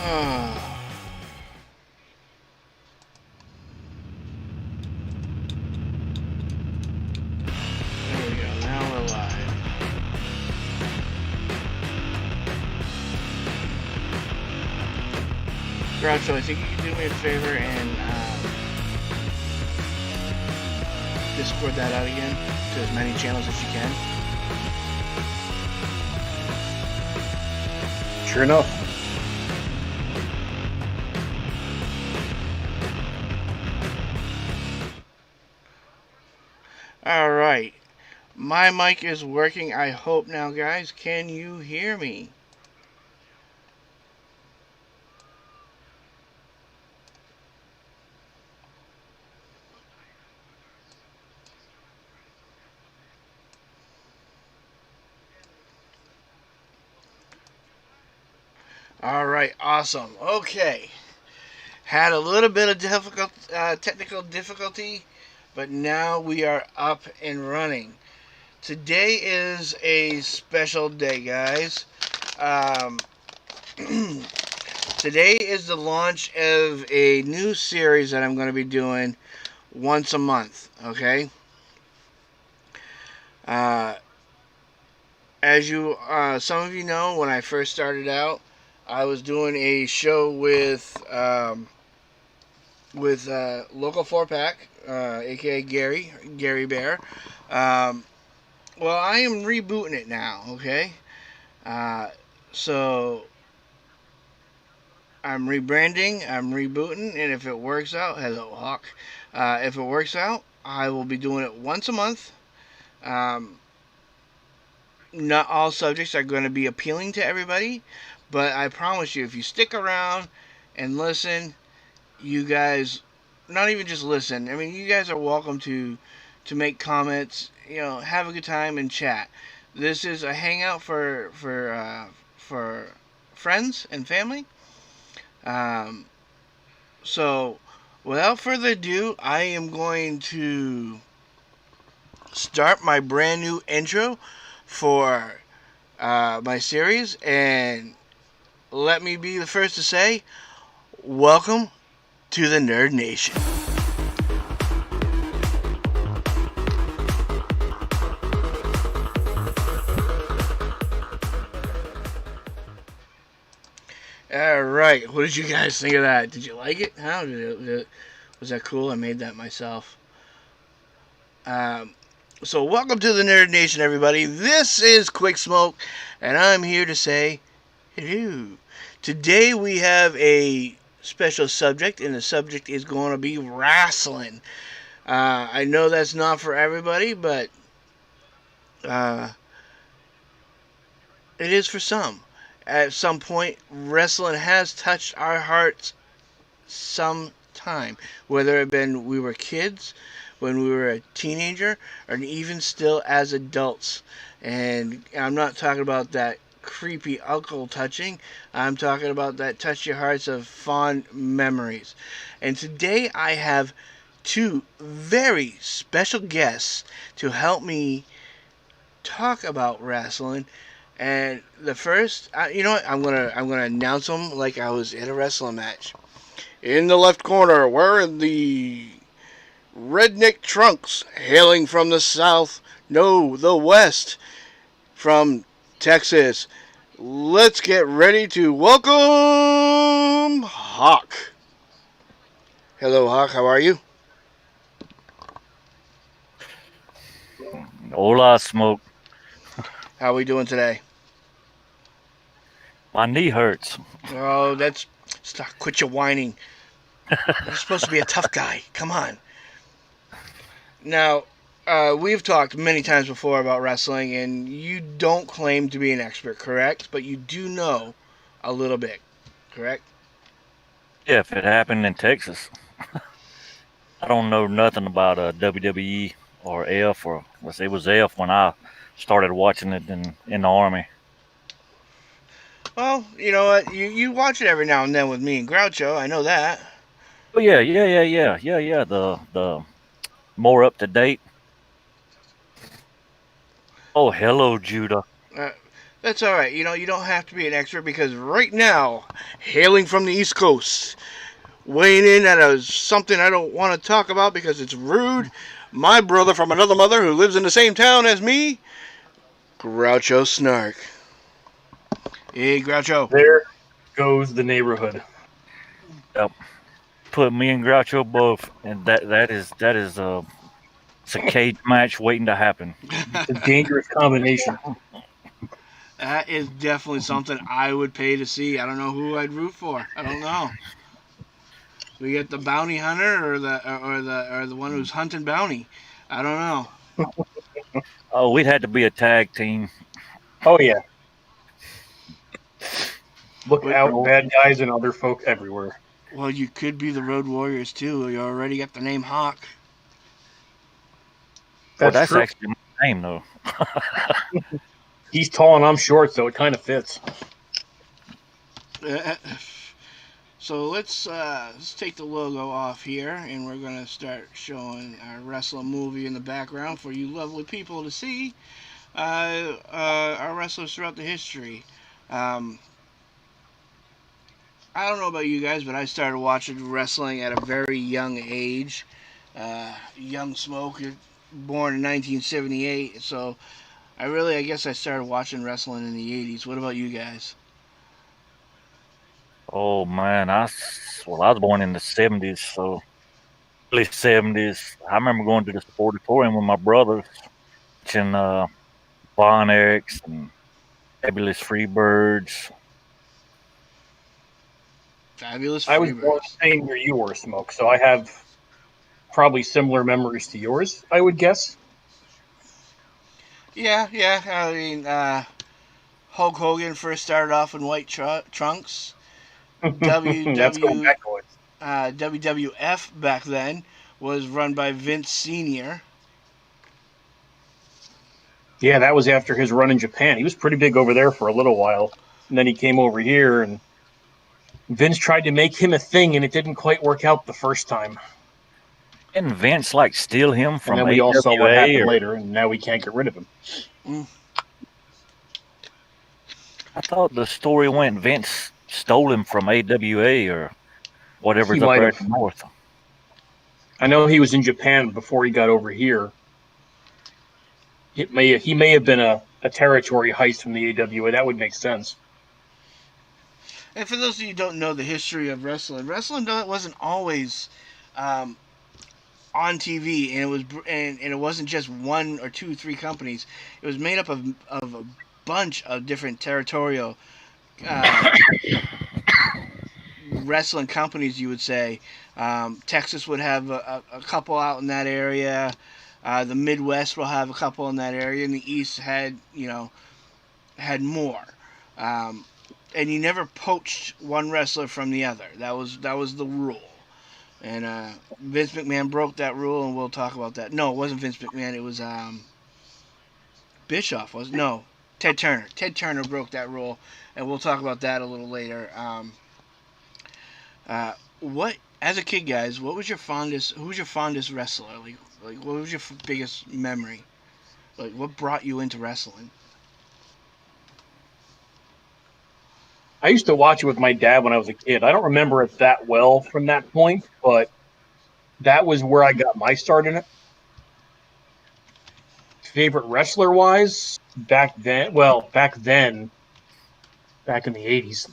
There we go. Now we're live. Groucho, I think you can do me a favor and Discord that out again to as many channels as you can. Sure enough. Alright. My mic is working, I hope now, guys. Can you hear me? Alright, awesome. Okay. Had a little bit of technical difficulty, but now we are up and running. Today is a special day, guys. Today is the launch of a new series that I'm going to be doing once a month, okay? As you, some of you know, when I first started out, I was doing a show with Local 4-Pack, aka Gary Bear. Well, I am rebooting it now, okay? So I'm rebranding, I'm rebooting, and if it works out, hello Hawk. If it works out, I will be doing it once a month. Not all subjects are going to be appealing to everybody, but I promise you, if you stick around and listen, you guys, not even just listen, I mean, you guys are welcome to make comments, you know, have a good time and chat. This is a hangout for friends and family. So, without further ado, I am going to start my brand new intro for my series, and let me be the first to say, welcome to the Nerd Nation. Alright, what did you guys think of that? Did you like it? How was that cool? I made that myself. So welcome to the Nerd Nation, everybody. This is Quicksmoke, and I'm here to say hello. Today we have a special subject, and the subject is going to be wrestling. I know that's not for everybody, but it is for some. At some point, wrestling has touched our hearts sometime, whether it been we were kids, when we were a teenager, or even still as adults. And I'm not talking about that creepy uncle touching. I'm talking about that touch your hearts of fond memories. And today I have two very special guests to help me talk about wrestling. And the first, you know what? I'm gonna announce them like I was in a wrestling match. In the left corner, wearing the redneck trunks, hailing from the south, no, the west, from Texas. Let's get ready to welcome Hawk. Hello, Hawk. How are you? Hola, Smoke. How are we doing today? My knee hurts. Oh, stop. Quit your whining. You're supposed to be a tough guy. Come on. Now, we've talked many times before about wrestling, and you don't claim to be an expert, correct? But you do know a little bit, correct? Yeah, if it happened in Texas. I don't know nothing about WWE or F, or let's say it was F when I started watching it in the Army. Well, you know what? You watch it every now and then with me and Groucho. I know that. Oh yeah. The more up to date. Oh, hello, Judah. That's all right. You don't have to be an expert because right now, hailing from the East Coast, weighing in at something I don't want to talk about because it's rude. My brother from another mother who lives in the same town as me, Groucho Snark. Hey, Groucho. There goes the neighborhood. Yep. Put me and Groucho both, and that is it's a cage match waiting to happen. It's a dangerous combination. That is definitely something I would pay to see. I don't know who I'd root for. I don't know. We get the bounty hunter or the one who's hunting bounty. I don't know. Oh, we'd had to be a tag team. Oh yeah, look But out, No, bad guys and other folk everywhere. well, you could be the Road Warriors too. You already got the name Hawk. well, That's that's true. actually my name though. He's tall and I'm short, so it kind of fits. So let's take the logo off here, and we're gonna start showing our wrestling movie in the background for you lovely people to see. Our wrestlers throughout the history. Um, I don't know about you guys, but I started watching wrestling at a very young age. Young Smoke, born in 1978, so I guess I started watching wrestling in the 80s. What about you guys? Oh man, I was born in the '70s, so early '70s. I remember going to the sportatorium with my brothers, watching Von Erichs and Fabulous Freebirds. Fabulous I was born Freebirds. the same year you were, Smoke, so I have probably similar memories to yours, I would guess. Yeah, yeah. I mean, Hulk Hogan first started off in white trunks. That's going WW back a ways. WWF back then was run by Vince Senior. Yeah, that was after his run in Japan. He was pretty big over there for a little while, and then he came over here, and Vince tried to make him a thing, and it didn't quite work out the first time. Didn't Vince like steal him And from then we all saw what AWA? happened Or later, and now we can't get rid of him. Mm. I thought the story went Vince stole him from AWA or He whatever's up might there have. at the north. I know he was in Japan before he got over here. He may have been a territory heist from the AWA. That would make sense. And for those of you who don't know the history of wrestling, wrestling wasn't always um, on TV, and and it wasn't just one or two, three companies. It was made up of a bunch of different territorial uh, wrestling companies, you would say. Texas would have a couple out in that area. The Midwest will have a couple in that area, and the East had more. Um, and you never poached one wrestler from the other. That was the rule. And Vince McMahon broke that rule, and we'll talk about that. No, it wasn't Vince McMahon. It was Bischoff. Was no Ted Turner. Ted Turner broke that rule, and we'll talk about that a little later. What as a kid, guys? What was your fondest? Who was your fondest wrestler? Like what was your biggest memory? Like what brought you into wrestling? I used to watch it with my dad when I was a kid. I don't remember it that well from that point, but that was where I got my start in it. Favorite wrestler wise, back in the 80s,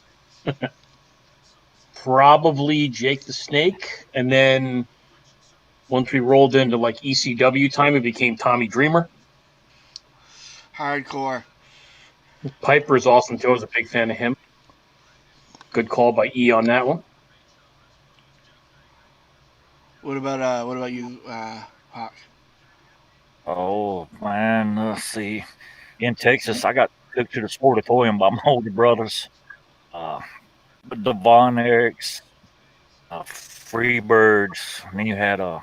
probably Jake the Snake. And then once we rolled into like ECW time, it became Tommy Dreamer. Hardcore. Piper is awesome too. I was a big fan of him. Good call by E on that one. What about you, Hawk? Oh man, let's see. In Texas, I got took to the sportatorium by my older brothers. Uh, the Von Erichs, Freebirds. And then you had and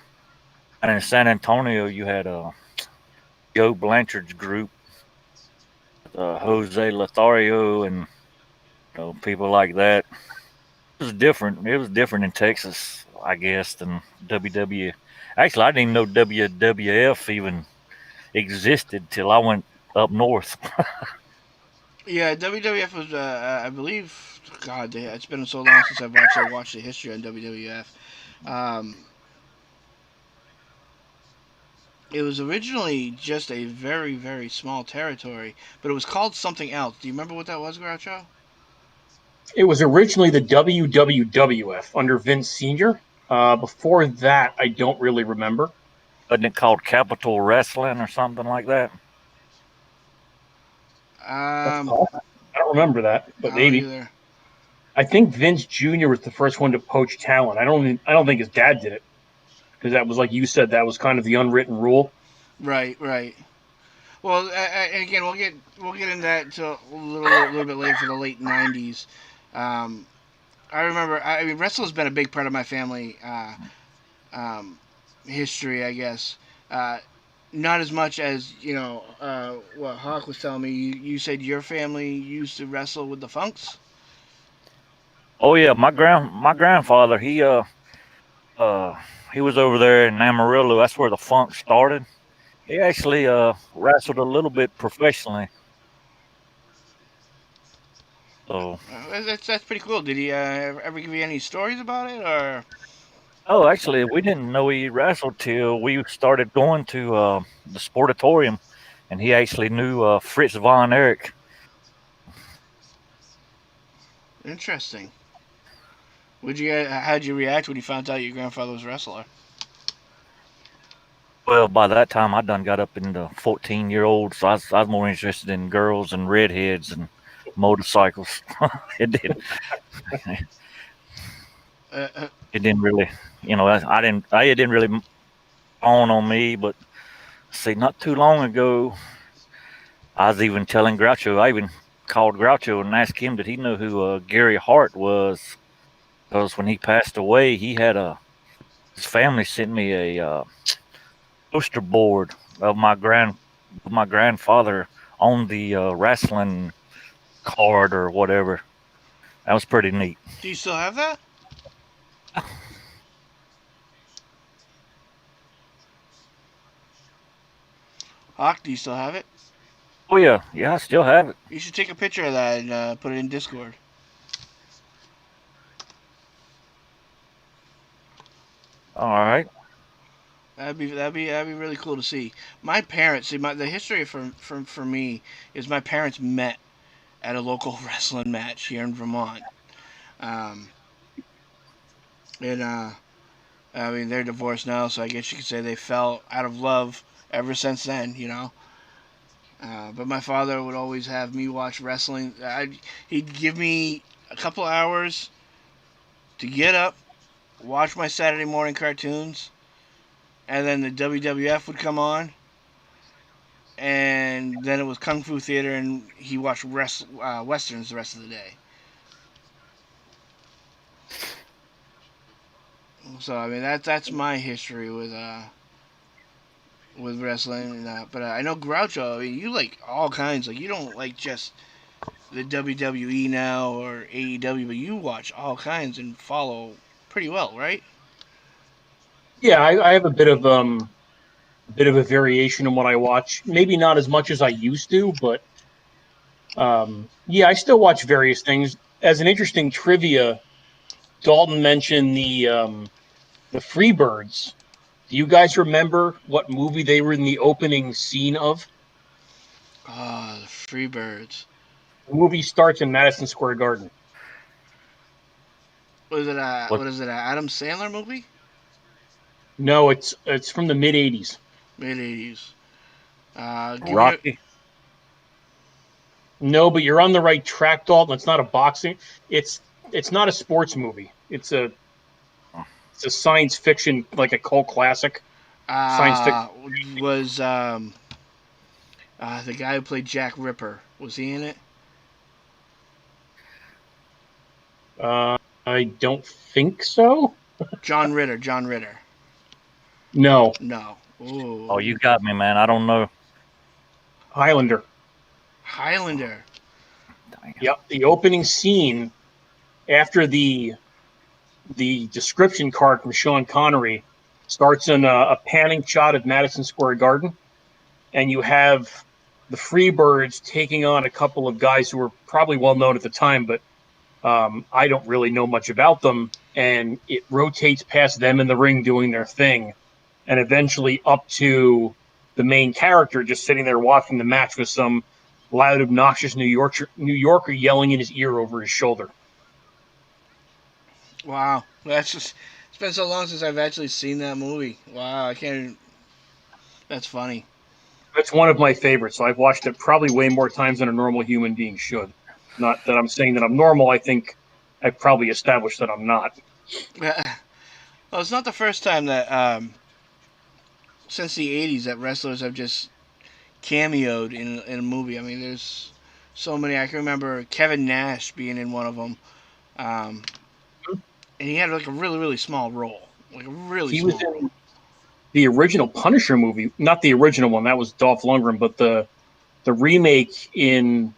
in San Antonio, you had Joe Blanchard's group, Jose Lothario, and people like that. It was different. It was different in Texas, I guess, than WWE. Actually, I didn't even know WWF even existed till I went up north. Yeah, WWF was, I believe, God, it's been so long since I've actually watched the history on WWF. Um, it was originally just a very, very small territory, but it was called something else. Do you remember what that was, Groucho? It was originally the WWWF under Vince Sr. Before that, I don't really remember. Wasn't it called Capital Wrestling or something like that? That's Um, possible. I don't remember that, but I don't maybe. either. I think Vince Jr. was the first one to poach talent. I don't think his dad did it because that was like you said. That was kind of the unwritten rule. Right, right. Well, and again, we'll get into that to a little bit later for the late '90s. Um, I remember. I mean, wrestling's been a big part of my family um, history, I guess. Uh, not as much as what Hawk was telling me. You said your family used to wrestle with the Funks. Oh yeah, my grandfather uh he was over there in Amarillo. That's where the funk started. He actually wrestled a little bit professionally. So That's pretty cool. Did he ever give you any stories about it, or? oh, actually, we didn't know he wrestled till we started going to the sportatorium, and he actually knew Fritz von Erich. Interesting. How'd you react when you found out your grandfather was a wrestler? Well, by that time, I done got up into 14-year-old, so I was more interested in girls and redheads and motorcycles. it did. Uh, uh, It didn't really, I didn't. It didn't really dawn on me. But see, not too long ago, I was even telling Groucho. I even called Groucho and asked him did he know who Gary Hart was, because when he passed away, he had his family sent me a poster board of my grandfather on the wrestling card or whatever. That was pretty neat. do you still have that? Hawk, do you still have it? Oh yeah, yeah, I still have it. You should take a picture of that and put it in Discord. All right. That'd be really cool to see. My parents, see, the history for me is my parents met at a local wrestling match here in Vermont. Um, and I mean they're divorced now, so I guess you could say they fell out of love ever since then. But my father would always have me watch wrestling. He'd give me a couple hours to get up, watch my Saturday morning cartoons, and then the WWF would come on, and then it was Kung Fu Theater, and he watched westerns the rest of the day. So I mean that's my history with wrestling, but I know Groucho. I mean, you like all kinds. Like you don't like just the WWE now or AEW, but you watch all kinds and follow pretty well, right? Yeah, I have a bit of a variation in what I watch. Maybe not as much as I used to, but yeah, I still watch various things. As an interesting trivia, Dalton mentioned the Freebirds. Do you guys remember what movie they were in the opening scene of? Oh, the Freebirds. The movie starts in Madison Square Garden. Was it a What what is it? A Adam Sandler movie? No, it's from the mid '80s. Mid 80s. Give me a. Rocky? No, but you're on the right track, Dalton. It's not a boxing. It's it's not a sports movie. It's a science fiction, like a cult classic. Science fiction. Uh, was the guy who played Jack Ripper? Was he in it? I don't think so. John Ritter. John Ritter. No, No. Oh, Ooh. you got me, man. I don't know. Highlander. Highlander. Dang. Yep, the opening scene after the description card from Sean Connery starts in a panning shot of Madison Square Garden, and you have the Freebirds taking on a couple of guys who were probably well known at the time, but I don't really know much about them. And it rotates past them in the ring doing their thing, and eventually up to the main character just sitting there watching the match with some loud, obnoxious New Yorker yelling in his ear over his shoulder. Wow, that's just. It's been so long since I've actually seen that movie. Wow, I can't. That's funny. That's one of my favorites. So I've watched it probably way more times than a normal human being should. Not that I'm saying that I'm normal. I think I've probably established that I'm not. Well, it's not the first time that since the '80s that wrestlers have just cameoed in a movie. I mean, there's so many. I can remember Kevin Nash being in one of them, um, and he had like a really small role, like a really He was small role. in the original Punisher movie, not the original one. That was Dolph Lundgren, but the remake in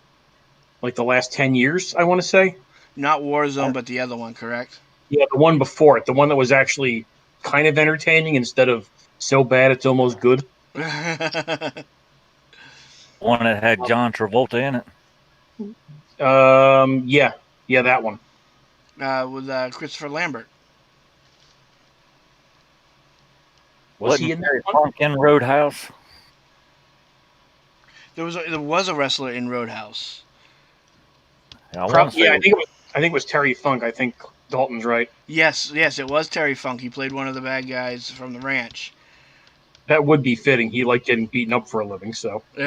like the last 10 years, I want to say. Not Warzone, Uh, but the other one, correct? yeah, the one before it, the one that was actually kind of entertaining instead of so bad it's almost good. One that had John Travolta in it. Yeah, yeah, that one. With Christopher Lambert. Was he Wasn't in that Terry one? Funk in Roadhouse? There was a wrestler in Roadhouse. I want to say Yeah, I think it was Terry Funk. I think Dalton's right. Yes, it was Terry Funk. He played one of the bad guys from the ranch. That would be fitting. He liked getting beaten up for a living. So you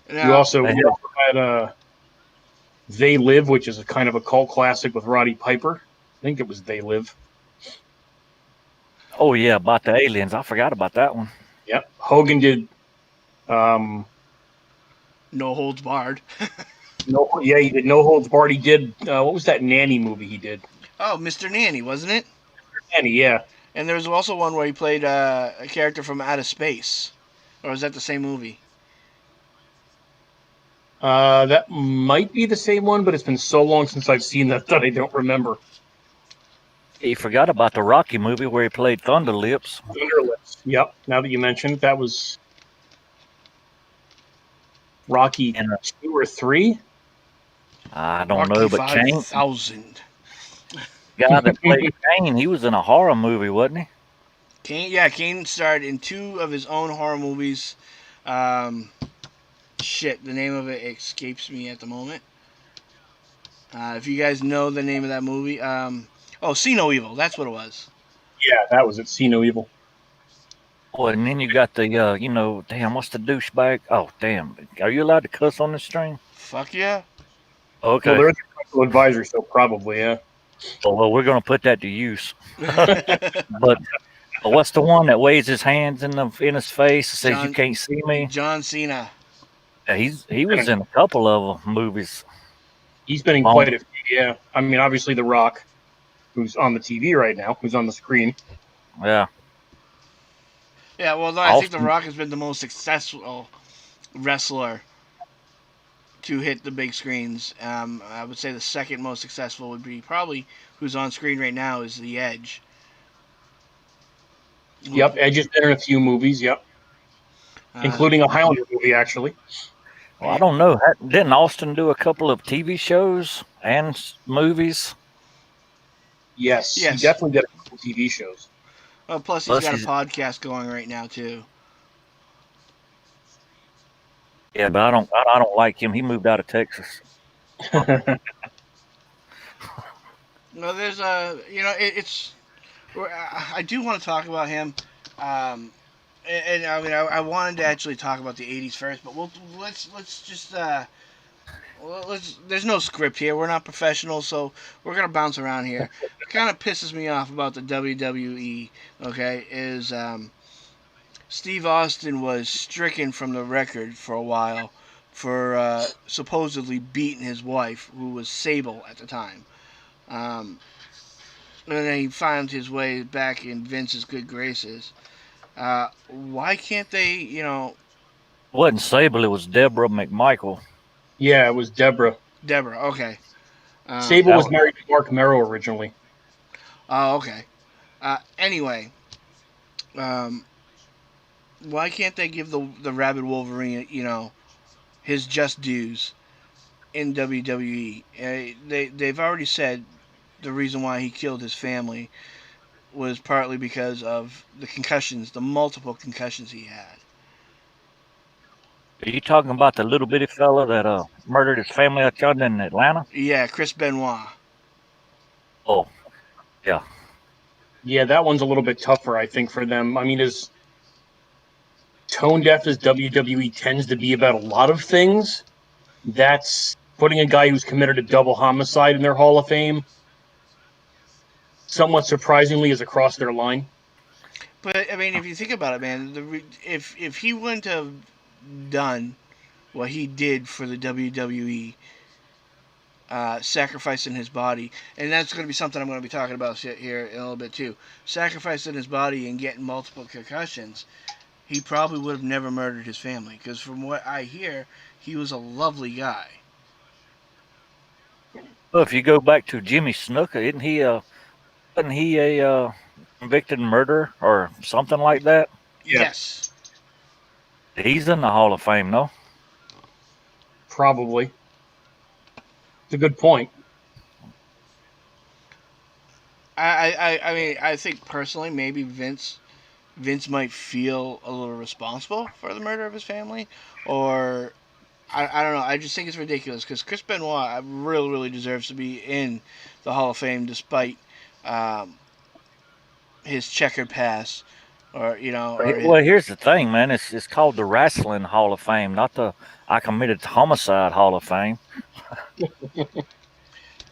Now, also they we also had They Live, which is a kind of a cult classic with Roddy Piper. I think it was They Live. oh yeah, about the aliens. I forgot about that one. Yep. Hogan did. Um, no holds barred. no, yeah, he did No Holds Barred. He did. What was that nanny movie he did? Oh, Mr. Nanny, wasn't it? Nanny, yeah. And there was also one where he played a character from outer space. Or was that the same movie? That might be the same one, but it's been so long since I've seen that I don't remember. You forgot about the Rocky movie where he played Thunder Lips. Thunderlips. Yep. Now that you mentioned, that was Rocky And 2 or 3. I don't Rocky know, but Kane, 5000. guy that played Kane, he was in a horror movie, wasn't he? Kane starred in 2 of his own horror movies. Um, the name of it escapes me at the moment. If you guys know the name of that movie, See No Evil. That's what it was. Yeah, that was it. See No Evil. Oh, and then you got the, damn, what's the douchebag? Oh, damn. Are you allowed to cuss on this stream? Fuck yeah. Well, Okay. there's a couple advisory, so probably, yeah. Well, we're going to put that to use. But what's the one that waves his hands in his face and says, "You John can't see me"? John Cena. Yeah, he was in a couple of movies. He's been in Long, quite a few, yeah. I mean, obviously, The Rock, who's on the TV right now, who's on the screen. yeah. Yeah, well, no, I think The Austin, Rock has been the most successful wrestler to hit the big screens. I would say the second most successful would be probably who's on screen right now is The Edge. Yep, Edge has been in a few movies, yep. Uh, Including a Highlander movie, actually. well, I don't know. Didn't Austin do a couple of TV shows and movies? Yes, he yes. definitely did a couple TV shows. Plus, he's Plus, got a he's podcast going right now too. yeah, but I don't like him. He moved out of Texas. No, there's it's. I do want to talk about him. And I mean, I wanted to actually talk about the '80s first, but let's just let's. There's no script here. We're not professionals, so we're gonna bounce around here. What kind of pisses me off about the WWE, okay, is Steve Austin was stricken from the record for a while for supposedly beating his wife, who was Sable at the time. Um, and then he found his way back in Vince's good graces. Why can't they, It wasn't Sable, it was Deborah McMichael. Yeah, it was Deborah. Deborah? Okay. Sable That was was, married to Mark Merrow originally. Oh, okay. Anyway, um, Why can't they give the Rabid Wolverine, his just dues in WWE? They've already said the reason why he killed his family was partly because of the concussions, the multiple concussions he had. Are you talking about the little bitty fella that murdered his family out yonder in Atlanta? Yeah, Chris Benoit. Oh, yeah. Yeah, that one's a little bit tougher, I think, for them. I mean, as tone deaf as WWE tends to be about a lot of things, that's putting a guy who's committed a double homicide in their Hall of Fame, somewhat surprisingly, is across their line. But I mean, if you think about it, man, if he wouldn't have done what he did for the WWE, sacrificing his body, and that's going to be something I'm going to be talking about here in a little bit too. Sacrificing his body and getting multiple concussions, he probably would have never murdered his family. Because from what I hear, he was a lovely guy. Well, if you go back to Jimmy Snuka, wasn't he a convicted murderer or something like that? Yeah, Yes, He's in the Hall of Fame, no? probably. It's a good point. I mean, I think personally, maybe Vince might feel a little responsible for the murder of his family, or I don't know. I just think it's ridiculous because Chris Benoit really deserves to be in the Hall of Fame despite um, his checkered past, or his, Well, here's the thing, man. It's called the Wrestling Hall of Fame, not the I committed homicide Hall of Fame.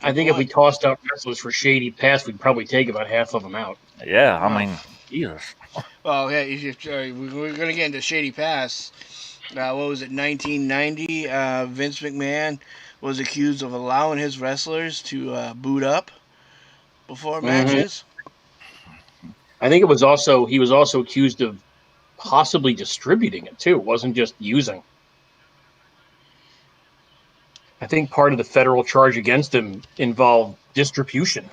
I good think if we point. tossed out wrestlers for shady past, we'd probably take about half of them out. Yeah, I Oh, mean, Jesus. well, yeah. We're gonna get into shady past. What was it? 1990. Vince McMahon was accused of allowing his wrestlers to boot up before Mm-hmm. matches. I think it was also he was also accused of possibly distributing it too. It wasn't just using. I think part of the federal charge against him involved distribution.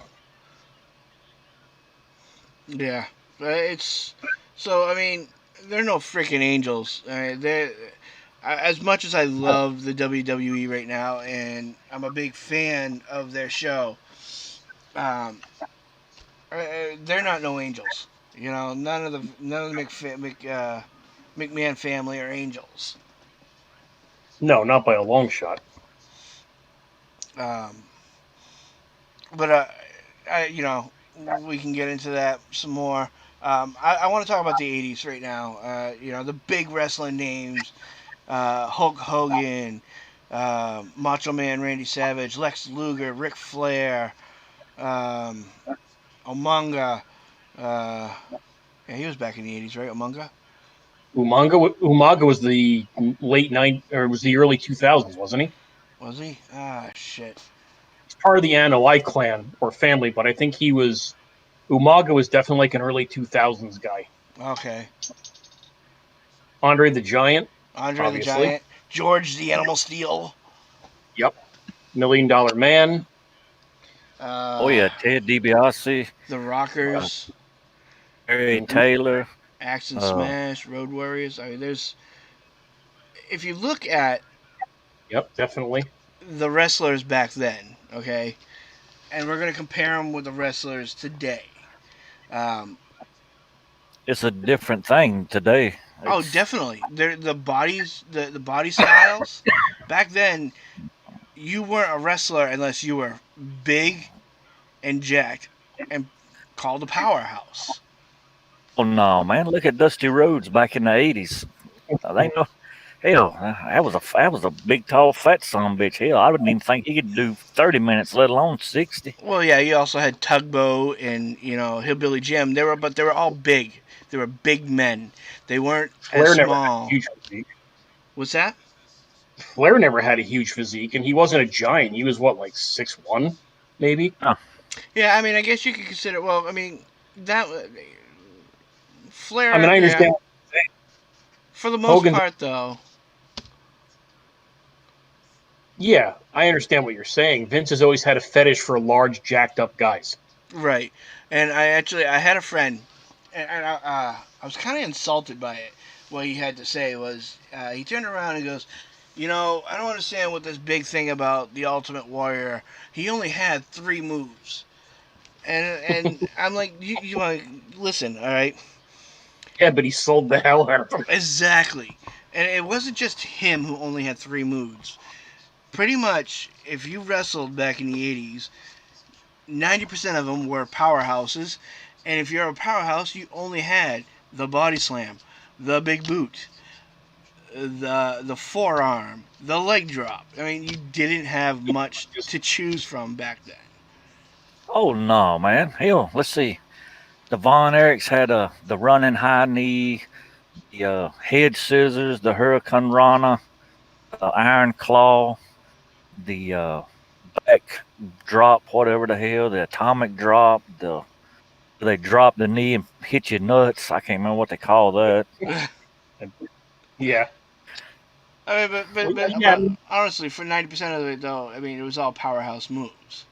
Yeah, it's so. I mean, they're no freaking angels. They're as much as I love the WWE right now, and I'm a big fan of their show. Um, they're not no angels. None of the McMahon family are angels. No, not by a long shot. Um, but we can get into that some more. I want to talk about the '80s right now. The big wrestling names: Hulk Hogan, Macho Man Randy Savage, Lex Luger, Ric Flair, um, Umaga. Uh, yeah, he was back in the '80s, right? Umaga, Umaga was the late nine or was the early 2000s, wasn't he? was he? Ah, shit. He's part of the Anoa'i clan or family, but I think he was Umaga was definitely like an early 2000s guy. Okay. Andre the Giant, Andre the obviously. Giant, George the Animal Steel. Yep. $1 Million Man. Oh Uh, yeah, Ted DiBiase, the uh, Rockers, Barry Mm-hmm. Taylor. Axe and Uh, Smash, Road Warriors. I mean, there's if you look at Yep, definitely. the wrestlers back then, okay, and we're gonna compare them with the wrestlers today. Um, it's a different thing today. oh, It's definitely. The bodies, the body styles. Back then, you weren't a wrestler unless you were big and jacked and called a powerhouse. oh no, man. Look at Dusty Rhodes back in the '80s. They know. Hell, that was a big, tall, fat son of a bitch. Hell, I wouldn't even think he could do 30 minutes, let alone 60. Well, yeah, you also had Tugboat and Hillbilly Jim. They were all big. They were big men. They weren't as Flair never had a small. huge physique. What's that? Flair never had a huge physique, and he wasn't a giant. He was what, like 6'1", maybe. Huh. Yeah, I mean, I guess you could consider. Well, I mean, that I mean, Flair. I Yeah, understand for the most Hogan's. part, though. Yeah, I understand what you're saying. Vince has always had a fetish for large, jacked up guys. Right. And I had a friend, and I was kind of insulted by it. what he had to say was he turned around and goes, "You know, I don't understand what this big thing about the Ultimate Warrior. He only had 3 moves." And I'm like, you want to listen, all right? Yeah, but he sold the hell out of them. Exactly. And it wasn't just him who only had 3 moves. Pretty much, if you wrestled back in the 80s, 90% of them were powerhouses. And if you're a powerhouse, you only had the body slam, the big boot, the forearm, the leg drop. I mean, you didn't have much Just to choose from back then. Oh no, man. Hell, let's see. The Von Erichs had the running high knee, the head scissors, the Hurricane Rana, the Iron Claw, the back drop, whatever the hell, the atomic drop, they drop the knee and hit you nuts. I can't remember what they call that. yeah. I mean, Well, yeah, I but mean, honestly, for 90% of it though, I mean, it was all powerhouse moves.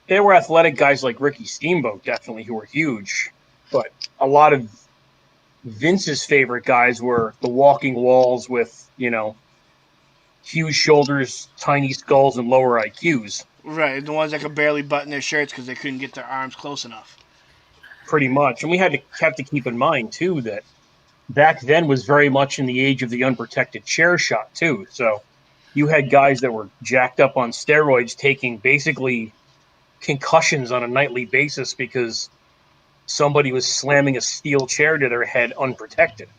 there were athletic guys like Ricky Steamboat, definitely, who were huge, but a lot of Vince's favorite guys were the walking walls with, huge shoulders, tiny skulls, and lower IQs, Right, the ones that could barely button their shirts because they couldn't get their arms close enough. pretty much. And we have to keep in mind too that back then was very much in the age of the unprotected chair shot too. So you had guys that were jacked up on steroids taking basically concussions on a nightly basis because somebody was slamming a steel chair to their head unprotected.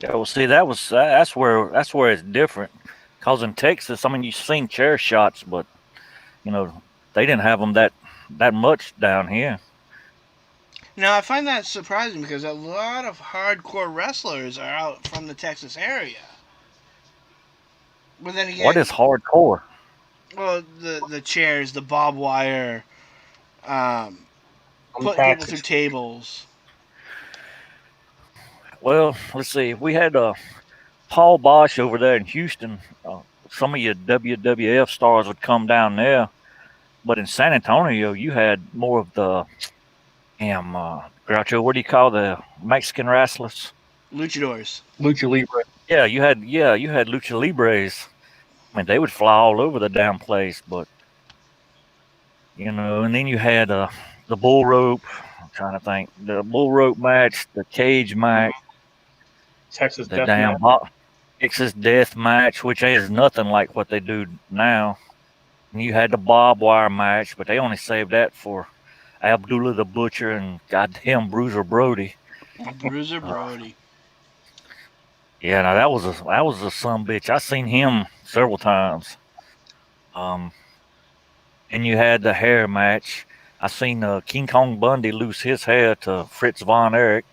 Yeah, well, see, that's where it's different. Cause in Texas, I mean, you've seen chair shots, but you know they didn't have them that much down here. Now, I find that surprising because a lot of hardcore wrestlers are out from the Texas area. But then What again, is hardcore? well, the chairs, the barbed wire, um, putting people through Taxes. tables. Well, let's see. We had Paul Bosch over there in Houston. Some of your WWF stars would come down there, but in San Antonio, you had more of the Groucho. What do you call the Mexican wrestlers? Luchadors. Lucha Libre. Yeah, you had lucha libres. I mean, they would fly all over the damn place, but and then you had the bull rope. I'm trying to think. The bull rope match, the cage match, Texas the Death damn Match. Texas death match, which is nothing like what they do now. And you had the barbed wire match, but they only saved that for Abdullah the Butcher and goddamn Bruiser Brody. Bruiser Uh, Brody. yeah, now that was a son bitch. I seen him several times. Um, and you had the hair match. I seen King Kong Bundy lose his hair to Fritz von Erich.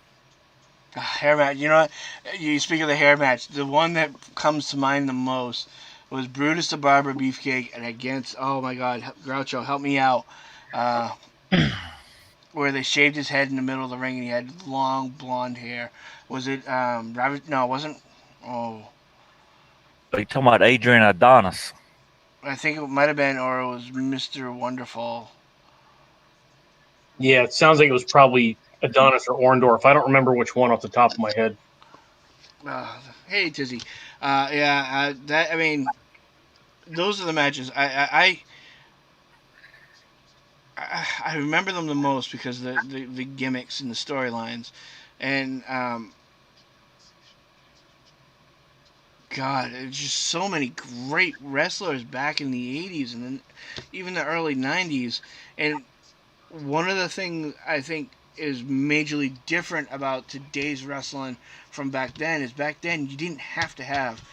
Hair match. You know what? You speak of the hair match. The one that comes to mind the most was Brutus the Barber Beefcake and against, oh my God, Groucho, help me out. Uh, where they shaved his head in the middle of the ring and he had long blonde hair. Was it Rabbit? No, it wasn't. Oh, Are you talking about Adrian Adonis? I think it might have been, or it was Mr. Wonderful. Yeah, it sounds like it was probably Adonis or Orndorff. I don't remember which one off the top of my head. Hey, Tizzy. Yeah, that I mean, those are the matches. I remember them the most because the gimmicks and the storylines, and God, there's just so many great wrestlers back in the '80s and then even the early '90s. And one of the things I think is majorly different about today's wrestling from back then is back then you didn't have to have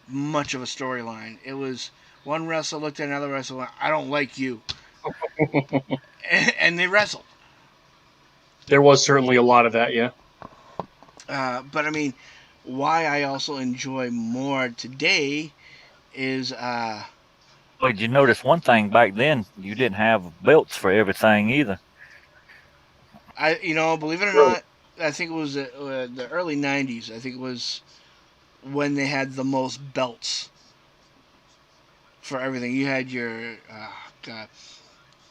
much of a storyline. It was one wrestler looked at another wrestler, went, I don't like you, and they wrestled. There was certainly a lot of that, yeah. But I mean, why I also enjoy more today is Well, did you notice one thing back then? You didn't have belts for everything either. believe it or Really? not, I think it was the early '90s. I think it was when they had the most belts for everything. You had your God,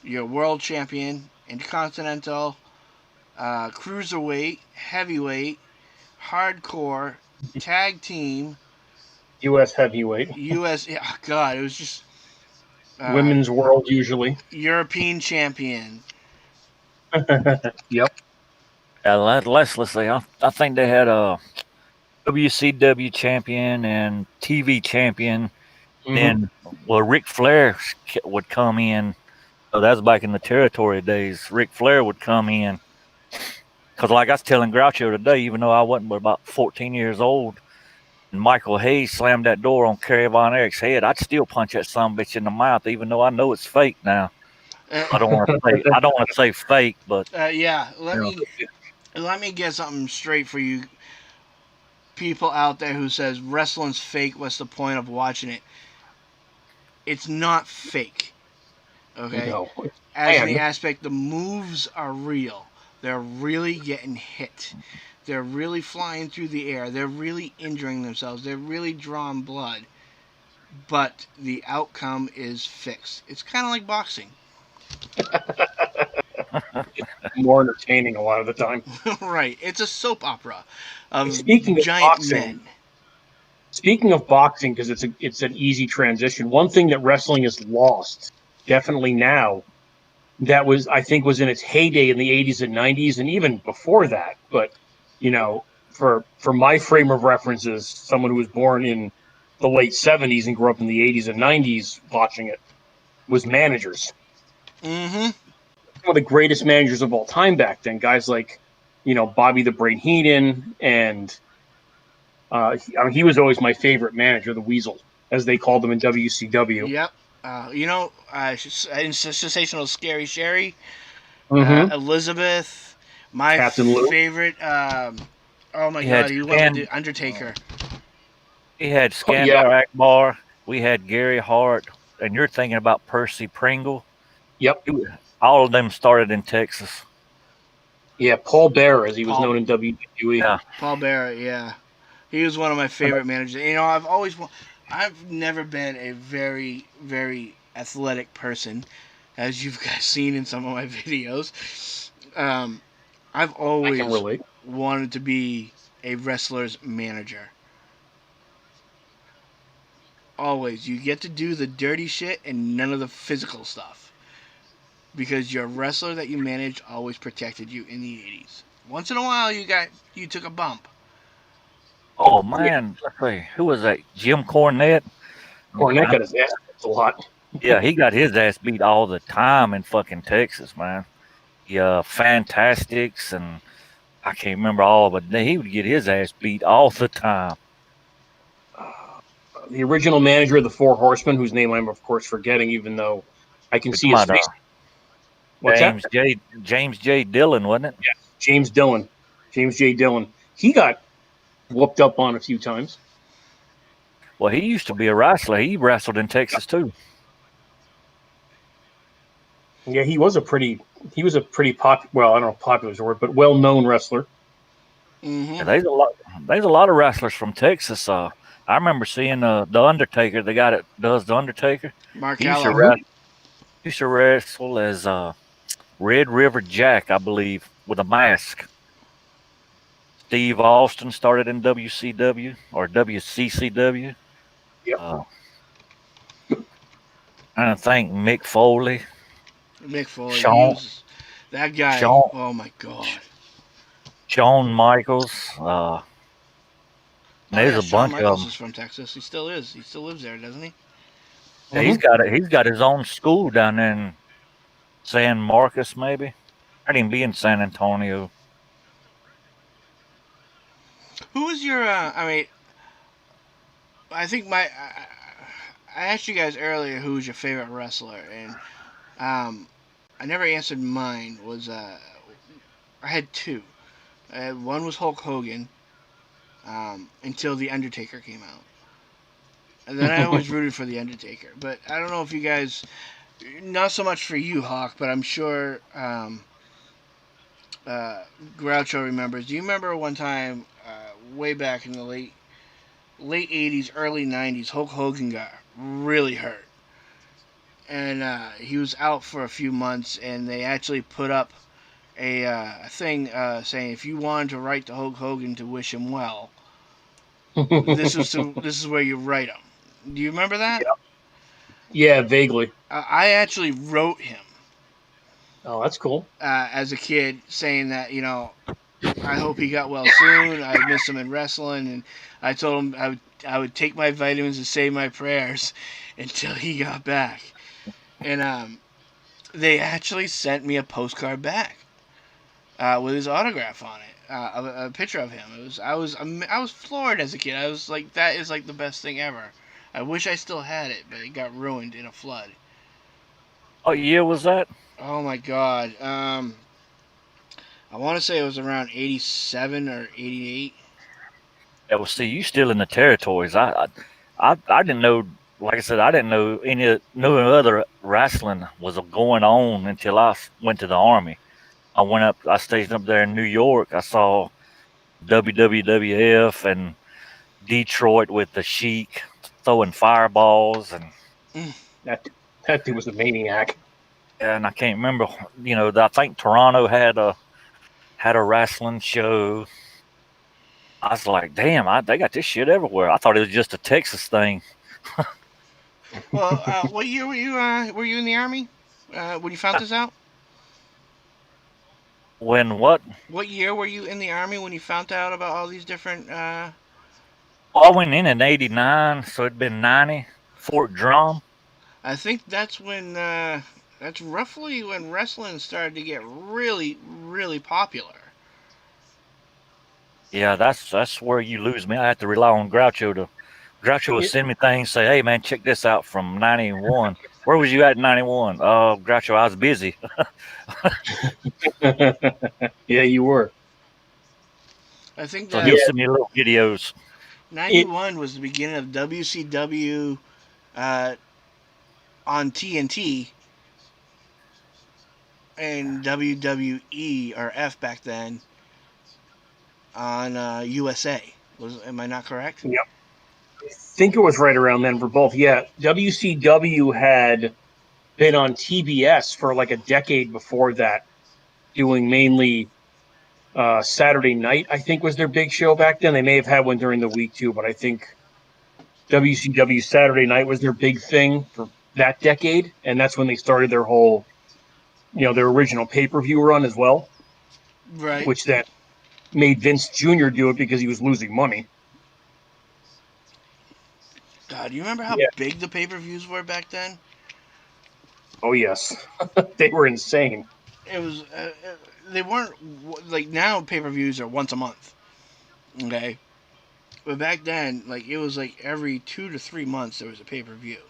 your world champion, intercontinental, cruiserweight, heavyweight, hardcore tag team U.S. heavyweight, U.S. Oh God, it was just uh, women's world usually. European champion. Yep. Let's see. I think they had a WCW champion and TV champion. Hmm. Then, well, Ric Flair would come in. So that's back in the territory days. Ric Flair would come in because, like I was telling Groucho today, even though I wasn't but about 14 years old, and Michael Hayes slammed that door on Kerry Von Erich's head, I'd still punch that son of a bitch in the mouth, even though I know it's fake now. Uh, I don't want to say fake, but yeah, you know, let me get something straight for you people out there who says wrestling's fake. What's the point of watching it? It's not fake. Okay, No, it's as in the planned. aspect the moves are real. They're really getting hit. They're really flying through the air. They're really injuring themselves. They're really drawing blood. But the outcome is fixed. It's kind of like boxing. More entertaining a lot of the time. Right. It's a soap opera of Speaking of giant boxing, men. because it's an easy transition. One thing that wrestling has lost, definitely now, that was I think was in its heyday in the 80s and 90s, and even before that. But you know, for my frame of references, someone who was born in the late 70s and grew up in the 80s and 90s, watching it was managers. Mm-hmm. Some of the greatest managers of all time back then, guys like Bobby the Brain Heenan and I mean, he was always my favorite manager, the Weasel, as they called him in WCW. Yep. In Sensational Scary Sherry, Mm-hmm. Elizabeth, my Captain Lou. favorite. Oh my we had God, he went with Scan, the Undertaker. we had Oh, yeah. Skandar Akbar, we had Gary Hart, and you're thinking about Percy Pringle. Yep. All of them started in Texas. Yeah. Paul Bearer, as he was Paul known in WWE. Yeah, Paul Barrett. Yeah, he was one of my favorite managers. I've never been a very athletic person, as you've guys seen in some of my videos. Um, I've I can always relate. wanted to be a wrestler's manager. Always. You get to do the dirty shit and none of the physical stuff. Because your wrestler that you managed always protected you in the 80s. Once in a while you took a bump. oh Yeah. man, let's see, who was that? Jim Cornette. Cornette got his ass kicked a lot. Yeah, he got his ass beat all the time in fucking Texas, man. Yeah, Fantastics, and I can't remember all, but he would get his ass beat all the time. The original manager of the Four Horsemen, whose name I'm of course forgetting, even though I can We're see talking his about face. What's that? James J. Dillon, wasn't it? James Dillon. James J. Dillon. He got whooped up on a few times. Well, he used to be a wrestler. He wrestled in Texas too. Yeah, he was a pretty well, I don't know if popular is the word, but well known wrestler. Yeah, Mm-hmm. there's a lot of wrestlers from Texas. I remember seeing the Undertaker, the guy that does the Undertaker. Mark He used to Callow. Mhm. wrestle, as Red River Jack, I believe, with a mask. Steve Austin started in WCW or WCCW. Yep. Uh, I think Mick Foley, Mick Foley. He Shawn, was that guy. Shawn, Oh my God. Shawn Michaels. Oh There's yeah, a Shawn bunch of Michaels them. is from Texas. He still is. He still lives there, doesn't he? Yeah, Hmm. he's got his own school down there in San Marcos, maybe. I'd even be in San Antonio. Who was your? I mean, I think I asked you guys earlier who was your favorite wrestler, and um, I never answered mine. Was I had two. One was Hulk Hogan, until the Undertaker came out, and then I always rooted for the Undertaker. But I don't know if you guys, not so much for you, Hawk, but I'm sure uh, Groucho remembers. Do you remember one time, way back in the late '80s, early '90s, Hulk Hogan got really hurt, and he was out for a few months, and they actually put up a thing saying if you wanted to write to Hulk Hogan to wish him well, this is where you write him. Do you remember that? Yeah, yeah, vaguely. I actually wrote him Oh, that's cool. as a kid saying that I hope he got well soon. I miss him in wrestling, and I told him I would take my vitamins and say my prayers until he got back. And they actually sent me a postcard back with his autograph on it, a picture of him. I was floored as a kid. I was like, that is like the best thing ever. I wish I still had it, but it got ruined in a flood. What year was that? Oh my god. I want to say it was around 87 or 88. Yeah, well, see, you still in the territories. I didn't know. Like I said, I didn't know no other wrestling was going on until went to the army. I went up. I stayed up there in New York. I saw WWF and Detroit with the Sheik throwing fireballs Mm. That that dude was a maniac. and I can't remember. I think Toronto had a wrestling show. I was like, damn, they got this shit everywhere. I thought it was just a Texas thing. Well, what year were you in the army when you found this out? When what? What year were you in the army when you found out about all these different? Well, I went in '89, so it'd been '90. Fort Drum. I think that's roughly when wrestling started to get really, really popular. Yeah, that's where you lose me. I have to rely on Groucho would Yeah. send me things, say, "Hey man, check this out from '91." Where was you at in '91? Oh, Groucho, I was busy. Yeah, you were. I think So he'll Yeah, send me little videos. it. '91 was the beginning of WCW uh, on TNT and WWE or F back then on USA. Am I not correct? Yeah, I think it was right around then for both. Yeah, WCW had been on TBS for like a decade before that, doing mainly Saturday night. I think was their big show back then. They may have had one during the week too, but I think WCW Saturday night was their big thing for that decade, and that's when they started their whole, their original pay per view run as well, Right. which then made Vince Jr. do it because he was losing money. God, do you remember how Yeah. big the pay per views were back then? Oh yes, they were insane. It was they weren't like now pay per views are once a month. Okay, but back then like it was like every 2 to 3 months there was a pay per view,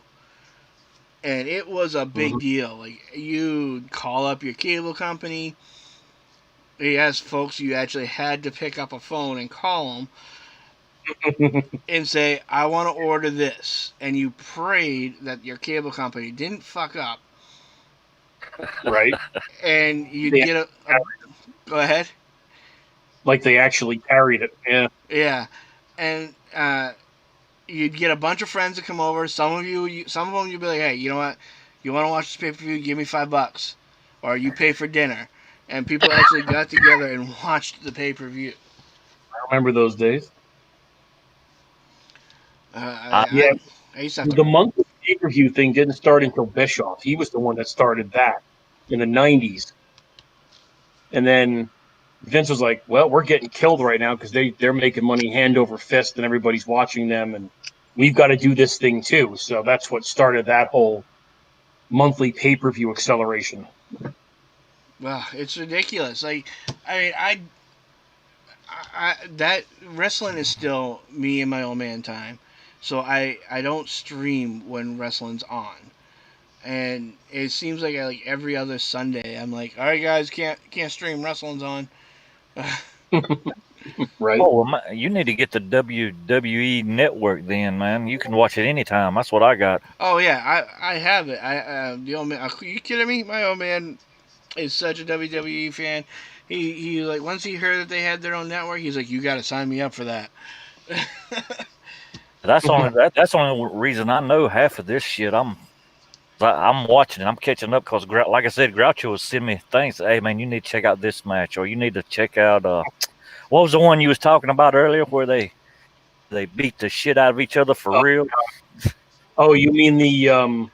and it was a big Mhm. deal. Like you call up your cable company. Yes, folks, you actually had to pick up a phone and call them and say, "I want to order this," and you prayed that your cable company didn't fuck up, Right? and you'd They get a go ahead. like they actually carried it. Yeah. Yeah, and you'd get a bunch of friends to come over. Some of them, you'd be like, "Hey, you know what? You want to watch this pay per view? Give me $5, or you pay for dinner." And people actually got together and watched the pay per view. I remember those days. Uh, I, Yeah, I used to have to. the monthly pay per view thing didn't start until Bischoff. He was the one that started that in the '90s, and then Vince was like, "Well, we're getting killed right now because they're making money hand over fist, and everybody's watching them, and we've got to do this thing too." So that's what started that whole monthly pay per view acceleration. Well, it's ridiculous. Like, I mean, that wrestling is still me and my old man time. So I don't stream when wrestling's on. And it seems like like every other Sunday I'm like, all right guys, can't stream, wrestling's on. Right? oh, well, you need to get the WWE network then, man. You can watch it anytime. That's what I got. Oh yeah, I have it. The old man. Are you kidding me? My old man is such a WWE fan. He like once he heard that they had their own network, he's like, you got to sign me up for that. That's the only reason I know half of this shit. I'm watching it. I'm catching up because, like I said, Groucho was sending me things. Hey, man, you need to check out this match, or you need to check out what was the one you was talking about earlier, where they beat the shit out of each other for Oh, real? oh, you mean the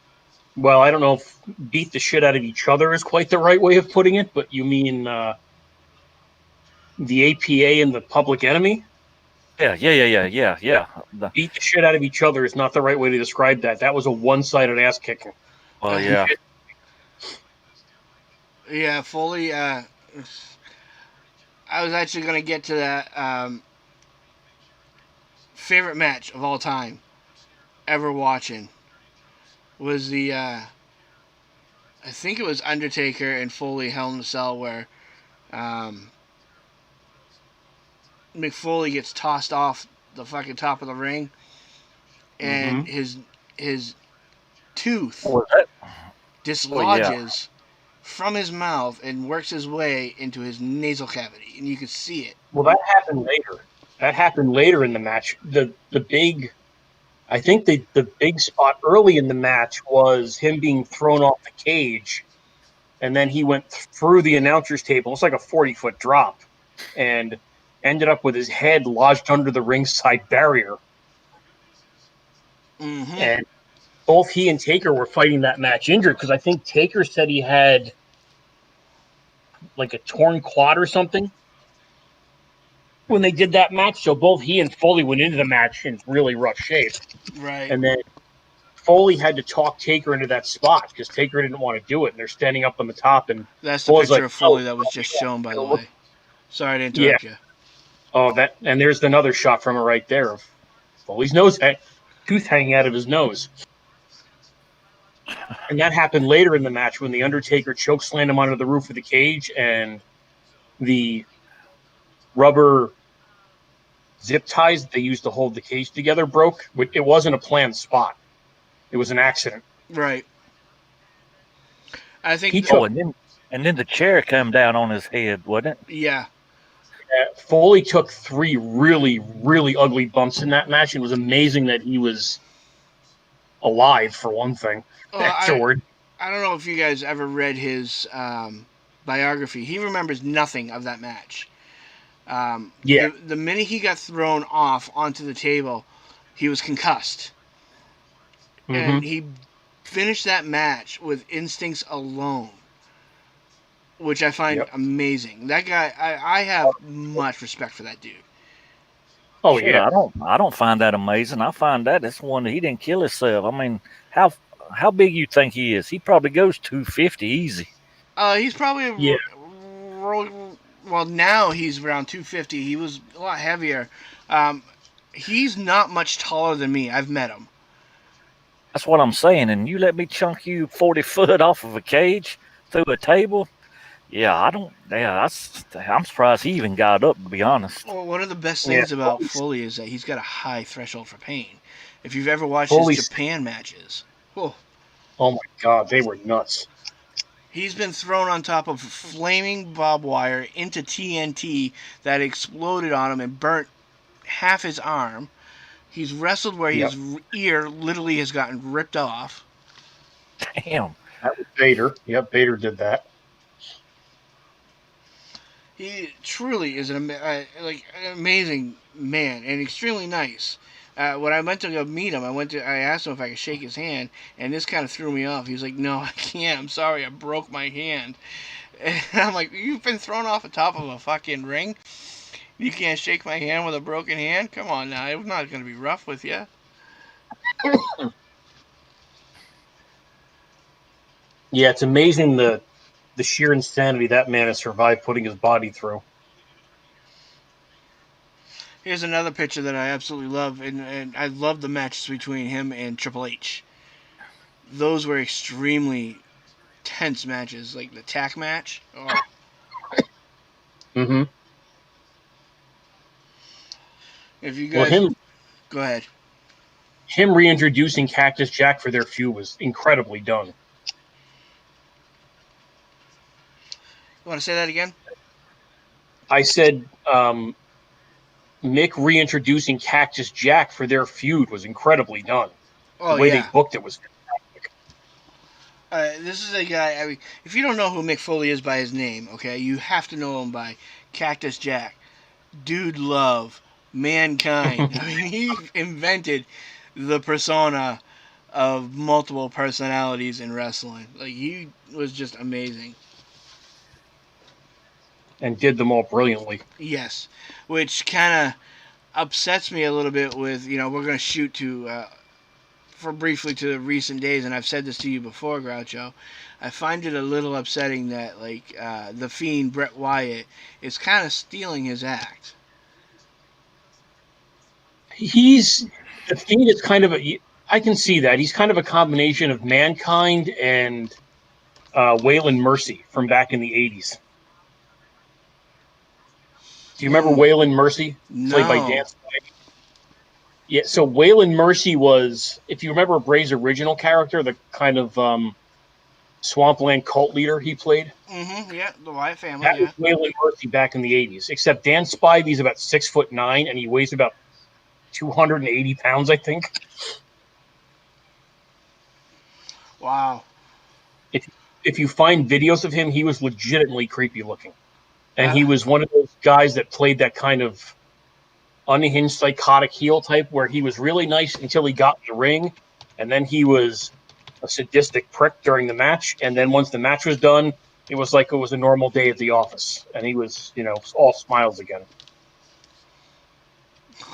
well, I don't know if beat the shit out of each other is quite the right way of putting it, but you mean the APA and the Public Enemy? Yeah. Beat the shit out of each other is not the right way to describe that. That was a one-sided ass kicking. Well, Uh, yeah. yeah, Foley. I was actually gonna get to that favorite match of all time ever watching was the I think it was Undertaker and Foley Hell in a Cell where um, McFoley gets tossed off the fucking top of the ring and Mm-hmm. his tooth What was that? Oh yeah. dislodges from his mouth and works his way into his nasal cavity, and you can see it. Well, that happened later. That happened later in the match. The big, I think the big spot early in the match was him being thrown off the cage, and then he went through the announcer's table. It's like a 40-foot drop, and ended up with his head lodged under the ringside barrier. Mm-hmm. And both he and Taker were fighting that match injured because I think Taker said he had like a torn quad or something when they did that match. So both he and Foley went into the match in really rough shape. Right. And then Foley had to talk Taker into that spot because Taker didn't want to do it. And they're standing up on the top, and That's the Foley's picture like, of "No, Foley that was just shown, by the look." way. Sorry to Yeah. interrupt you. Oh, that, and there's another shot from it right there of Foley's nose, tooth hanging out of his nose. And that happened later in the match when the Undertaker chokeslammed him onto the roof of the cage, and the rubber zip ties that they used to hold the cage together broke. It wasn't a planned spot. It was an accident. Right. I He think, Oh, took and then the chair come down on his head, wasn't it? yeah. Foley took 3 really, really ugly bumps in that match. It was amazing that he was alive for one thing. Well, Afterward, I don't know if you guys ever read his biography. He remembers nothing of that match. yeah, The minute he got thrown off onto the table, he was concussed, and mm-hmm. he finished that match with instincts alone, which I find Yep. amazing. That guy, I have much respect for that dude. Oh Shit, yeah, I don't find that amazing. I find that it's one that he didn't kill himself. I mean, how how big you think he is? He probably goes 250 easy. He's probably yeah. well now he's around 250. He was a lot heavier. Um, he's not much taller than me. I've met him. That's what I'm saying. And you let me chunk you 40 foot off of a cage through a table? Yeah, I don't. Yeah, I'm surprised he even got up. To be honest. Well, one of the best Yeah, things about Foley is that he's got a high threshold for pain. If you've ever watched his Foley. Japan matches, oh, Oh my God, they were nuts. he's been thrown on top of flaming barbed wire into TNT that exploded on him and burnt half his arm. He's wrestled where Yep, his ear literally has gotten ripped off. Damn. that was Vader. Yep, Vader did that. He truly is like an amazing man and extremely nice. When I went to go meet him, I asked him if I could shake his hand, and this kind of threw me off. He was like, "No, I can't. I'm sorry, I broke my hand." And I'm like, "You've been thrown off the top of a fucking ring. You can't shake my hand with a broken hand? Come on now, I'm not gonna be rough with you." Yeah, it's amazing the sheer insanity that man has survived putting his body through. Here's another picture that I absolutely love, and I love the matches between him and Triple H. Those were extremely tense matches, like the tack match. Oh, Mm-hmm. if you Well, guys go ahead, him reintroducing Cactus Jack for their feud was incredibly done. you want to say that again? I said Mick reintroducing Cactus Jack for their feud was incredibly done. The Oh way they yeah, booked it was fantastic. This is a guy. I mean, if you don't know who Mick Foley is by his name, okay, you have to know him by Cactus Jack, Dude Love, Mankind. I mean, he invented the persona of multiple personalities in wrestling. Like he was just amazing. And did them all brilliantly. Yes, which kind of upsets me a little bit. With we're gonna shoot to for briefly to the recent days, and I've said this to you before, Groucho. I find it a little upsetting that the Fiend Bret Wyatt is kind of stealing his act. He's the Fiend is kind of a. I can see that he's kind of a combination of Mankind and Waylon Mercy from back in the '80s. Do you remember Mm, Waylon Mercy, played by Dan no. Spivey? Yeah, so Waylon Mercy was, if you remember Bray's original character, the kind of swampland cult leader he played. Yeah, the Wyatt family. That was Yeah. Waylon Mercy back in the '80s. Except Dan Spivey's about 6'9" and he weighs about 280 pounds, I think. Wow. If if you find videos of him, he was legitimately creepy looking, and Uh, he was one of those guys that played that kind of unhinged psychotic heel type where he was really nice until he got in the ring, and then he was a sadistic prick during the match, and then once the match was done, it was like it was a normal day at the office, and he was, all smiles again.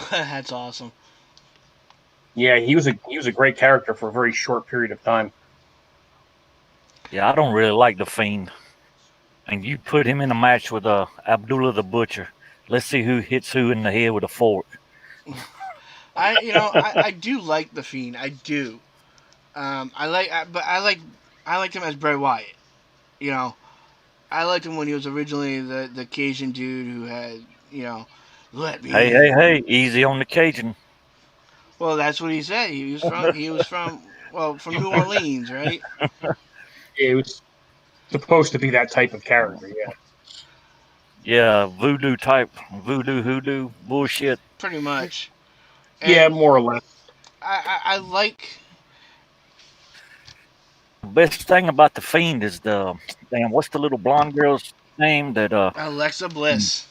that's awesome. Yeah, he was a great character for a very short period of time. Yeah, I don't really like the Fiend. And you put him in a match with Abdullah the Butcher. Let's see who hits who in the head with a fork. I do like the Fiend. I do. But I liked him as Bray Wyatt. You know, I liked him when he was originally the Cajun dude who had let Hey, me hey, in. hey! Easy on the Cajun. Well, that's what he said. From New Orleans, right? It was supposed to be that type of character, yeah. Yeah, voodoo type, voodoo hoodoo bullshit. Pretty much. Yeah, And more or less. I like The best thing about the Fiend is the damn. What's the little blonde girl's name? That Alexa Bliss.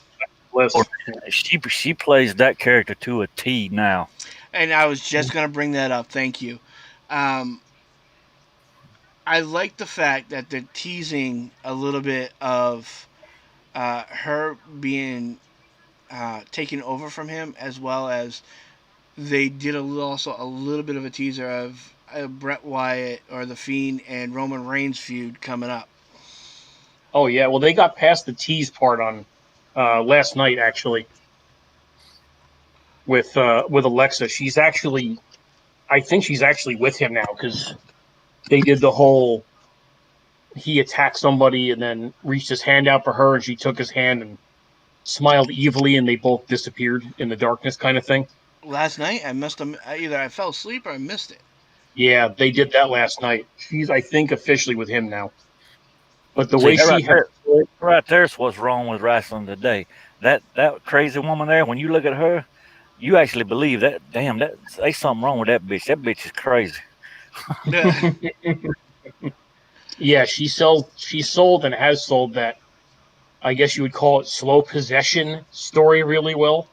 Less. she plays that character to a T now. And I was just gonna bring that up. Thank you. Um, I like the fact that they're teasing a little bit of her being taken over from him, as well as they did also a little bit of a teaser of Bret Wyatt or the Fiend and Roman Reigns feud coming up. Oh yeah, well they got past the tease part on last night actually with Alexa. I think she's actually with him now because they did the whole he attacked somebody and then reached his hand out for her and she took his hand and smiled evilly and they both disappeared in the darkness kind of thing. Last night I must have either I fell asleep or I missed it. Yeah, they did that last night. She's I think officially with him now. But the See, way she had right there's what's wrong with wrestling today. That crazy woman there. When you look at her, you actually believe that. Damn, that ain't something wrong with that bitch. That bitch is crazy. yeah, she sold and has sold that I guess you would call it slow possession story really well.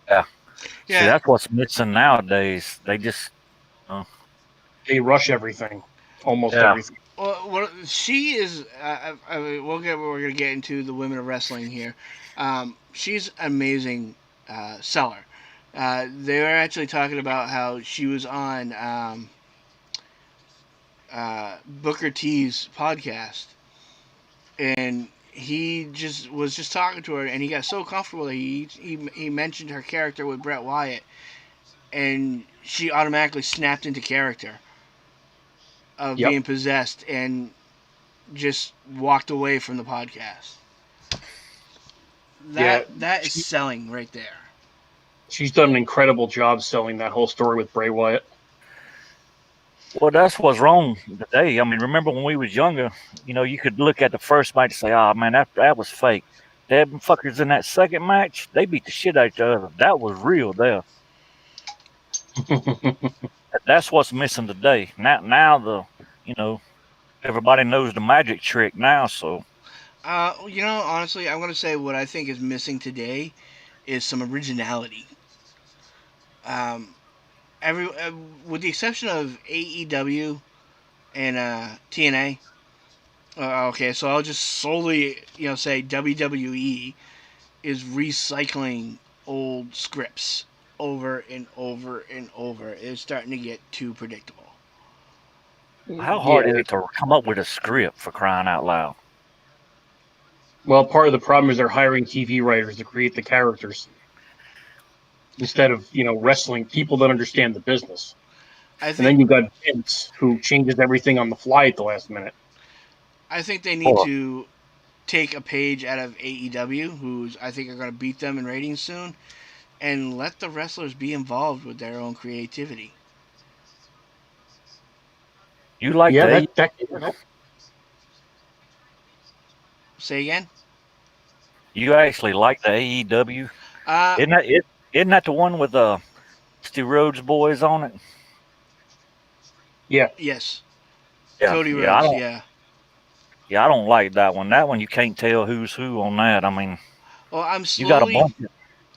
Yeah. See, yeah, that's what's missing nowadays. They just, uh, They rush everything, almost yeah, everything. well, she is. We're gonna get into the women of wrestling here. She's an amazing seller. They were actually talking about how she was on Booker T's podcast, and he just talking to her, and he got so comfortable that he mentioned her character with Bret Wyatt, and she automatically snapped into character of Yep. being possessed and just walked away from the podcast. Yeah, That is she, selling right there. she's done an incredible job selling that whole story with Bray Wyatt. well, that's what's wrong today. I mean, remember when we was younger, you could look at the first match and say, "Oh man, that was fake." Them fuckers in that second match, they beat the shit out of each other. That was real there. That's what's missing today. Now the, you know, Everybody knows the magic trick now, so Honestly, I'm gonna say what I think is missing today is some originality. Um, every with the exception of AEW and TNA. Okay, so I'll just solely say WWE is recycling old scripts over and over and over. It's starting to get too predictable. how hard is Yeah. it to come up with a script for crying out loud? Well, part of the problem is they're hiring TV writers to create the characters instead of wrestling people that understand the business. I And think then you've got Vince who changes everything on the fly at the last minute. I think they need Or to take a page out of AEW, who's I think are going to beat them in ratings soon, and let the wrestlers be involved with their own creativity. you like Yeah, the that help. Say again? you actually like the AEW? Uh, Isn't that it? Isn't that the one with the Dusty Rhodes boys on it? Yeah, yes, Yeah, Cody yeah. I Rhodes. don't. Yeah. Yeah, I don't like that one. That one you can't tell who's who on that. I mean, Well, you got a bunch.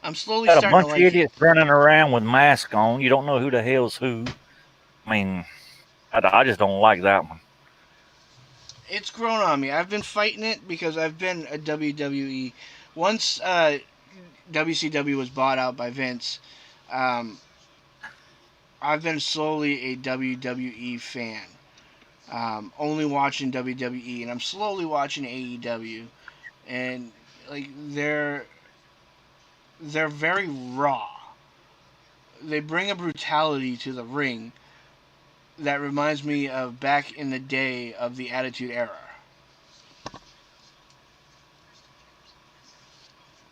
I'm slowly Got a starting to bunch of like it. idiots running around with masks on. You don't know who the hell's who. I mean, I just don't like that one. It's grown on me. I've been fighting it because I've been a WWE. Once WCW was bought out by Vince, um, I've been slowly a WWE fan. Only watching WWE, and I'm slowly watching AEW, and like they're very raw. They bring a brutality to the ring that reminds me of back in the day of the Attitude Era.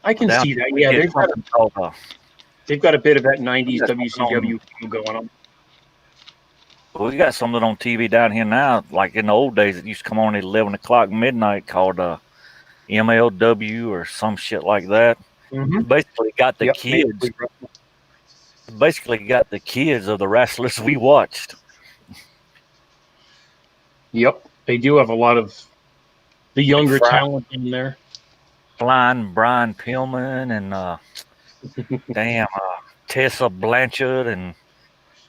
I Well, can down see here that. we Yeah, get something called they've got a bit of that we '90s got something on WCW feel going on. we got something on TV down here now. Like in the old days, it used to come on at 11 o'clock midnight called MLW or some shit like that. Mm-hmm. Basically, got the Yep. kids. Basically, got the kids of the wrestlers we watched. Yep. They do have a lot of the Like younger talent in there. Flying Brian Pillman and damn Tessa Blanchard and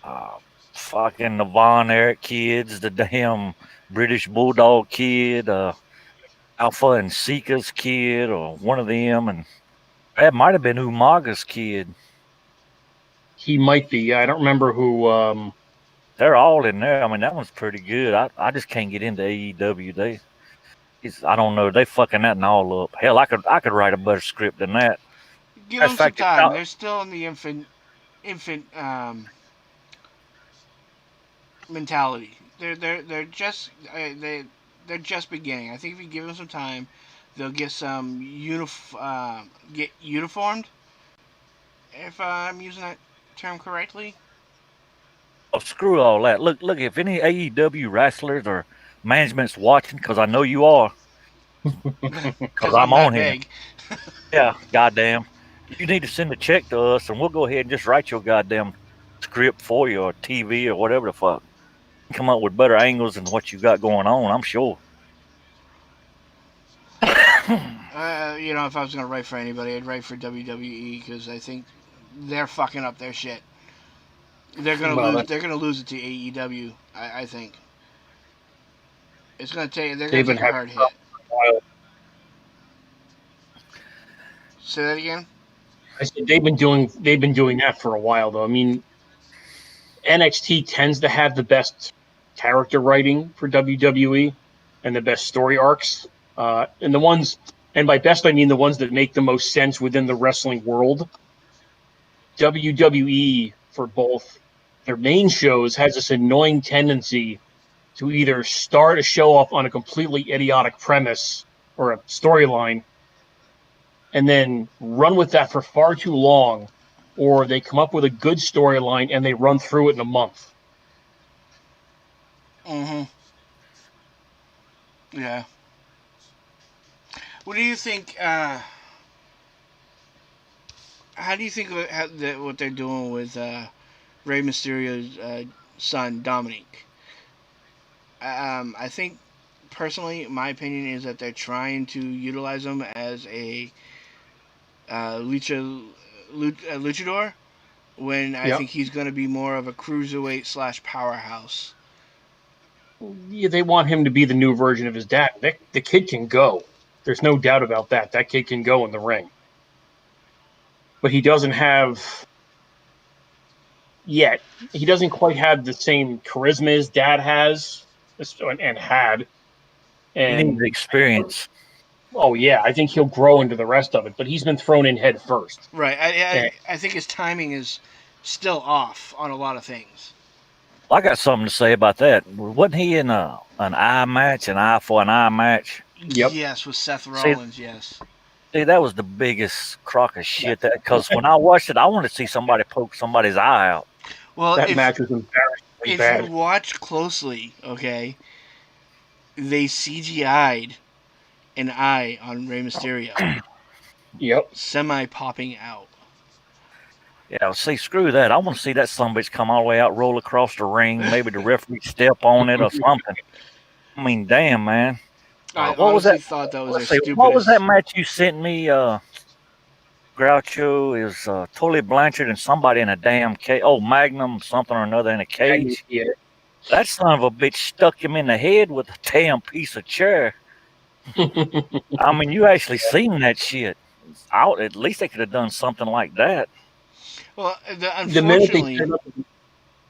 uh, fucking the Von Erich kids, the damn British Bulldog kid, Alpha and Sika's kid, or one of them, and that might have been Umaga's kid. He might be. Yeah, I don't remember who. They're all in there. I mean, that one's pretty good. I just can't get into AEW. I don't know. They fucking that and all up. Hell, I could write a better script than that. Give Matter of them some fact, time. They're still in the infant mentality. They're just they're just beginning. I think if you give them some time, they'll get get uniformed. If I'm using that term correctly. oh, screw all that. Look. If any AEW wrestlers or management's watching, because I know you are, because Because I'm I'm that on here. big. Yeah, goddamn. You need to send a check to us, and we'll go ahead and just write your goddamn script for you, or TV, or whatever the fuck. Come up with better angles than what you got going on. I'm sure. If I was gonna write for anybody, I'd write for WWE because I think they're fucking up their shit. They're gonna Well, lose. They're gonna lose it to AEW. I think it's gonna take. They're gonna they've been take a having hard hit. problems for a while. Say that again. I said they've been doing that for a while though. I mean, NXT tends to have the best character writing for WWE and the best story arcs. And the ones, and by best I mean the ones that make the most sense within the wrestling world. WWE for both their main shows has this annoying tendency to either start a show off on a completely idiotic premise or a storyline and then run with that for far too long, or they come up with a good storyline and they run through it in a month. Mm-hmm. Yeah. What do you think? How do you think what they're doing with Rey Mysterio's son Dominic? I think personally, my opinion is that they're trying to utilize him as a luchador when I Yeah. think he's going to be more of a cruiserweight slash powerhouse. Yeah, they want him to be the new version of his dad. The kid can go. There's no doubt about that. That kid can go in the ring, but he doesn't have yet. He doesn't quite have the same charisma his dad has and had. He needs And experience. oh yeah, I think he'll grow into the rest of it. But he's been thrown in head first. Right. And I think his timing is still off on a lot of things. I got something to say about that. Wasn't he in an eye match, an eye for an eye match? yep, Yes, with Seth See, Rollins. Yes. see, that was the biggest crock of that, shit. That because when I watched it, I wanted to see somebody poke somebody's eye out. Well, that match was embarrassingly if you bad. watch closely, okay, they CGI'd an eye on Rey Mysterio, Yep. semi popping out. Yeah, see, screw that. I want to see that bitch come all the way out, roll across the ring. Maybe the referee step on it or something. I mean, damn, man. I What was that? honestly thought that was their Let's see. What was that stupidest. match you sent me? Groucho is Tully Blanchard and somebody in a damn cage. Oh, Magnum something or another in a cage. Yeah. That son of a bitch stuck him in the head with a damn piece of chair. I mean, you actually seen that shit. Out. At least they could have done something like that. Well, The minute they unfortunately, set it up,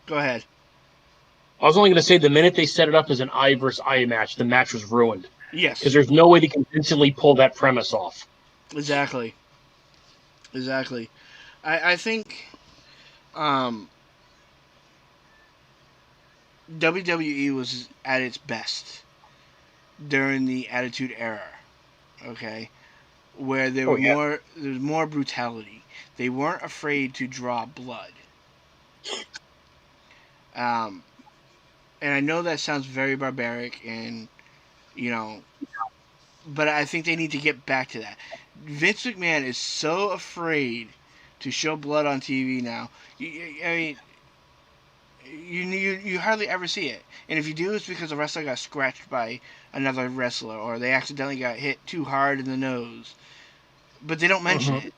go ahead. I was only going to say the minute they set it up as an eye versus eye match, the match was ruined because Yes, there's no way they can convincingly pull that premise off. exactly, exactly. I think um, WWE was at its best during the Attitude Era. Okay, where Oh yeah. there was more brutality. They weren't afraid to draw blood. Um, and I know that sounds very barbaric, and you know, but I think they need to get back to that. Vince McMahon is so afraid to show blood on TV now. I mean, you hardly ever see it, and if you do, it's because a wrestler got scratched by another wrestler, or they accidentally got hit too hard in the nose. But they don't mention Hmm. it.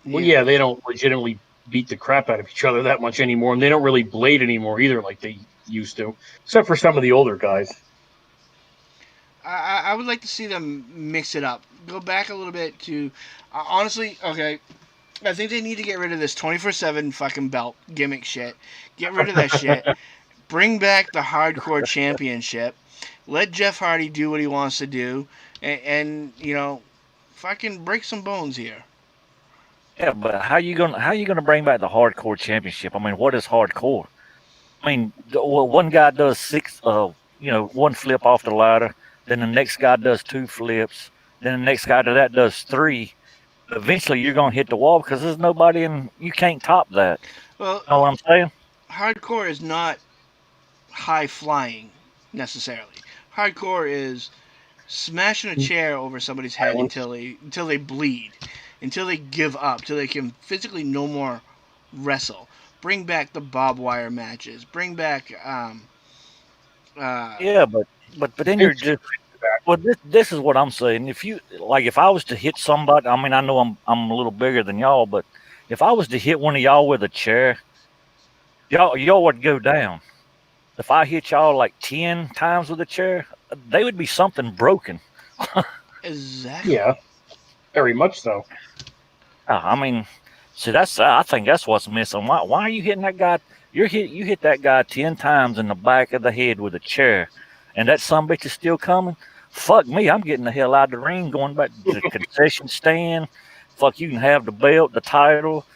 Well, You know, yeah, they don't legitimately beat the crap out of each other that much anymore, and they don't really blade anymore either, like they used to, except for some of the older guys. I would like to see them mix it up. Go back a little bit to, honestly, okay. I think they need to get rid of this 24/7 fucking belt gimmick shit. Get rid of that shit. Bring back the hardcore championship. Let Jeff Hardy do what he wants to do, and you know, fucking break some bones here. Yeah, but how you gonna bring back the hardcore championship? I mean, what is hardcore? I mean, well, one guy does six, one flip off the ladder. Then the next guy does two flips. Then the next guy to that does three. Eventually, you're gonna hit the wall because there's nobody in. You can't top that. Well, You know what I'm saying? hardcore is not high flying necessarily. Hardcore is smashing a chair over somebody's head Violence. until they bleed, until they give up, until they can physically no more wrestle. Bring back the barbed wire matches. Bring back uh, Yeah, but then you're just. Well, this is what I'm saying. If I was to hit somebody, I mean, I know I'm a little bigger than y'all, but if I was to hit one of y'all with a chair, y'all would go down. If I hit y'all like 10 times with a chair, they would be something broken. exactly. Yeah, very much so. I mean, see, I think that's what's missing. Why are you hitting that guy? You hit that guy 10 times in the back of the head with a chair, and that some bitch is still coming. Fuck me, I'm getting the hell out of the ring, going back to the concession stand. Fuck, you can have the belt, the title,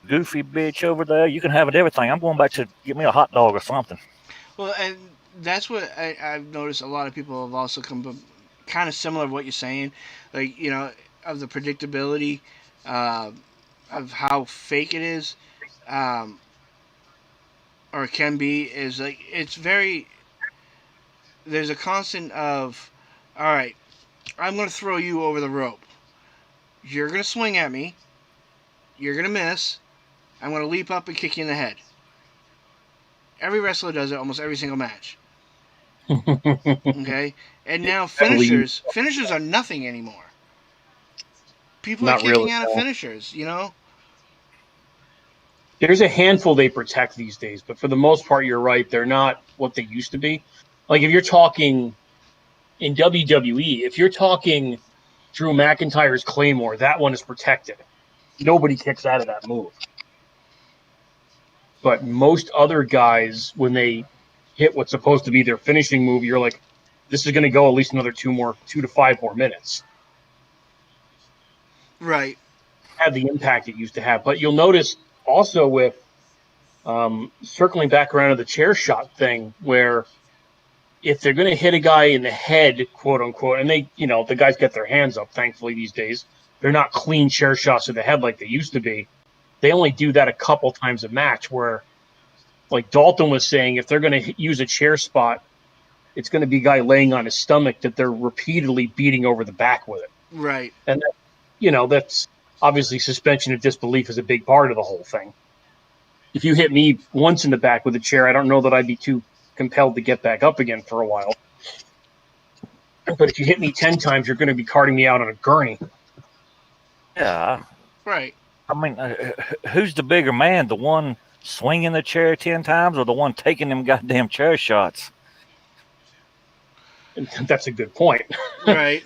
goofy bitch over there. You can have it everything. I'm going back to get me a hot dog or something. Well, and that's what I've noticed. A lot of people have also come kind of similar to what you're saying, like of the predictability uh, of how fake it is, um, or can be. Is like it's very. There's a constant of, all right, I'm gonna throw you over the rope. You're gonna swing at me. You're gonna miss. I'm gonna leap up and kick you in the head. Every wrestler does it almost every single match. Okay, and now Definitely finishers are nothing anymore. People are not really. kicking out of No. finishers. You know. There's a handful they protect these days, but for the most part, you're right. They're not what they used to be. Like if you're talking in WWE, if you're talking Drew McIntyre's Claymore, that one is protected. Nobody kicks out of that move. But most other guys, when they hit what's supposed to be their finishing move, you're like, this is going to go at least another 2 to 5 more minutes. Right. Have the impact it used to have. But you'll notice also with circling back around to the chair shot thing, where if they're going to hit a guy in the head, quote unquote, and the guys get their hands up, thankfully, these days, they're not clean chair shots to the head like they used to be. They only do that a couple times a match where, like Dalton was saying, if they're going to use a chair spot, it's going to be a guy laying on his stomach that they're repeatedly beating over the back with it. Right. And, that's obviously suspension of disbelief is a big part of the whole thing. If you hit me once in the back with a chair, I don't know that I'd be too compelled to get back up again for a while. But if you hit me 10 times, you're going to be carting me out on a gurney. Yeah. Right. I mean, who's the bigger man? The one swinging the chair 10 times or the one taking them goddamn chair shots? And that's a good point. Right.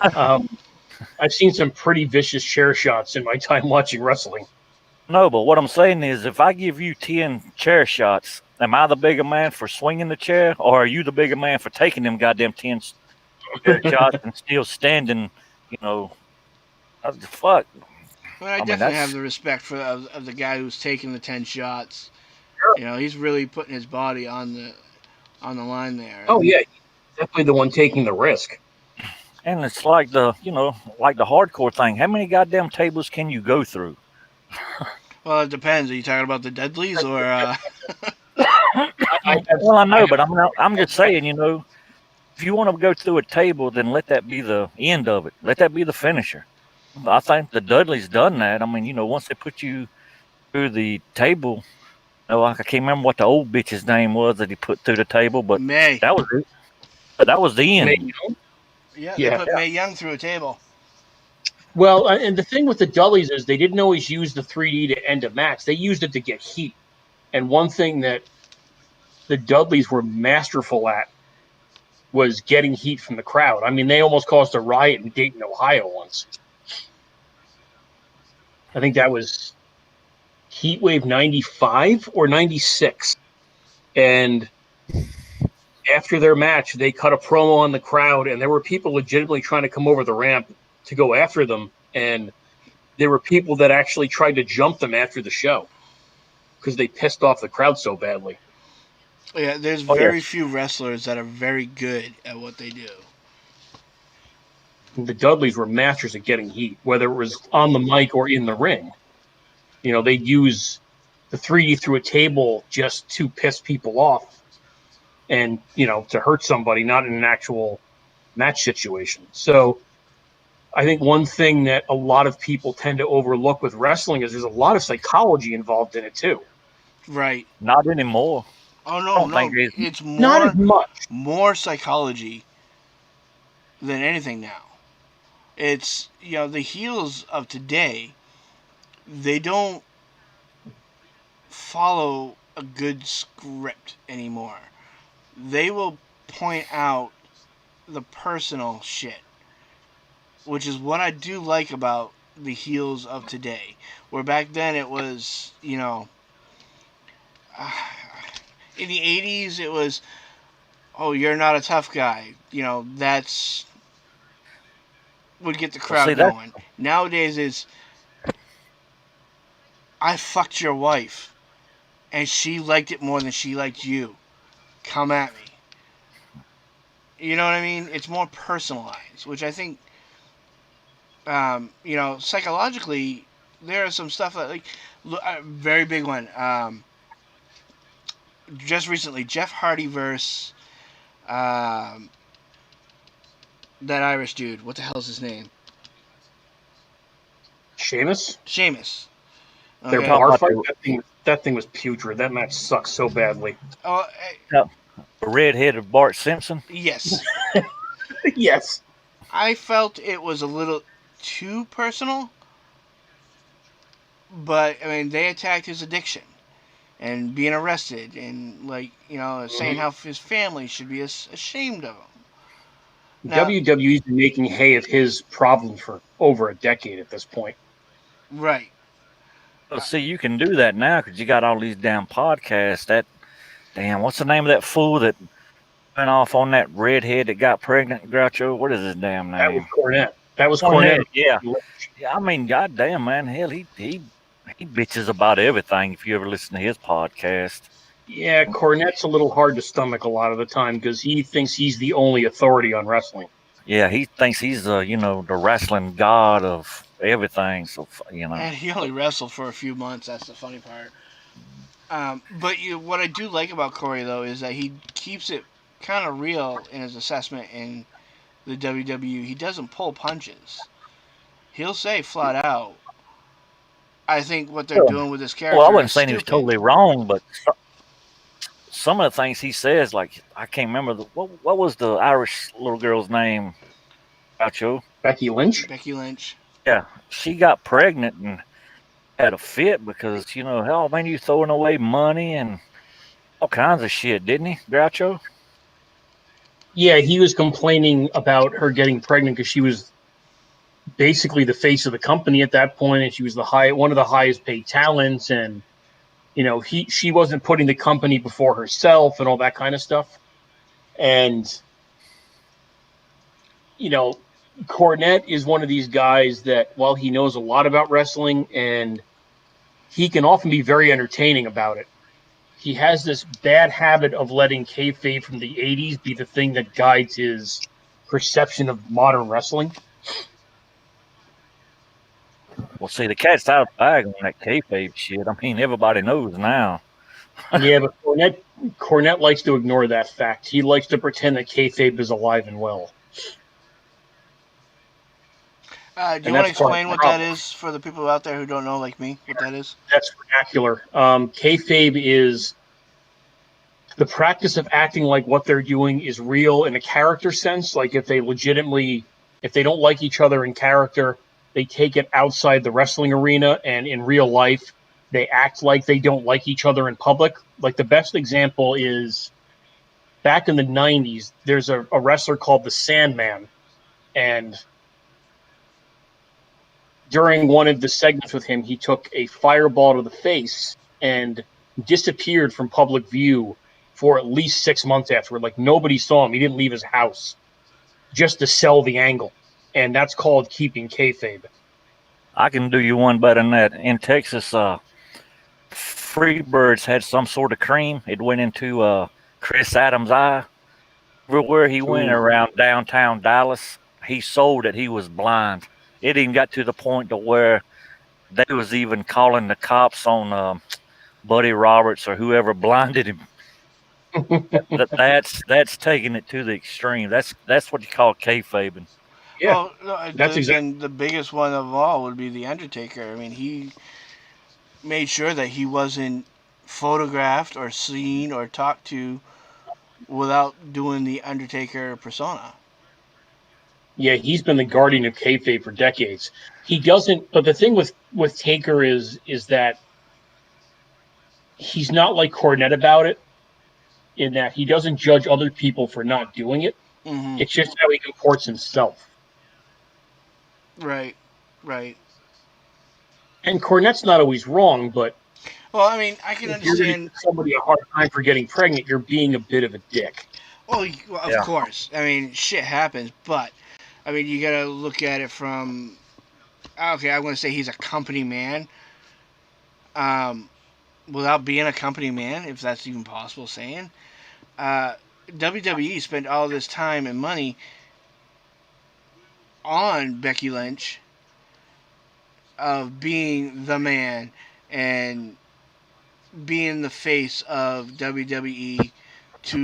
I've seen some pretty vicious chair shots in my time watching wrestling. No, but what I'm saying is if I give you 10 chair shots, am I the bigger man for swinging the chair or are you the bigger man for taking them goddamn 10 chair shots and still standing, you know, fuck. But I I mean, definitely have that's the respect of the guy who's taking the 10 shots. You know, he's really putting his body on the line there. Oh, And yeah, definitely the one taking the risk. and it's like like the hardcore thing. How many goddamn tables can you go through? well, it depends. Are you talking about the Dudleys or? Well, I I know, have but I'm just saying, if you want to go through a table, then let that be the end of it. Let that be the finisher. I think the Dudley's done that. I mean, once they put you through the table, I can't remember what the old bitch's name was that he put through the table, but May. that was it. That was the end. Yeah, they Yeah. put May Young through a table. Well, and the thing with the Dudleys is they didn't always use the 3D to end a match. They used it to get heat. And one thing that the Dudleys were masterful at was getting heat from the crowd. I mean, they almost caused a riot in Dayton, Ohio once. I think that was Heat Wave 95 or 96. And after their match, they cut a promo on the crowd, and there were people legitimately trying to come over the ramp to go after them. And there were people that actually tried to jump them after the show because they pissed off the crowd so badly. Yeah, there's Oh very yes, few wrestlers that are very good at what they do. The Dudleys were masters at getting heat, whether it was on the mic or in the ring. They'd use the 3D through a table just to piss people off and, to hurt somebody, not in an actual match situation. So I think one thing that a lot of people tend to overlook with wrestling is there's a lot of psychology involved in it too. Right. not anymore. Oh I no, don't think no, there's. it's Not as much. more psychology than anything now. It's the heels of today. They don't follow a good script anymore. They will point out the personal shit, which is what I do like about the heels of today. Where back then it was, in the 80s it was, oh, you're not a tough guy. That's would get the Well, see crowd that. going. Nowadays is, I fucked your wife and she liked it more than she liked you. Come at me. You know what I mean? It's more personalized, which I think, psychologically, there is some stuff that, like, a very big one. Just recently, Jeff Hardy versus um, that Irish dude. What the hell's his name? Sheamus, Sheamus. their You're Okay. talking bar about fight, that thing was putrid. That match sucks so badly. Oh, the The redheaded Bart Simpson. Yes. Yes. I felt it was a little too personal, but I mean, they attacked his addiction and being arrested and, like, saying Mhm. how his family should be ashamed of him. Now, WWE's been making hay of his problem for over a decade at this point. right. Well, see, you can do that now because you got all these damn podcasts. That damn, what's the name of that fool that went off on that redhead that got pregnant? Groucho, what is his damn That was name? Cornette. That was Cornette. Cornette. Yeah, yeah. I mean, goddamn, man, hell, he bitches about everything. If you ever listen to his podcast, Yeah, Cornette's a little hard to stomach a lot of the time because he thinks he's the only authority on wrestling. yeah, he thinks he's the wrestling god of everything. So And he only wrestled for a few months. That's the funny part. But what I do like about Corey, though, is that he keeps it kind of real in his assessment in the WWE. He doesn't pull punches. He'll say flat out, I think what they're well, doing with this well, I character is wasn't saying he was stupid. totally wrong, but some of the things he says, like I can't remember what was the Irish little girl's name, Groucho? Becky Lynch? Becky Lynch. Yeah, she got pregnant and had a fit because hell, man, you throwing away money and all kinds of shit, didn't he, Groucho? Yeah, he was complaining about her getting pregnant because she was basically the face of the company at that point, and she was one of the highest paid talents, and she wasn't putting the company before herself and all that kind of stuff. And you know, Cornette is one of these guys that while he knows a lot about wrestling and he can often be very entertaining about it, he has this bad habit of letting kayfabe from the '80s be the thing that guides his perception of modern wrestling. Well, see, the cat's out of the bag on that kayfabe shit. I mean, everybody knows now. Yeah, but Cornette likes to ignore that fact. He likes to pretend that kayfabe is alive and well, Do you and want to that's part of explain the what that problem. is for the people out there who don't know, like me, what that is? That's vernacular. Kayfabe is the practice of acting like what they're doing is real in a character sense. Like if they don't like each other in character, they take it outside the wrestling arena, and in real life, they act like they don't like each other in public. Like the best example is back in the '90s. There's a wrestler called the Sandman, and during one of the segments with him, he took a fireball to the face and disappeared from public view for at least 6 months afterward. Like nobody saw him. He didn't leave his house just to sell the angle. And that's called keeping kayfabe. I can do you one better than that. In Texas, Freebirds had some sort of cream. It went into Chris Adams' eye. Everywhere he went Ooh. around downtown Dallas, he sold it. He was blind. It even got to the point to where they was even calling the cops on Buddy Roberts or whoever blinded him. That's taking it to the extreme. That's what you call kayfabing. Yeah, Well, no, that's exactly. then the biggest one of all would be the Undertaker. I mean, he made sure that he wasn't photographed or seen or talked to without doing the Undertaker persona. Yeah, he's been the guardian of kayfabe for decades. He doesn't. But the thing with Taker is that he's not like Cornette about it. In that he doesn't judge other people for not doing it. Hmm. It's just how he comports himself. Right, right. And Cornette's not always wrong, but Well, I mean, I can if you're going to understand. give somebody a hard time for getting pregnant, you're being a bit of a dick. Well, of Yeah, course. I mean, shit happens, but I mean, you gotta look at it from. Okay, I'm gonna say he's a company man. Um, Without being a company man, if that's even possible saying. Uh, WWE spent all this time and money on Becky Lynch of being the man and being the face of WWE to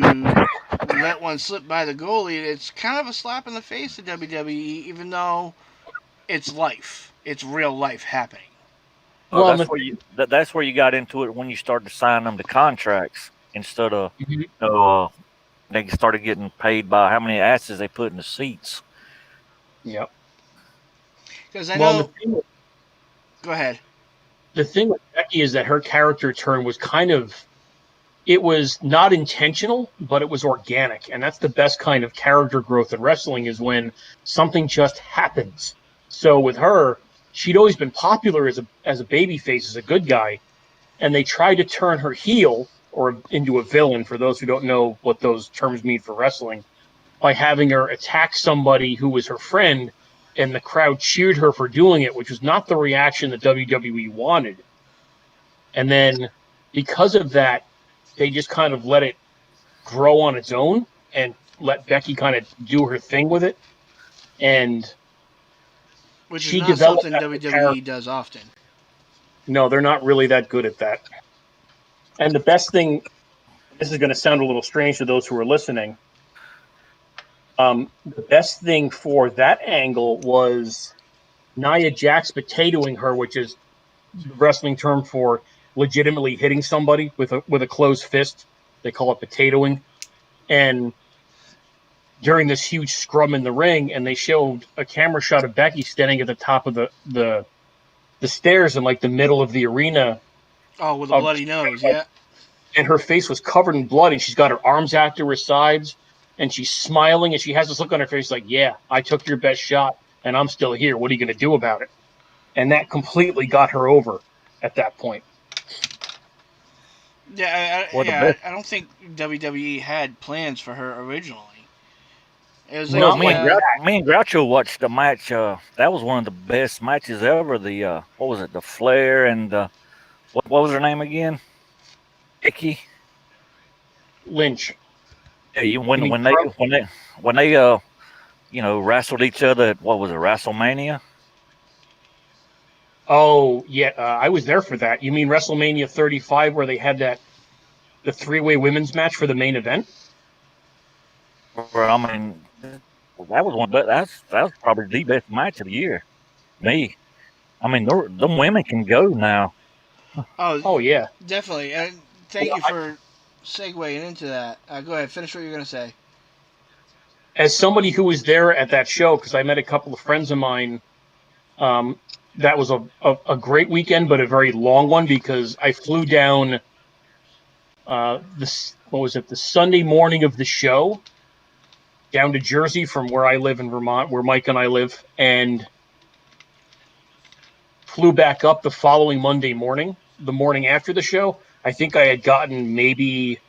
let one slip by the goalie. It's kind of a slap in the face to WWE, even though it's life. It's real life happening. well, Well, that's where you got into it when you started to sign them to contracts instead of mhm. you know, they started getting paid by how many asses they put in the seats. Yeah. Because I Well, and know. Go ahead. the thing with Becky is that her character turn was kind of, it was not intentional, but it was organic, and that's the best kind of character growth in wrestling is when something just happens. So with her, she'd always been popular as a baby face, as a good guy, and they tried to turn her heel or into a villain. For those who don't know what those terms mean for wrestling, by having her attack somebody who was her friend, and the crowd cheered her for doing it, which was not the reaction that WWE wanted. And then because of that, they just kind of let it grow on its own and let Becky kind of do her thing with it. And Which is she not developed something that character. WWE does often. No, they're not really that good at that. And the best thing, this is going to sound a little strange to those who are listening. The best thing for that angle was Nia Jax potatoing her, which is the wrestling term for legitimately hitting somebody with a closed fist. They call it potatoing. And during this huge scrum in the ring, and they showed a camera shot of Becky standing at the top of the stairs in like the middle of the arena, Oh, with a of, bloody nose, yeah. and her face was covered in blood, and she's got her arms out to her sides, and she's smiling, and she has this look on her face like, "Yeah, I took your best shot, and I'm still here. What are you going to do about it?" And that completely got her over at that point. Yeah, Well, the yeah. best. I don't think WWE had plans for her originally. It was like Well, Not like Me and Groucho watched the match. That was one of the best matches ever. The what was it? The Flair and what was her name again? Icky. Lynch. Yeah, You mean when they wrestled each other at what was it, WrestleMania? Oh yeah, I was there for that. You mean WrestleMania 35, where they had the three-way women's match for the main event? Where I mean, that was one. But that was probably the best match of the year. Me, I mean, them women can go now. oh, Oh yeah. definitely. And thank you for segueing into that. Go ahead, finish what you're gonna say. As somebody who was there at that show, because I met a couple of friends of mine, um, that was a great weekend, but a very long one because I flew down this what was it, the Sunday morning of the show down to Jersey from where I live in Vermont, where Mike and I live, and flew back up the following Monday morning, the morning after the show. I think I had gotten maybe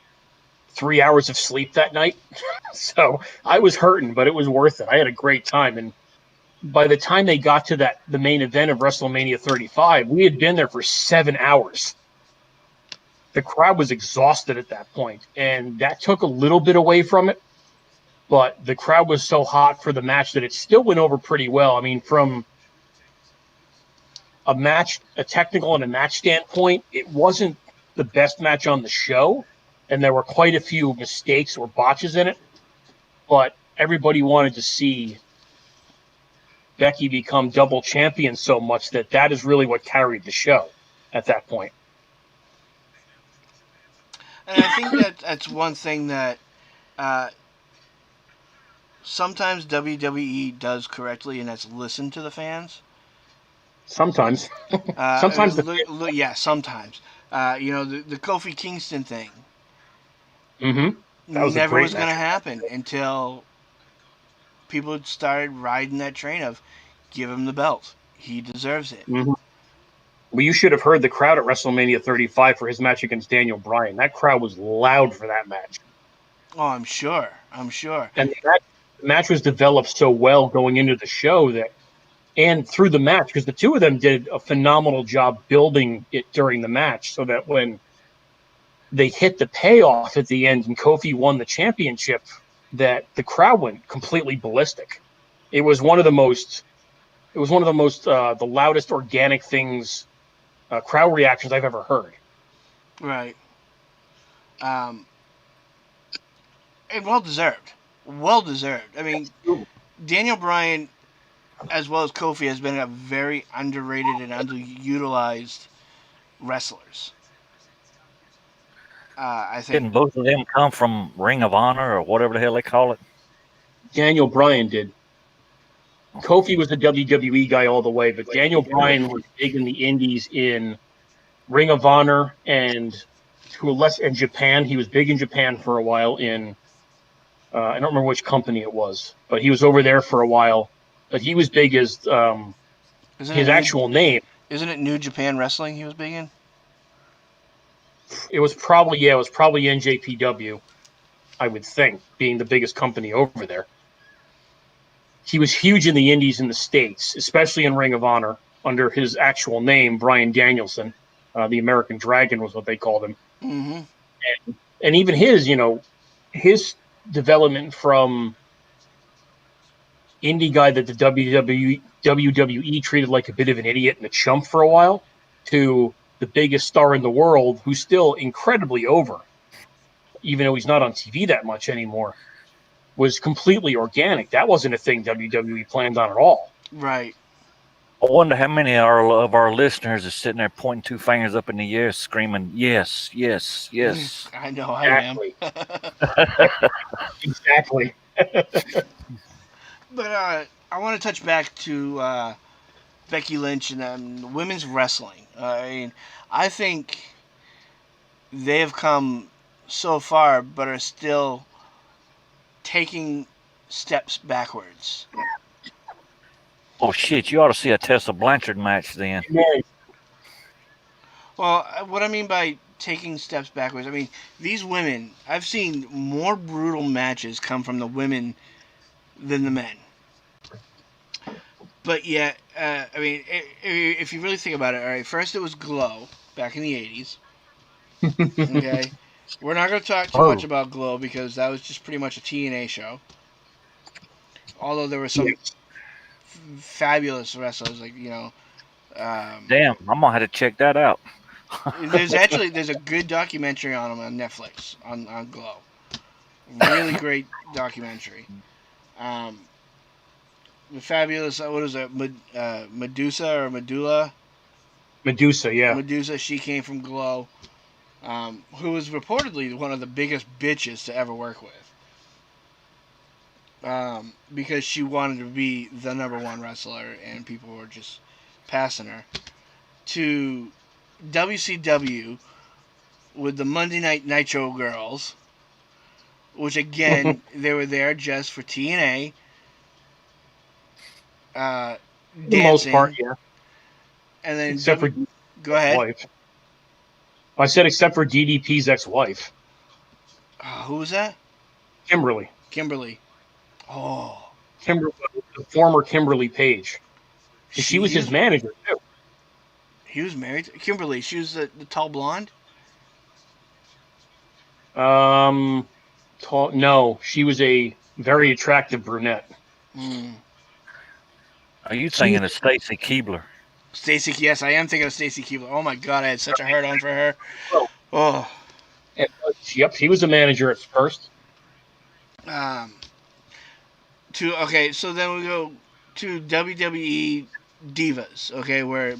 3 hours of sleep that night. So I was hurting, but it was worth it. I had a great time. And by the time they got to the main event of WrestleMania 35, we had been there for 7 hours. The crowd was exhausted at that point, and that took a little bit away from it. But the crowd was so hot for the match that it still went over pretty well. I mean, from a technical and a match standpoint, it wasn't the best match on the show, and there were quite a few mistakes or botches in it. But everybody wanted to see Becky become double champion so much that that is really what carried the show at that point. And I think that that's one thing that uh, sometimes WWE does correctly, and that's listen to the fans. Sometimes, sometimes the Yeah, sometimes. The Kofi Kingston thing mm-hmm, that was a never great was going to match. happen until people started riding that train of give him the belt. He deserves it. Mm-hmm. Well, you should have heard the crowd at WrestleMania 35 for his match against Daniel Bryan. That crowd was loud for that match, Oh, I'm sure. I'm sure. and the match was developed so well going into the show that and through the match because the two of them did a phenomenal job building it during the match so that when they hit the payoff at the end and Kofi won the championship, that the crowd went completely ballistic. It was one of the most, the loudest organic things, crowd reactions I've ever heard. Right. Um, and well deserved. Well deserved. I mean, Daniel Bryan, as well as Kofi, has been a very underrated and underutilized wrestlers. I think. Didn't both of them come from Ring of Honor or whatever the hell they call it? Daniel Bryan did. Kofi was the WWE guy all the way, but Daniel Bryan was big in the indies in Ring of Honor and to a less in Japan. He was big in Japan for a while in I don't remember which company it was, but he was over there for a while. But he was big as Isn't it his New? actual name. Isn't it New Japan Wrestling he was big in? It was probably NJPW. I would think, being the biggest company over there. He was huge in the indies in the States, especially in Ring of Honor, under his actual name, Brian Danielson. The American Dragon was what they called him. Mm-hmm. And even his development from indie guy that the WWE treated like a bit of an idiot and a chump for a while to the biggest star in the world who's still incredibly over, even though he's not on TV that much anymore, was completely organic. That wasn't a thing WWE planned on at all. Right. I wonder how many of our listeners are sitting there pointing two fingers up in the air, screaming, "Yes, yes, yes." I know I am. Exactly. Exactly. But I want to touch back to Becky Lynch and women's wrestling. I mean, I think they have come so far, but are still taking steps backwards. Oh shit! You ought to see a Tessa Blanchard match then. Well, what I mean by taking steps backwards, I mean these women. I've seen more brutal matches come from the women than the men. But yet, I mean, if you really think about it, all right. First, it was Glow back in the '80s. Okay, we're not going to talk too much Oh, about Glow because that was just pretty much a TNA show. Although there were some Yes. fabulous wrestlers, like damn! I'm gonna have to check that out. there's a good documentary on them on Netflix on Glow. Really great documentary. Um, the fabulous what is it, Medusa or Medulla? Medusa, yeah. Medusa. She came from Glow. Who was reportedly one of the biggest bitches to ever work with. Because she wanted to be the number one wrestler, and people were just passing her. To WCW with the Monday Night Nitro girls, which again they were there just for TNA, For the most part, dancing, yeah. and then Except for go ahead. wife. I said except for DDP's ex-wife, Who was that? Kimberly. Kimberly. Oh, Kimberly, the former Kimberly Page. She she was he his was manager too. he was married to Kimberly. She was the tall blonde. Um, no, she was a very attractive brunette. Hmm. Are you She was thinking of Stacy Keebler? Stacy, yes, I am thinking of Stacy Keebler. Oh my god, I had such a hard on for her. well, Oh, yep, she was a manager at first. um, to okay, so then we go to WWE divas. Okay, where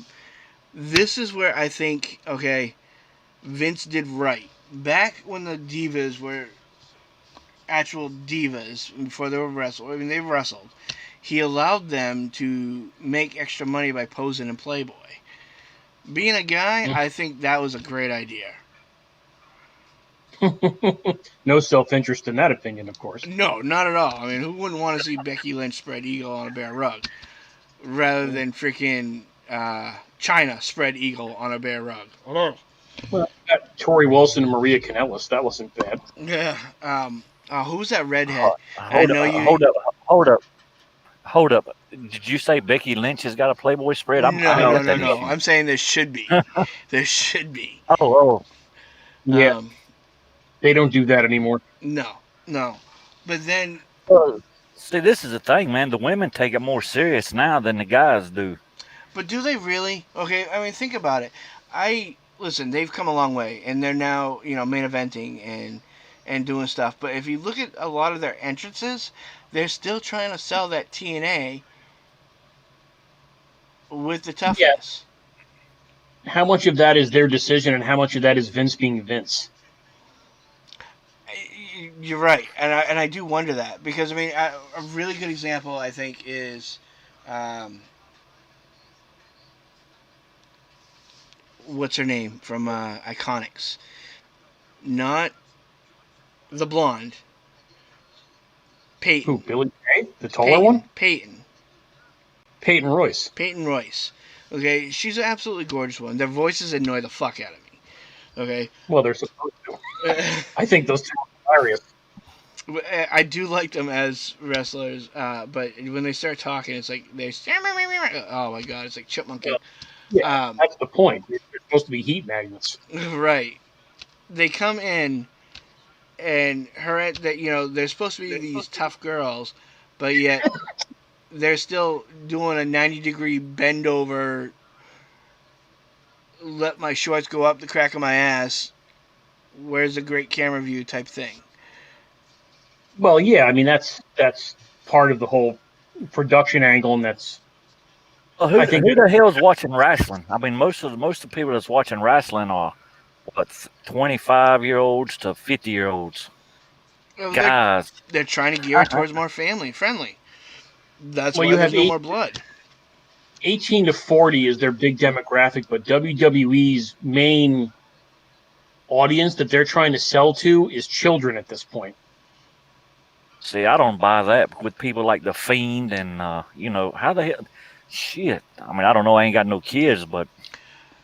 this is where I think okay, Vince did right back when the divas were actual divas before they were wrestled. I mean, they wrestled. He allowed them to make extra money by posing in Playboy. Being a guy, I think that was a great idea. No self-interest in that opinion, of course. No, not at all. I mean, who wouldn't want to see Becky Lynch spread eagle on a bare rug rather than freaking China spread eagle on a bare rug? Oh. Well, Tori Wilson and Maria Kanellis, that wasn't bad. Yeah. Who's that redhead? I Hold know up, you. hold up, hold up, hold up. Did you say Becky Lynch has got a Playboy spread? I No, ain't no, got no, that no. issue. I'm saying there should be. There should be. Oh, Yeah, Um, they don't do that anymore. no, no. But then, oh. See, this is the thing, man. The women take it more serious now than the guys do. but do they really? Okay, I mean, think about it. I listen. They've come a long way, and they're now main eventing and doing stuff. But if you look at a lot of their entrances, they're still trying to sell that TNA with the Yeah, toughness. how much of that is their decision and how much of that is Vince being Vince? You're right, and I do wonder that because I mean a really good example I think is, um, what's her name from Iconics? Not the blonde, Who, Peyton, Billy Kay, the taller Peyton, one? Peyton, Peyton Royce. Peyton Royce. Okay, she's an absolutely gorgeous one. Their voices annoy the fuck out of me. Okay, Well, they're supposed to. I think those two are hilarious. I do like them as wrestlers, but when they start talking, it's like they. Oh my god, it's like chipmunking. Well, yeah, Um, that's the point. They're supposed to be heat magnets. right. They come in and her that they're supposed to be these tough girls, but yet they're still doing a 90-degree bend over, let my shorts go up the crack of my ass. Where's a great camera view type thing? Well, yeah, I mean that's part of the whole production angle, and that's Well, I think who the hell is watching wrestling? I mean, most of the people that's watching wrestling are what 25-year-olds to 50-year-olds Well, guys. they're trying to gear it towards more family friendly. That's well, why you there's have no more blood. 18 to 40 is their big demographic, but WWE's main audience that they're trying to sell to is children at this point. See, I don't buy that with people like the Fiend and how the hell. Shit. I mean, I don't know. I ain't got no kids, but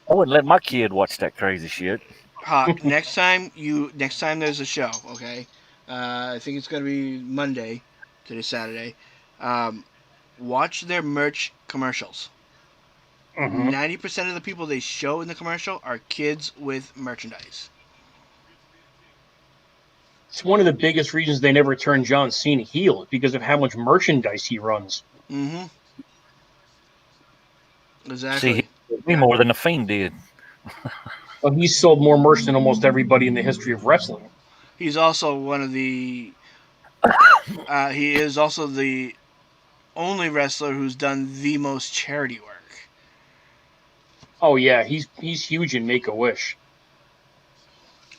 I wouldn't let my kid watch that crazy shit. Hawk, next time there's a show, okay? I think it's gonna be Monday. Today's Saturday. Um, watch their merch commercials. Mm-hmm. 90% of the people they show in the commercial are kids with merchandise. It's one of the biggest reasons they never turned John Cena heel because of how much merchandise he runs. Mm-hmm. See, he Exactly. did me more than the Fiend did. Well, he's sold more merch than almost everybody in the history of wrestling. He's also one of the. He is also the only wrestler who's done the most charity work. Oh yeah, he's huge in Make a Wish.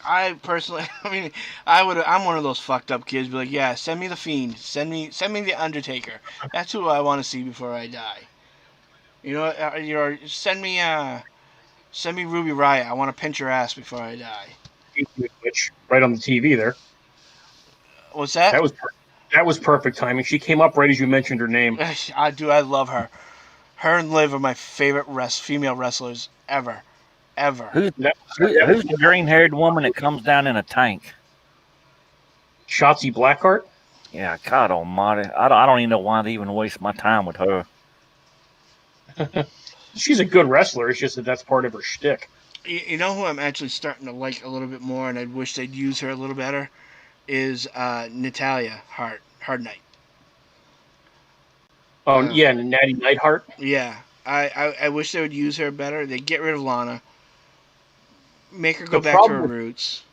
I personally, I mean, I'm one of those fucked up kids. Be like, yeah, send me the Fiend, send me the Undertaker. That's who I want to see before I die. You know, send me Ruby Riot. I want to pinch her ass before I die. Which right on the TV there. What's that? That was that was perfect timing. She came up right as you mentioned her name. I do. I love her. Her and Liv are my favorite female wrestlers ever, ever. Who's That, who's the green-haired woman that comes down in a tank? Shotzi Blackheart. Yeah, God Almighty, I don't even know why they even waste my time with her. She's a good wrestler. It's just that that's part of her shtick. You know who I'm actually starting to like a little bit more, and I wish they'd use her a little better, is Natalia Hard Knight. Oh yeah, and Natty Neidhart. Yeah, I wish they would use her better. They get rid of Lana, make her go The back to problem her with roots.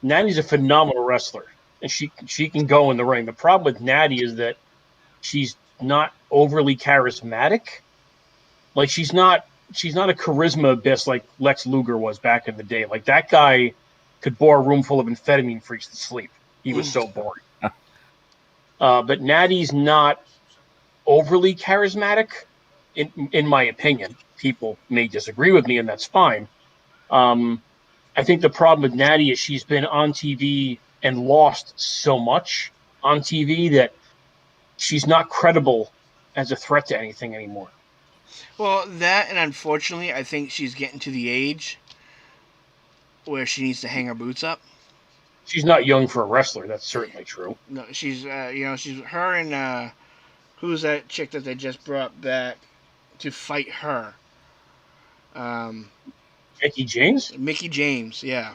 Natty's a phenomenal wrestler, and she can go in the ring. The problem with Natty is that she's not overly charismatic. Like she's not a charisma abyss like Lex Luger was back in the day. Like that guy could bore a room full of amphetamine freaks to sleep. He was so boring. But Natty's not overly charismatic, in my opinion. People may disagree with me, and that's fine. Um, I think the problem with Natty is she's been on TV and lost so much on TV that she's not credible as a threat to anything anymore. Well, that and unfortunately, I think she's getting to the age where she needs to hang her boots up. She's not young for a wrestler. That's certainly true. No, she's she's her and who's that chick that they just brought back to fight her? Um, Mickey James Mickey James. Yeah,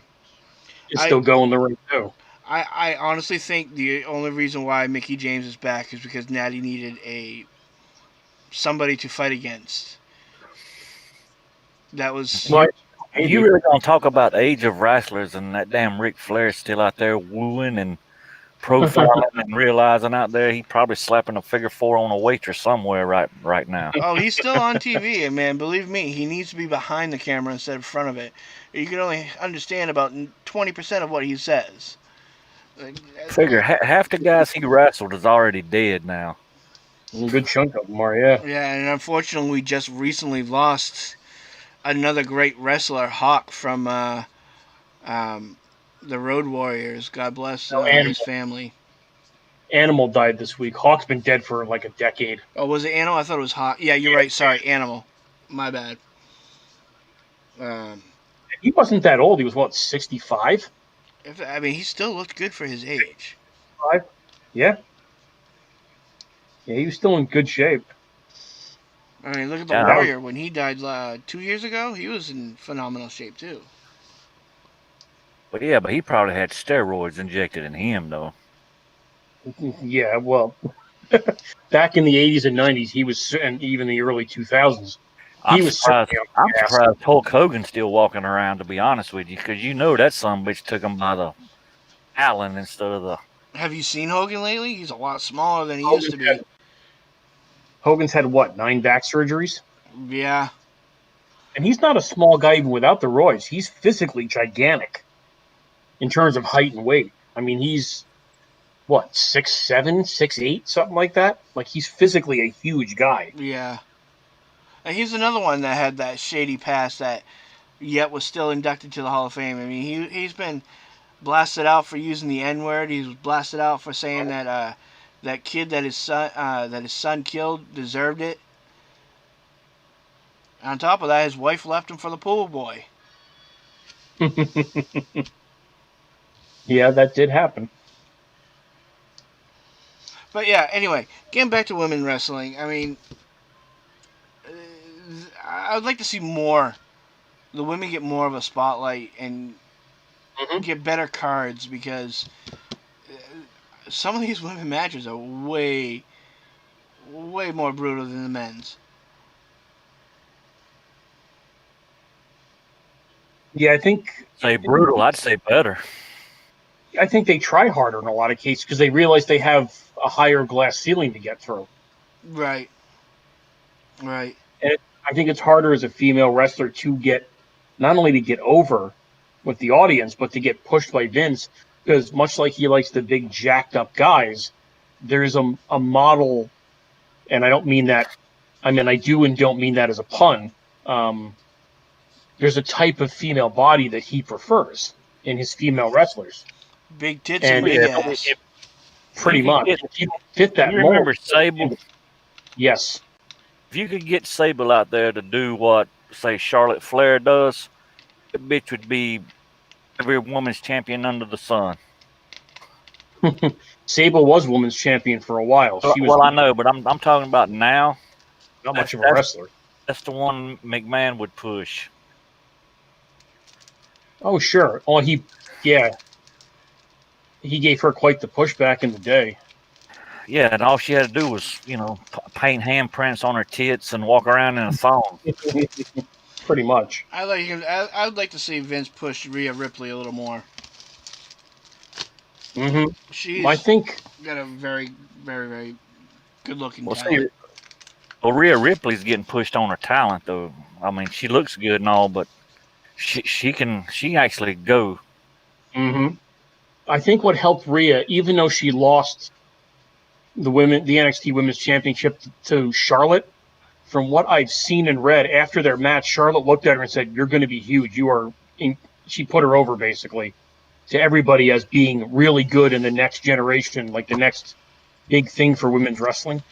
is I still going the ring too. I honestly think the only reason why Mickey James is back is because Natty needed a somebody to fight against. That was Well, You really gonna talk about age of wrestlers and that damn Ric Flair still out there wooing and profiling and realizing out there he probably slapping a figure four on a waitress somewhere right now. oh, he's still on TV, and man, believe me, he needs to be behind the camera instead of front of it. You can only understand about 20% of what he says. Like, Figure half the guys he wrestled is already dead now. A good chunk of them are, yeah. yeah, and unfortunately, we just recently lost another great wrestler, Hawk from um, the Road Warriors. God bless No, his family. Animal died this week. Hawk's been dead for like a decade. Oh, was it Animal? I thought it was Hawk. Yeah, you're right. Sorry, Animal. My bad. Um, He wasn't that old. He was what, 65? I mean, he still looked good for his age. 5? Yeah. Yeah, he was still in good shape. I mean, look at the Yeah, That was, Warrior when he died 2 years ago. He was in phenomenal shape too. but he probably had steroids injected in him though. yeah, well, back in the 80s and 90s, he was, and even the early 2000s, he I'm was surprised. certainly on I'm the gas. surprised Hulk Hogan's still walking around. To be honest with you, because that son bitch took him by the Allen instead of the. Have you seen Hogan lately? He's a lot smaller than he used Hogan's to be. had, Hogan's had what, 9 back surgeries? Yeah, And he's not a small guy even without the roids. He's physically gigantic in terms of height and weight. I mean, he's what, 6'7", 6'8", something like that? Like, he's physically a huge guy. yeah. And he's another one that had that shady past that yet was still inducted to the Hall of Fame. I mean, he's been blasted out for using the N word. He was blasted out for saying that that kid that his son killed deserved it. On top of that, his wife left him for the pool boy. Yeah, that did happen. But yeah, anyway, getting back to women wrestling. I mean, I would like to see more. The women get more of a spotlight and Mm-hmm. get better cards because some of these women matches are way, way more brutal than the men's. Yeah, Say brutal. I'd say better. I think they try harder in a lot of cases because they realize they have a higher glass ceiling to get through. Right, right, And I think it's harder as a female wrestler to get not only to get over with the audience, but to get pushed by Vince because much like he likes the big jacked up guys, there's a model, and I don't mean that. I mean I do and don't mean that as a pun. Um, there's a type of female body that he prefers in his female wrestlers, big tits and and Well, big yeah, ass. if you pretty could much get, if you don't fit if that you mold, remember Sable, yes. if you could get Sable out there to do what say Charlotte Flair does, that bitch would be every woman's champion under the sun. Sable was women's champion for a while. She was Well, I know, but I'm talking about now. not much That's of a that's wrestler. that's the one McMahon would push. Oh, sure. Oh, yeah, he gave her quite the push back in the day. Yeah, and all she had to do was, paint handprints on her tits and walk around in a thong. Pretty much. I like him. I would like to see Vince push Rhea Ripley a little more. I She's think got a very, very, very good looking Well, see, talent. well, Rhea Ripley's getting pushed on her talent, though. I mean, she looks good and all, but she actually go. hmm I think what helped Rhea, even though she lost the NXT Women's Championship to Charlotte, from what I've seen and read after their match, Charlotte looked at her and said, "You're going to be huge. You are." She put her over basically to everybody as being really good in the next generation, like the next big thing for women's wrestling.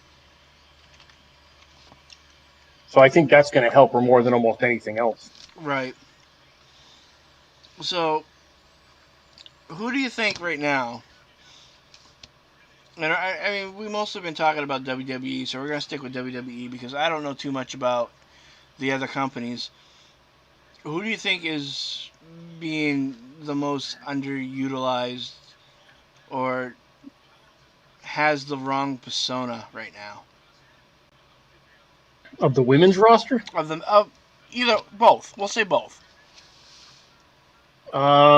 So I think that's going to help her more than almost anything else. Right. So, who do you think right now? And I mean, we mostly been talking about WWE, so we're gonna stick with WWE because I don't know too much about the other companies. Who do you think is being the most underutilized or has the wrong persona right now? Of the women's roster, Of them, of either both. We'll say both.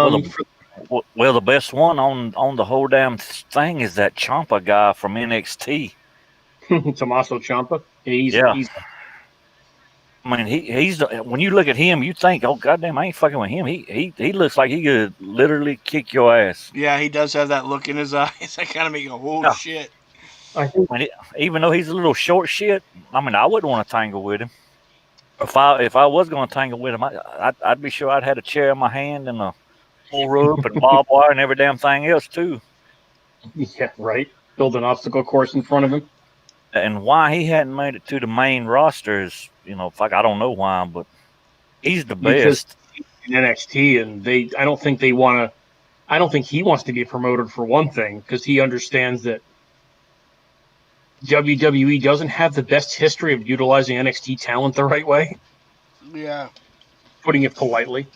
Well, um, the well, the best one on the whole damn thing is that Champa guy from NXT. Tommaso Ciampa, Yeah, he's I mean, when you look at him, you think, oh goddamn, I ain't fucking with him. He looks like he could literally kick your ass. Yeah, he does have that look in his eyes. I kind of make a oh Yeah. shit. I think I mean, even though he's a little short shit, I mean, I wouldn't want to tangle with him. If I was going to tangle with him, I'd be sure I'd had a chair in my hand and a full rope and barbed wire and every damn thing else too. yeah, right. Build an obstacle course in front of him. And why he hadn't made it to the main roster is, fuck, I don't know why, but he's the Because best. in NXT, and I don't think they want to. I don't think he wants to get promoted for one thing because he understands that WWE doesn't have the best history of utilizing NXT talent the right way. Yeah. Putting it politely.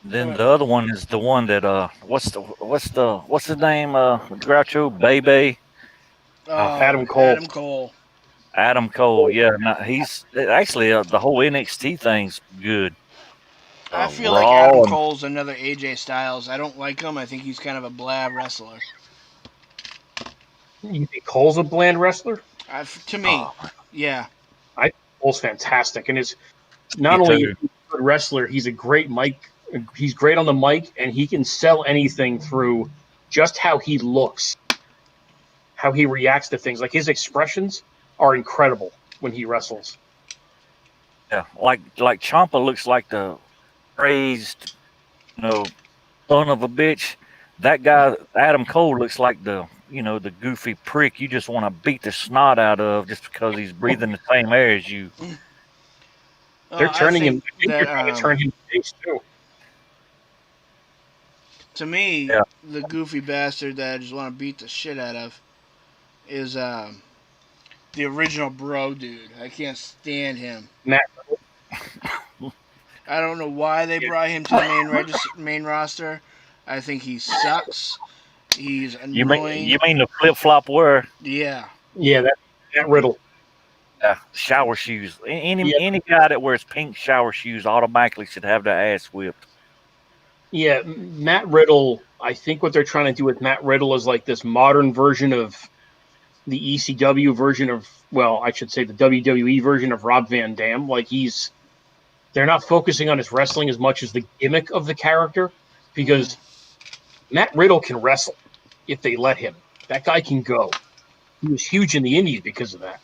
Then the other one is the one that what's the name? Groucho Baby. Adam Cole. Adam Cole. Adam Cole. Yeah, no, he's actually the whole NXT thing's good. I feel like Raw Adam and Cole's another AJ Styles. I don't like him. I think he's kind of a blab wrestler. You think Cole's a bland wrestler? To me, yeah. I think Cole's fantastic, and is Me not only too. a good wrestler, he's a great mic. He's great on the mic, and he can sell anything through just how he looks, how he reacts to things. Like his expressions are incredible when he wrestles. Yeah, like Champa looks like the crazed, son of a bitch. That guy Adam Cole looks like the goofy prick you just want to beat the snot out of just because he's breathing the same air as you. They're turning him. think I think they're trying to turn him face too. to me, Yeah. the goofy bastard that I just want to beat the shit out of is the original bro dude. I can't stand him. Matt, I don't know why they brought him to the main roster. I think he sucks. He's annoying. You mean the flip flop wear? Yeah. yeah, that Riddle. Shower shoes. Any Yeah. any guy that wears pink shower shoes automatically should have their ass whipped. Yeah, Matt Riddle. I think what they're trying to do with Matt Riddle is like this modern version of the ECW version of, well, I should say the WWE version of Rob Van Dam. Like they're not focusing on his wrestling as much as the gimmick of the character, because Matt Riddle can wrestle if they let him. That guy can go. He was huge in the Indies because of that.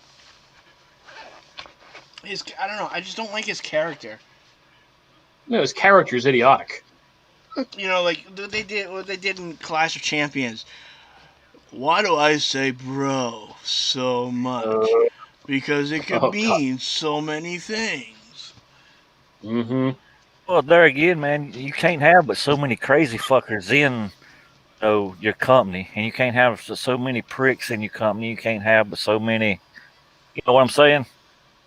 I don't know. I just don't like his character. No, his character is idiotic. Like what they did in Clash of Champions. Why do I say bro so much? Because it could mean so many things. Mm-hmm. Well, there again, man, you can't have but so many crazy fuckers in your company, and you can't have so many pricks in your company. You can't have but so many. You know what I'm saying?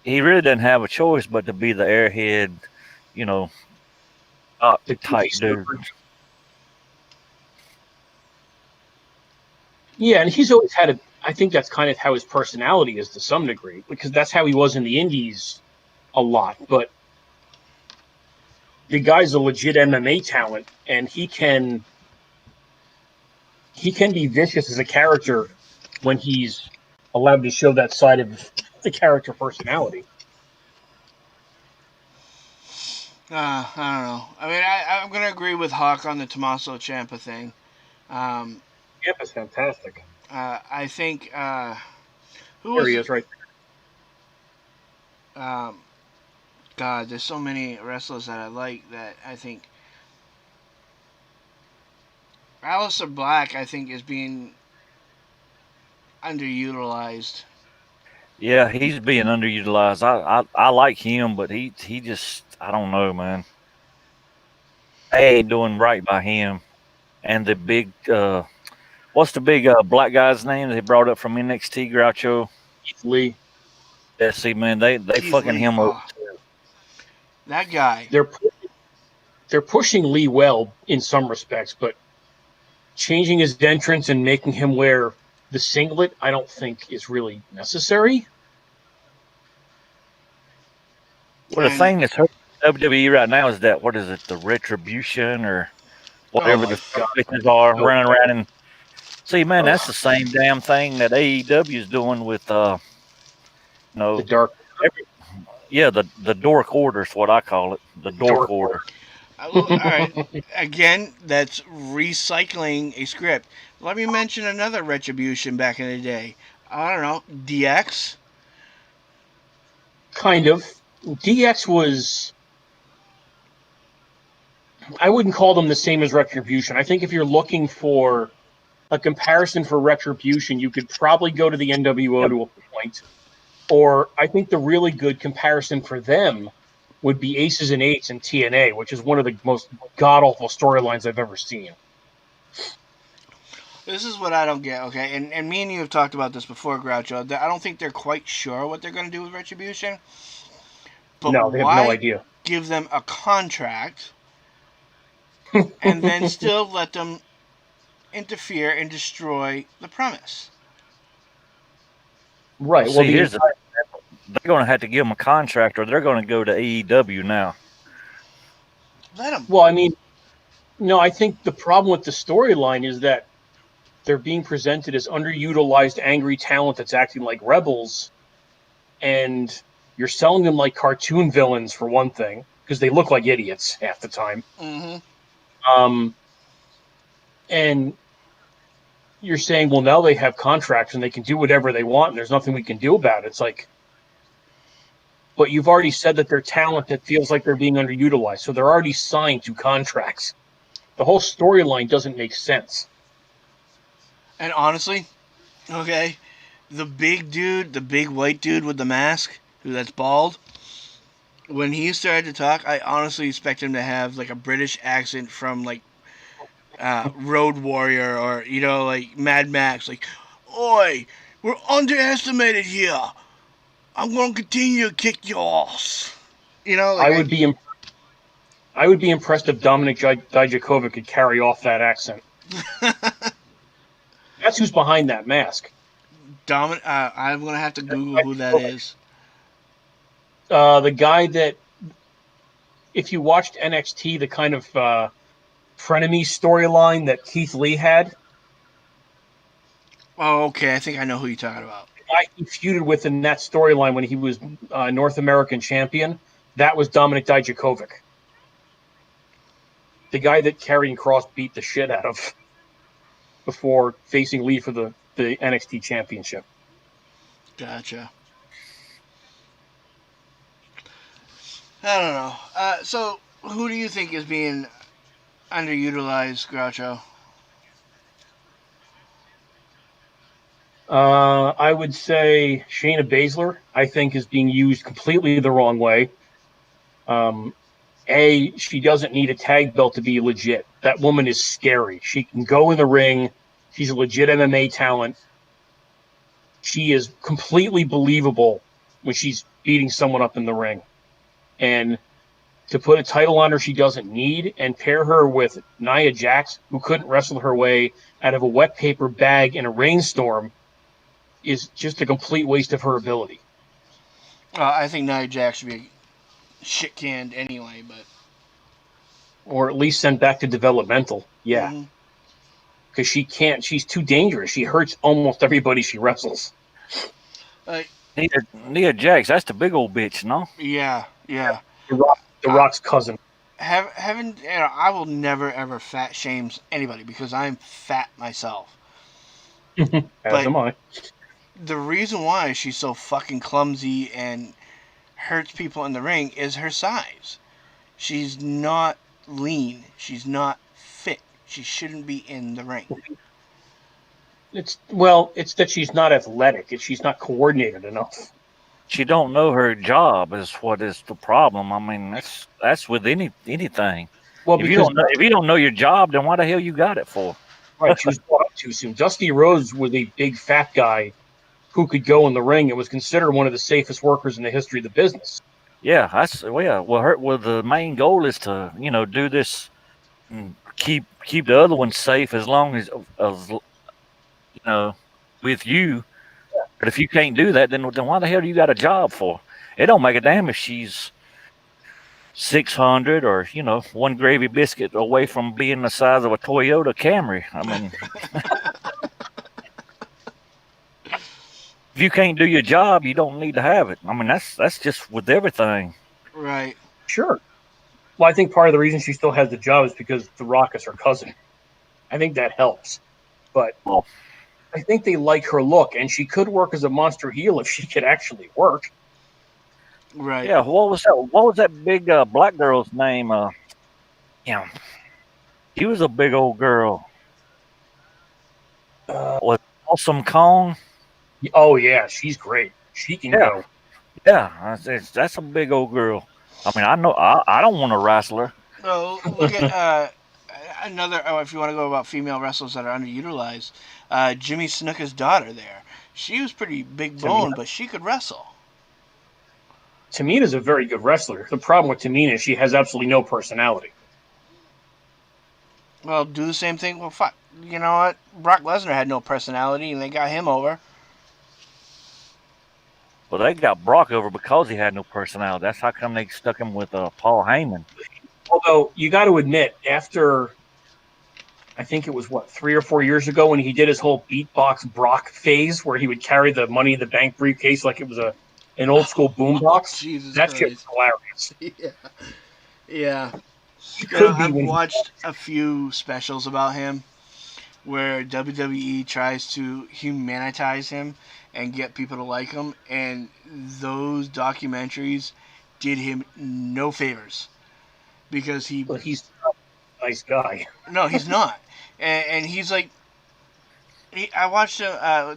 He really doesn't have a choice but to be the airhead, type dude. Yeah, and he's always had I think that's kind of how his personality is to some degree, because that's how he was in the Indies a lot. But the guy's a legit MMA talent, and he can be vicious as a character when he's allowed to show that side of the character personality. I don't know. I mean, I'm gonna agree with Hawk on the Tommaso Ciampa thing. Ciampa's fantastic. I think who There was he is, right God, there's so many wrestlers that I like that I think Aleister Black, I think, is being underutilized. Yeah, he's being underutilized. I like him, but he just, I don't know, man. They ain't doing right by him. And the big what's the big black guy's name that they brought up from NXT, Groucho? Keith Lee. Yeah, see, man, they Keith fucking Lee, him up. That guy. They're pushing Lee well in some respects, but changing his entrance and making him wear the singlet, I don't think is really necessary. Well, the thing that's hurt WWE right now is that, what is it, the Retribution or whatever the bitches are running around and see, man, that's the same damn thing that AEW is doing with the dark. Yeah, the dork order is what I call it. The dork Dork. order. All right. Again, that's recycling a script. Let me mention another retribution back in the day. I don't know, DX. Kind of. DX was. I wouldn't call them the same as Retribution. I think if you're looking for a comparison for Retribution, you could probably go to the NWO to a point. Or I think the really good comparison for them would be Aces and Eights in TNA, which is one of the most god awful storylines I've ever seen. This is what I don't get, okay? And me and you have talked about this before, Groucho. That I don't think they're quite sure what they're going to do with Retribution. But No, they have no why idea. give them a contract and then still let them interfere and destroy the premise? Well, Right. Well, see, the here's the they're going to have to give them a contract, or they're going to go to AEW now. Let them. well, I mean, no, I think the problem with the storyline is that they're being presented as underutilized, angry talent that's acting like rebels, and you're selling them like cartoon villains for one thing, because they look like idiots half the time. Mm-hmm. Um, and you're saying, well, now they have contracts and they can do whatever they want, and there's nothing we can do about it. It's like, but you've already said that they're talent that feels like they're being underutilized, so they're already signed to contracts. The whole storyline doesn't make sense. And honestly, okay, the big dude, the big white dude with the mask, who that's bald, when he started to talk, I honestly expect him to have like a British accent from like Road Warrior or like Mad Max. Like, oi, we're underestimated here. I'm gonna continue to kick your ass. I would be I would be impressed if Dominic Dijakovic could carry off that accent. That's who's behind that mask. I'm gonna have to Google who that is. The guy that, if you watched NXT, the kind of frenemy storyline that Keith Lee had, Oh, okay. I think I know who you're talking about. the guy he feuded with in that storyline when he was North American champion, that was Dominic Dijakovic. The guy that Karrion Kross beat the shit out of before facing Lee for the NXT championship. Gotcha. I don't know. So, who do you think is being underutilized, Groucho? I would say Shayna Baszler, I think, is being used completely the wrong way. Um, she doesn't need a tag belt to be legit. That woman is scary. She can go in the ring. She's a legit MMA talent. She is completely believable when she's beating someone up in the ring. And to put a title on her she doesn't need and pair her with Nia Jax, who couldn't wrestle her way out of a wet paper bag in a rainstorm, is just a complete waste of her ability. I think Nia Jax should be shit canned anyway, but. Or at least sent back to developmental. Yeah. Mm-hmm. Because she can't, she's too dangerous. She hurts almost everybody she wrestles. Like, Nia Jax, that's the big old bitch, no? yeah, yeah. The Rock's cousin. I will never ever fat shame anybody because I'm fat myself. As But am I. the reason why she's so fucking clumsy and hurts people in the ring is her size. She's not lean. She's not fit. She shouldn't be in the ring. It's that she's not athletic. She's not coordinated enough. She don't know her job is what is the problem. I mean, that's with anything. Well, If you because don't know your job, then why the hell you got it for? right, she was brought up too soon. Dusty Rhodes was a big fat guy who could go in the ring and was considered one of the safest workers in the history of the business. Yeah, the main goal is to do this and keep the other ones safe as long as with you. But if you can't do that, then why the hell do you got a job for? It don't make a damn if she's 600 or one gravy biscuit away from being the size of a Toyota Camry. I mean, If you can't do your job, you don't need to have it. I mean, that's just with everything. Right. Sure. Well, I think part of the reason she still has the job is because The Rock is her cousin. I think that helps. But Well, I think they like her look, and she could work as a monster heel if she could actually work. Right. yeah. What was that? What was that big black girl's name? Yeah, she was a big old girl. Uh, Was Awesome Kong? oh yeah, she's great. She can Yeah, go. yeah. That's a big old girl. I mean, I know. I don't want to wrestle her. Oh, look at another. Oh, if you want to go about female wrestlers that are underutilized, Jimmy Snuka's daughter. There, she was pretty big bone, Tamina. but she could wrestle. Tamina's a very good wrestler. The problem with Tamina is she has absolutely no personality. Well, do the same thing. Well, fuck. You know what? Brock Lesnar had no personality, and they got him over. Well, they got Brock over because he had no personality. That's how come they stuck him with Paul Heyman. Although you got to admit, after I think it was what 3 or 4 years ago when he did his whole beatbox Brock phase, where he would carry the Money in the Bank briefcase like it was a an old school Oh, boombox. Jesus That shit was Christ. hilarious. Yeah. Yeah. He You know, could be I've when he. watched a few specials about him where WWE tries to humanitize him and get people to like him, and those documentaries did him no favors because he Well, he's a nice guy. no, he's not, and he's like I watched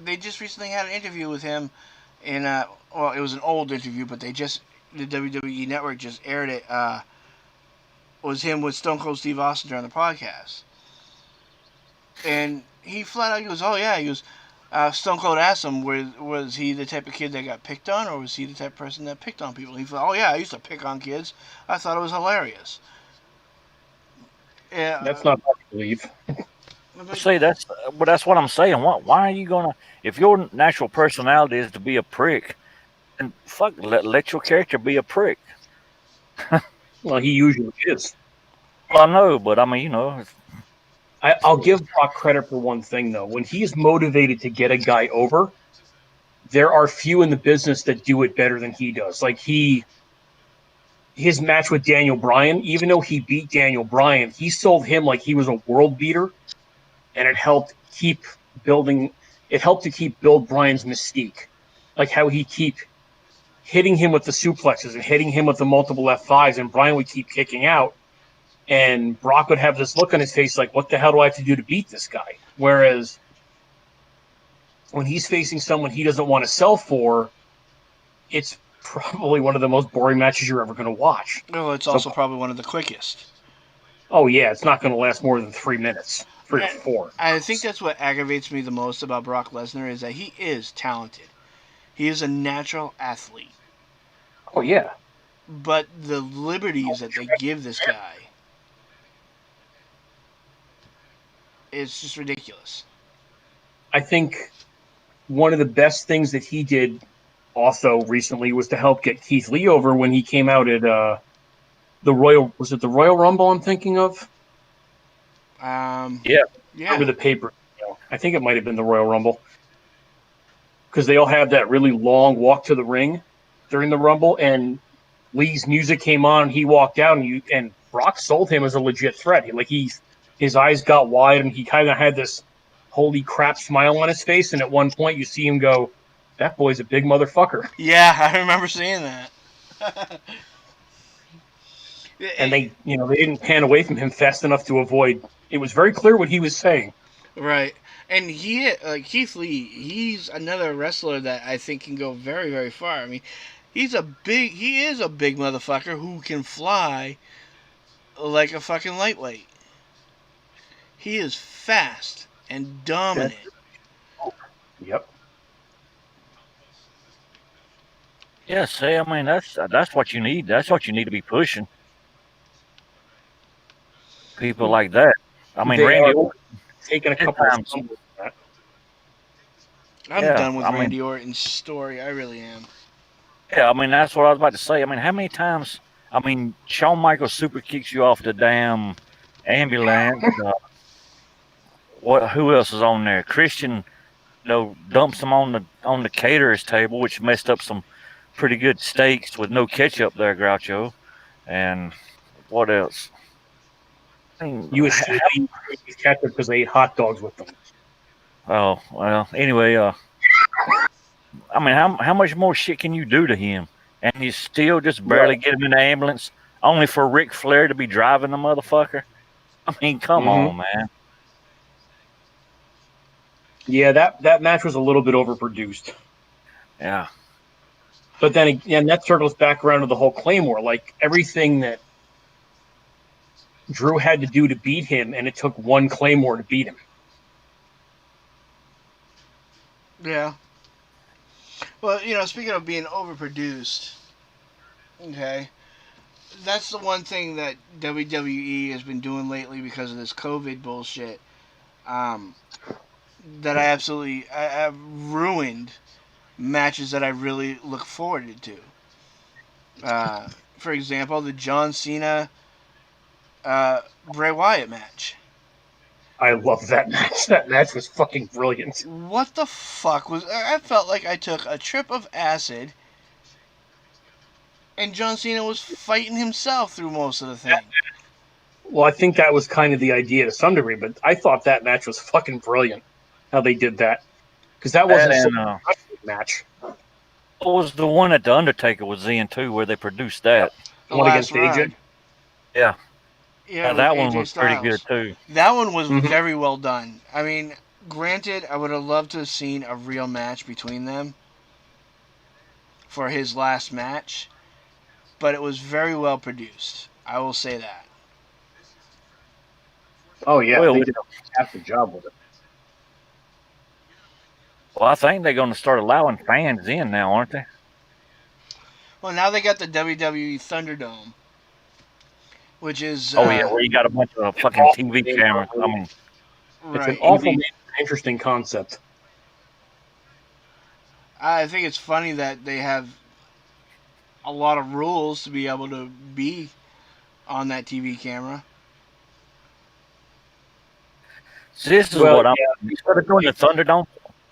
they just recently had an interview with him in well, it was an old interview, but the WWE Network just aired it. Was him with Stone Cold Steve Austin during the podcast, and he flat out goes, "Oh yeah," he goes. Stone Cold asked him, was he the type of kid that got picked on, or was he the type of person that picked on people? He thought, "Oh yeah, I used to pick on kids. I thought it was hilarious." Yeah, That's not hard to believe. but See, that's what I'm saying. Why are you gonna? If your natural personality is to be a prick, and fuck, let your character be a prick. Well, he usually is. Well, I know, but I mean, I'll give Brock credit for one thing though. When he's motivated to get a guy over, there are few in the business that do it better than he does. Like his match with Daniel Bryan, even though he beat Daniel Bryan, he sold him like he was a world beater, and it helped keep building. It helped to keep build Bryan's mystique, like how he keep hitting him with the suplexes and hitting him with the multiple F5s, and Bryan would keep kicking out, and Brock would have this look on his face like, "What the hell do I have to do to beat this guy?" Whereas when he's facing someone he doesn't want to sell for, it's probably one of the most boring matches you're ever going to watch. well, it's So, also probably one of the quickest. oh yeah, it's not going to last more than 3 minutes, 3 or 4. I think that's what aggravates me the most about Brock Lesnar is that he is talented. He is a natural athlete, Oh yeah, but the liberties that they give this guy is just ridiculous. I think one of the best things that he did also recently was to help get Keith Lee over when he came out at the Royal. Was it the Royal Rumble? I'm thinking of. Um, yeah, yeah, Remember the paper? I think it might have been the Royal Rumble because they all have that really long walk to the ring during the Rumble, and Lee's music came on, he walked out, and Brock sold him as a legit threat. His eyes got wide, and he kind of had this holy crap smile on his face. And at one point, you see him go, "That boy's a big motherfucker." yeah, I remember seeing that. And they didn't pan away from him fast enough to avoid. It was very clear what he was saying. Right, and he like Keith Lee, he's another wrestler that I think can go very very far. I mean, he is a big motherfucker who can fly like a fucking lightweight. He is fast and That, dominant. yep. yeah. See, I mean, that's what you need. That's what you need to be pushing people like that. I mean, They Randy are Orton, taking a ten couple of times. stumbles. I'm Yeah, done with I mean, Randy Orton's story. I really am. yeah, I mean, that's what I was about to say. I mean, how many times? I mean, Shawn Michaels super kicks you off the damn ambulance. What? Who else is on there? Christian dumps them on the caterer's table, which messed up some pretty good steaks with no ketchup there, Groucho. And what else? I mean, You assume they use ketchup because they ate hot dogs with them. oh well. Anyway, I mean, how much more shit can you do to him? And you still just barely Right. get him in the ambulance, only for Ric Flair to be driving the motherfucker. I mean, come Mm-hmm. on, man. Yeah, that match was a little bit overproduced. Yeah. But then again, that circles back around to the whole Claymore. Like everything that Drew had to do to beat him, and it took one Claymore to beat him. Yeah. Well, speaking of being overproduced, okay, that's the one thing that WWE has been doing lately because of this COVID bullshit. Um, that I have ruined matches that I really look forward to. For example, the John Cena Bray Wyatt match. I love that match. That match was fucking brilliant. What the fuck was? I felt like I took a trip of acid, and John Cena was fighting himself through most of the thing. Well, I think that was kind of the idea to some degree, but I thought that match was fucking brilliant. How they did that, because that That wasn't so and match. what was the one that the Undertaker was in too, where they produced that? The One last against AJ. ride. Yeah, Yeah, with that one AJ was pretty good Styles. too. That one was Mm-hmm. very well done. I mean, granted, I would have loved to have seen a real match between them for his last match, but it was very well produced. I will say that. Oh yeah, Well, they did half the job with it. well, I think they're going to start allowing fans in now, aren't they? Well, now they got the WWE Thunderdome, which is Oh yeah, where you got a bunch of fucking Awful TV name cameras. for I it. mean, It's an right. awful TV. name, interesting concept. I think it's funny that they have a lot of rules to be able to be on that TV camera. So this is Well, what I'm. yeah, Instead of doing the Thunderdome,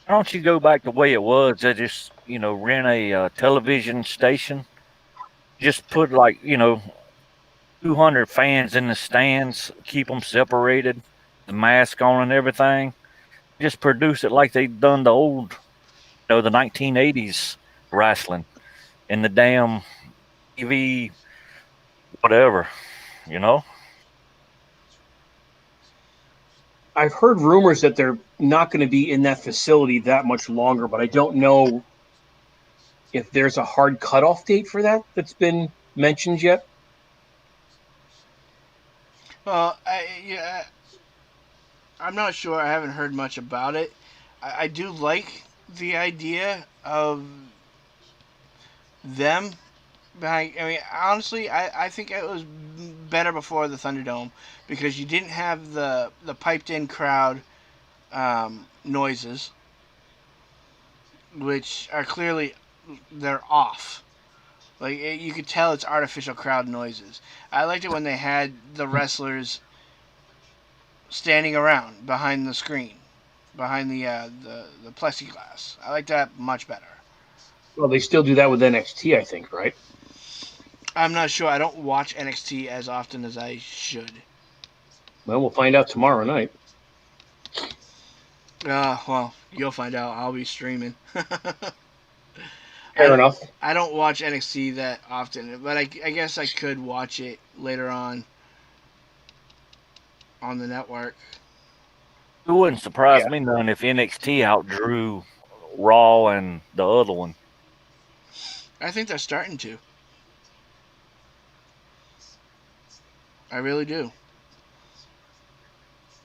why don't you go back the way it was? They just rent a television station. Just put like 200 fans in the stands, keep them separated, the mask on and everything. Just produce it like they done the old, the 1980s wrestling in the damn TV, whatever, you know. I've heard rumors that they're not going to be in that facility that much longer, but I don't know if there's a hard cutoff date for that that's been mentioned yet. Well, yeah, I'm not sure. I haven't heard much about it. I do like the idea of them behind. I mean, honestly, I think it was better before the Thunderdome because you didn't have the piped in crowd noises, which are clearly they're off. Like you could tell it's artificial crowd noises. I liked it when they had the wrestlers standing around behind the screen, behind the plexiglass. I like that much better. Well, they still do that with NXT, I think, right? I'm not sure. I don't watch NXT as often as I should. Well, we'll find out tomorrow night. Well, you'll find out. I'll be streaming. Fair enough. I don't watch NXT that often, but I guess I could watch it later on the network. It wouldn't surprise Yeah. me none if NXT outdrew Raw and the other one. I think they're starting to. I really do.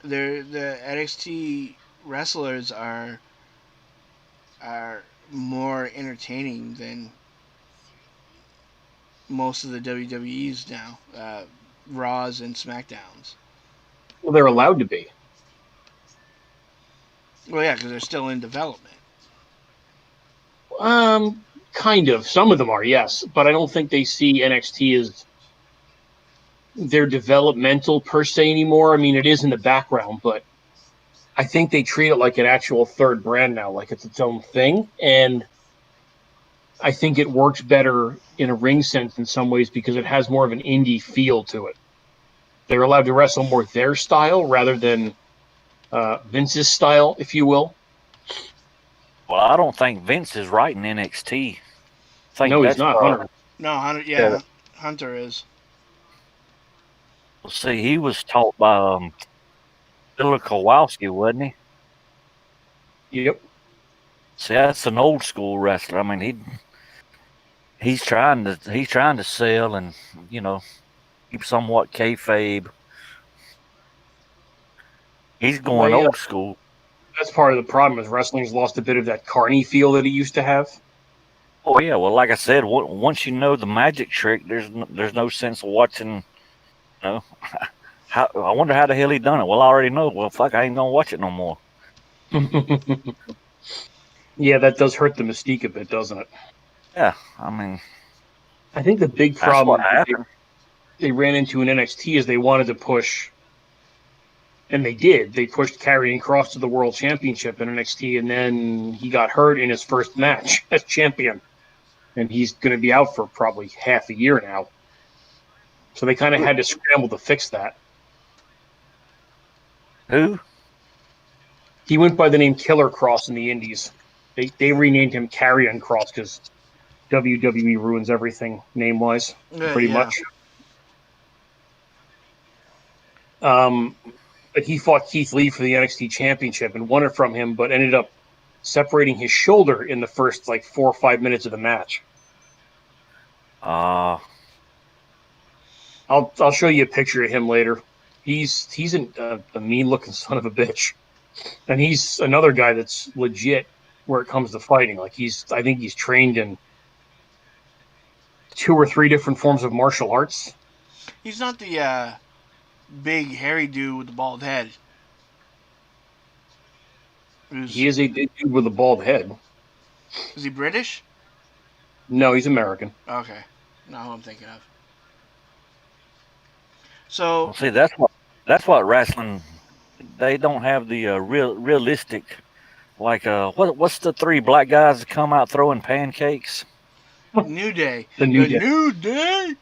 The NXT wrestlers are more entertaining than most of the WWE's now, Raws and Smackdowns. Well, they're allowed to be. Well, yeah, because they're still in development. Kind of. Some of them are, yes, but I don't think they see NXT as their developmental per se anymore. I mean, it is in the background, but I think they treat it like an actual third brand now, like it's its own thing. And I think it works better in a ring sense in some ways because it has more of an indie feel to it. They're allowed to wrestle more their style rather than Vince's style, if you will. Well, I don't think Vince is writing NXT. I think No, he's that's not Hunter. No, Hunter. yeah. Yeah, Hunter is. See, he was taught by Bill Kowalski, wasn't he? Yep. See, that's an old school wrestler. I mean, he's trying to sell and you know keep somewhat kayfabe. He's going They old school. That's part of the problem is wrestling's lost a bit of that carny feel that it used to have. Oh yeah, well, like I said, once you know the magic trick, there's no sense of watching. You know, how I wonder how the hell he done it. Well, I already know. Well, fuck, I ain't gonna watch it no more. Yeah, that does hurt the mystique a bit, doesn't it? Yeah, I mean I think the big that's what problem happened. they ran into in NXT is they wanted to push, and they did. They pushed Karrion Kross to the World Championship in NXT, and then he got hurt in his first match as champion, and he's going to be out for probably half a year now. So they kind of had to scramble to fix that. Who? He went by the name Killer Cross in the Indies. They renamed him Karrion Kross because WWE ruins everything name wise, pretty Yeah. much. But he fought Keith Lee for the NXT Championship and won it from him, but ended up separating his shoulder in the first like 4 or 5 minutes of the match. Uh, I'll show you a picture of him later. He's a mean looking son of a bitch, and he's another guy that's legit where it comes to fighting. Like I think he's trained in 2 or 3 different forms of martial arts. He's not the big hairy dude with the bald head. He is a big dude with a bald head. Is he British? No, he's American. Okay, not who I'm thinking of. So well, see, that's what wrestling. They don't have the realistic. Like what's the three black guys that come out throwing pancakes? New Day, The New Day. New Day.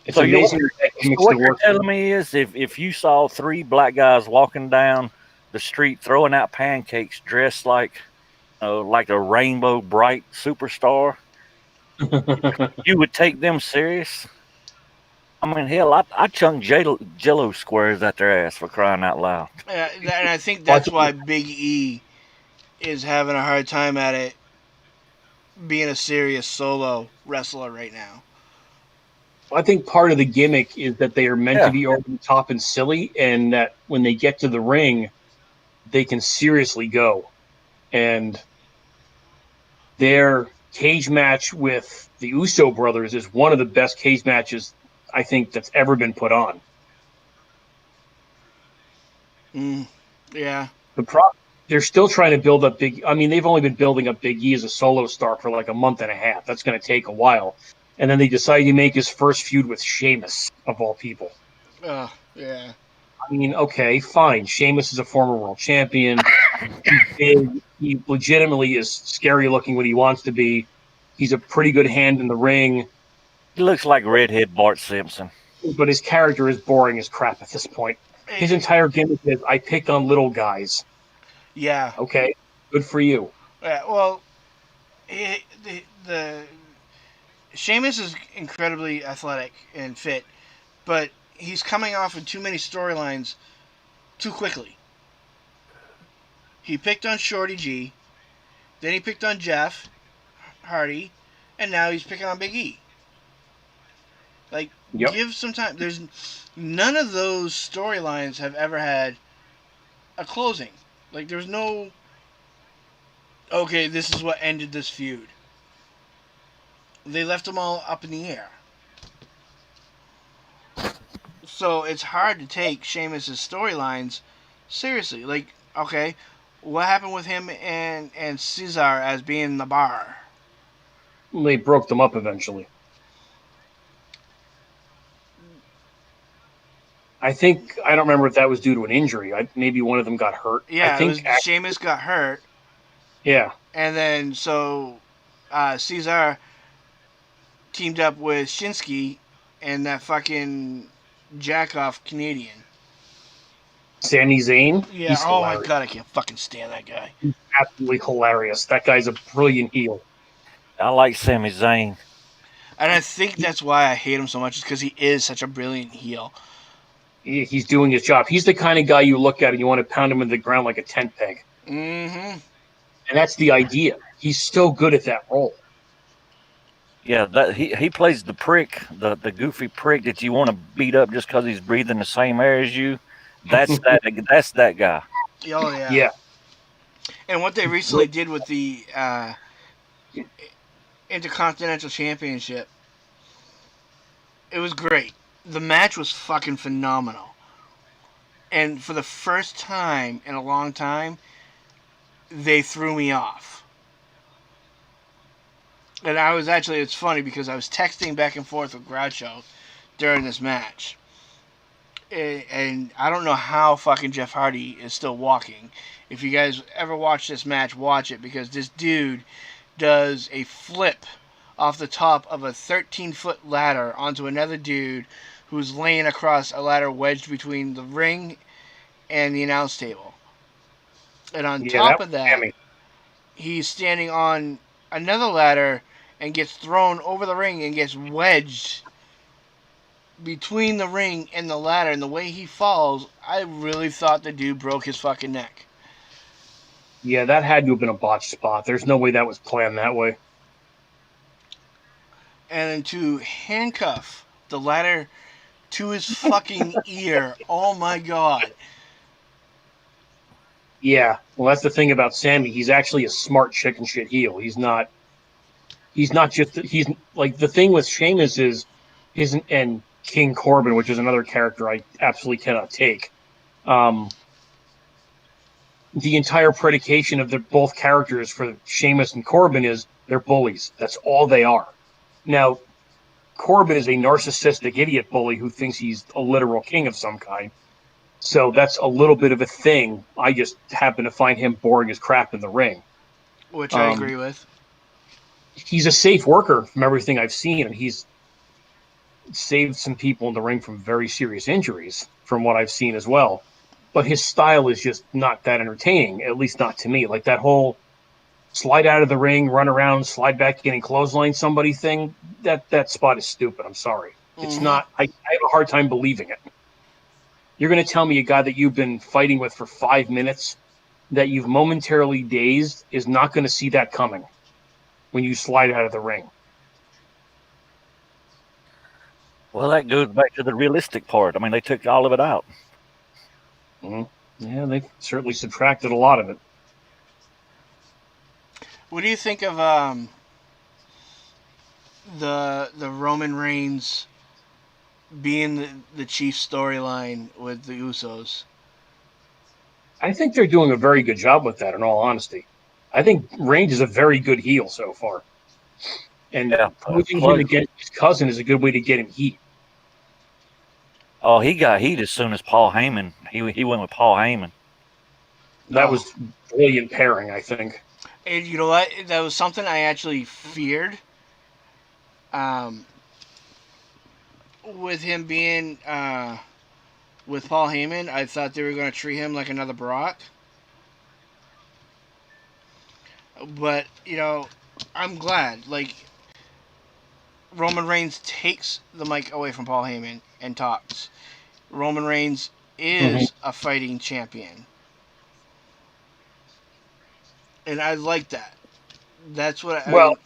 It's So you amazing that so gimmick what still you're works. telling me is if you saw three black guys walking down the street throwing out pancakes dressed like a rainbow bright superstar, you would take them serious? I mean, hell, I chunk Jello squares at their ass for crying out loud. And I think that's why Big E is having a hard time at it, being a serious solo wrestler right now. I think part of the gimmick is that they are meant to Yeah. be over the top and silly, and that when they get to the ring, they can seriously go. And their cage match with the Uso brothers is one of the best cage matches I think that's ever been put on. Yeah. The pro- they're still trying to build up Big. I mean, they've only been building up Big E as a solo star for like a month and a half. That's going to take a while. And then they decide to make his first feud with Sheamus, of all people. Yeah. I mean, okay, fine. Sheamus is a former world champion. He's big. He legitimately is scary looking when he wants to be. He's a pretty good hand in the ring, He looks like redhead Bart Simpson. but his character is boring as crap at this point. His entire gimmick is I pick on little guys. Yeah. Okay, good for you. Yeah. Well, the Sheamus is incredibly athletic and fit, but he's coming off of too many storylines too quickly. He picked on Shorty G, then he picked on Jeff Hardy, and now he's picking on Big E. Like, Yep. give some time. There's none of those storylines have ever had a closing. Like, there's no, okay, this is what ended this feud. They left them all up in the air. So it's hard to take Sheamus' storylines seriously. Like, okay, what happened with him and Cesar as being the bar? They broke them up eventually. I think I don't remember if that was due to an injury. Maybe one of them got hurt. I Yeah, it was think, Sheamus got hurt, yeah, and then so Cesar teamed up with Shinsuke and that fucking jack off Canadian. Sami Zayn, Yeah. he's Oh my hilarious. god, I can't fucking stand that guy. He's absolutely hilarious. That guy's a brilliant heel. I like Sami Zayn. And I think that's why I hate him so much, is because he is such a brilliant heel. He's doing his job. He's the kind of guy you look at and you want to pound him into the ground like a tent peg. Mm-hmm. And that's the idea. He's so good at that role. Yeah, that he plays the prick, the goofy prick that you want to beat up just because he's breathing the same air as you. That's that guy. Oh yeah. Yeah. And what they He's recently brilliant. did with the Intercontinental Championship, it was great. The match was fucking phenomenal. And for the first time in a long time, they threw me off. And I was actually, it's funny because I was texting back and forth with Groucho during this match. And I don't know how fucking Jeff Hardy is still walking. If you guys ever watch this match, watch it, because this dude does a flip off the top of a 13-foot ladder onto another dude who's laying across a ladder wedged between the ring and the announce table. And on Yeah, that top was of that, Sammy. he's standing on another ladder and gets thrown over the ring and gets wedged between the ring and the ladder. And the way he falls, I really thought the dude broke his fucking neck. Yeah, that had to have been a botched spot. There's no way that was planned that way. And then to handcuff the ladder to his fucking ear. Oh my god. Yeah. Well, that's the thing about Sammy. He's actually a smart chicken shit heel. He's not. He's not just. He's like the thing with Sheamus is his and King Corbin, which is another character I absolutely cannot take. Um, the entire predication of the both characters for Sheamus and Corbin is they're bullies. That's all they are. Now, Corbin is a narcissistic idiot bully who thinks he's a literal king of some kind. So that's a little bit of a thing. I just happen to find him boring as crap in the ring. Which I Um, agree with. he's a safe worker from everything I've seen, and he's saved some people in the ring from very serious injuries from what I've seen as well. But his style is just not that entertaining, at least not to me. Like that whole slide out of the ring, run around, slide back in and clothesline somebody thing, that spot is stupid. I'm sorry. It's Mm-hmm. not, I have a hard time believing it. You're going to tell me a guy that you've been fighting with for 5 minutes that you've momentarily dazed is not going to see that coming when you slide out of the ring. Well, that goes back to the realistic part. I mean, they took all of it out. Mm-hmm. Yeah, they've certainly subtracted a lot of it. What do you think of the Roman Reigns being the chief storyline with the Usos? I think they're doing a very good job with that, in all honesty. I think Reigns is a very good heel so far. And Yeah. putting him Plus, against his cousin is a good way to get him heat. oh, he got heat as soon as Paul Heyman. He went with Paul Heyman. That Oh, was brilliant pairing, I think. and you know what? That was something I actually feared. Um, with him being with Paul Heyman, I thought they were going to treat him like another Brock. But I'm glad. Like, Roman Reigns takes the mic away from Paul Heyman and talks. Roman Reigns Mm-hmm. is a fighting champion, and I like that. That's what I Well, mean.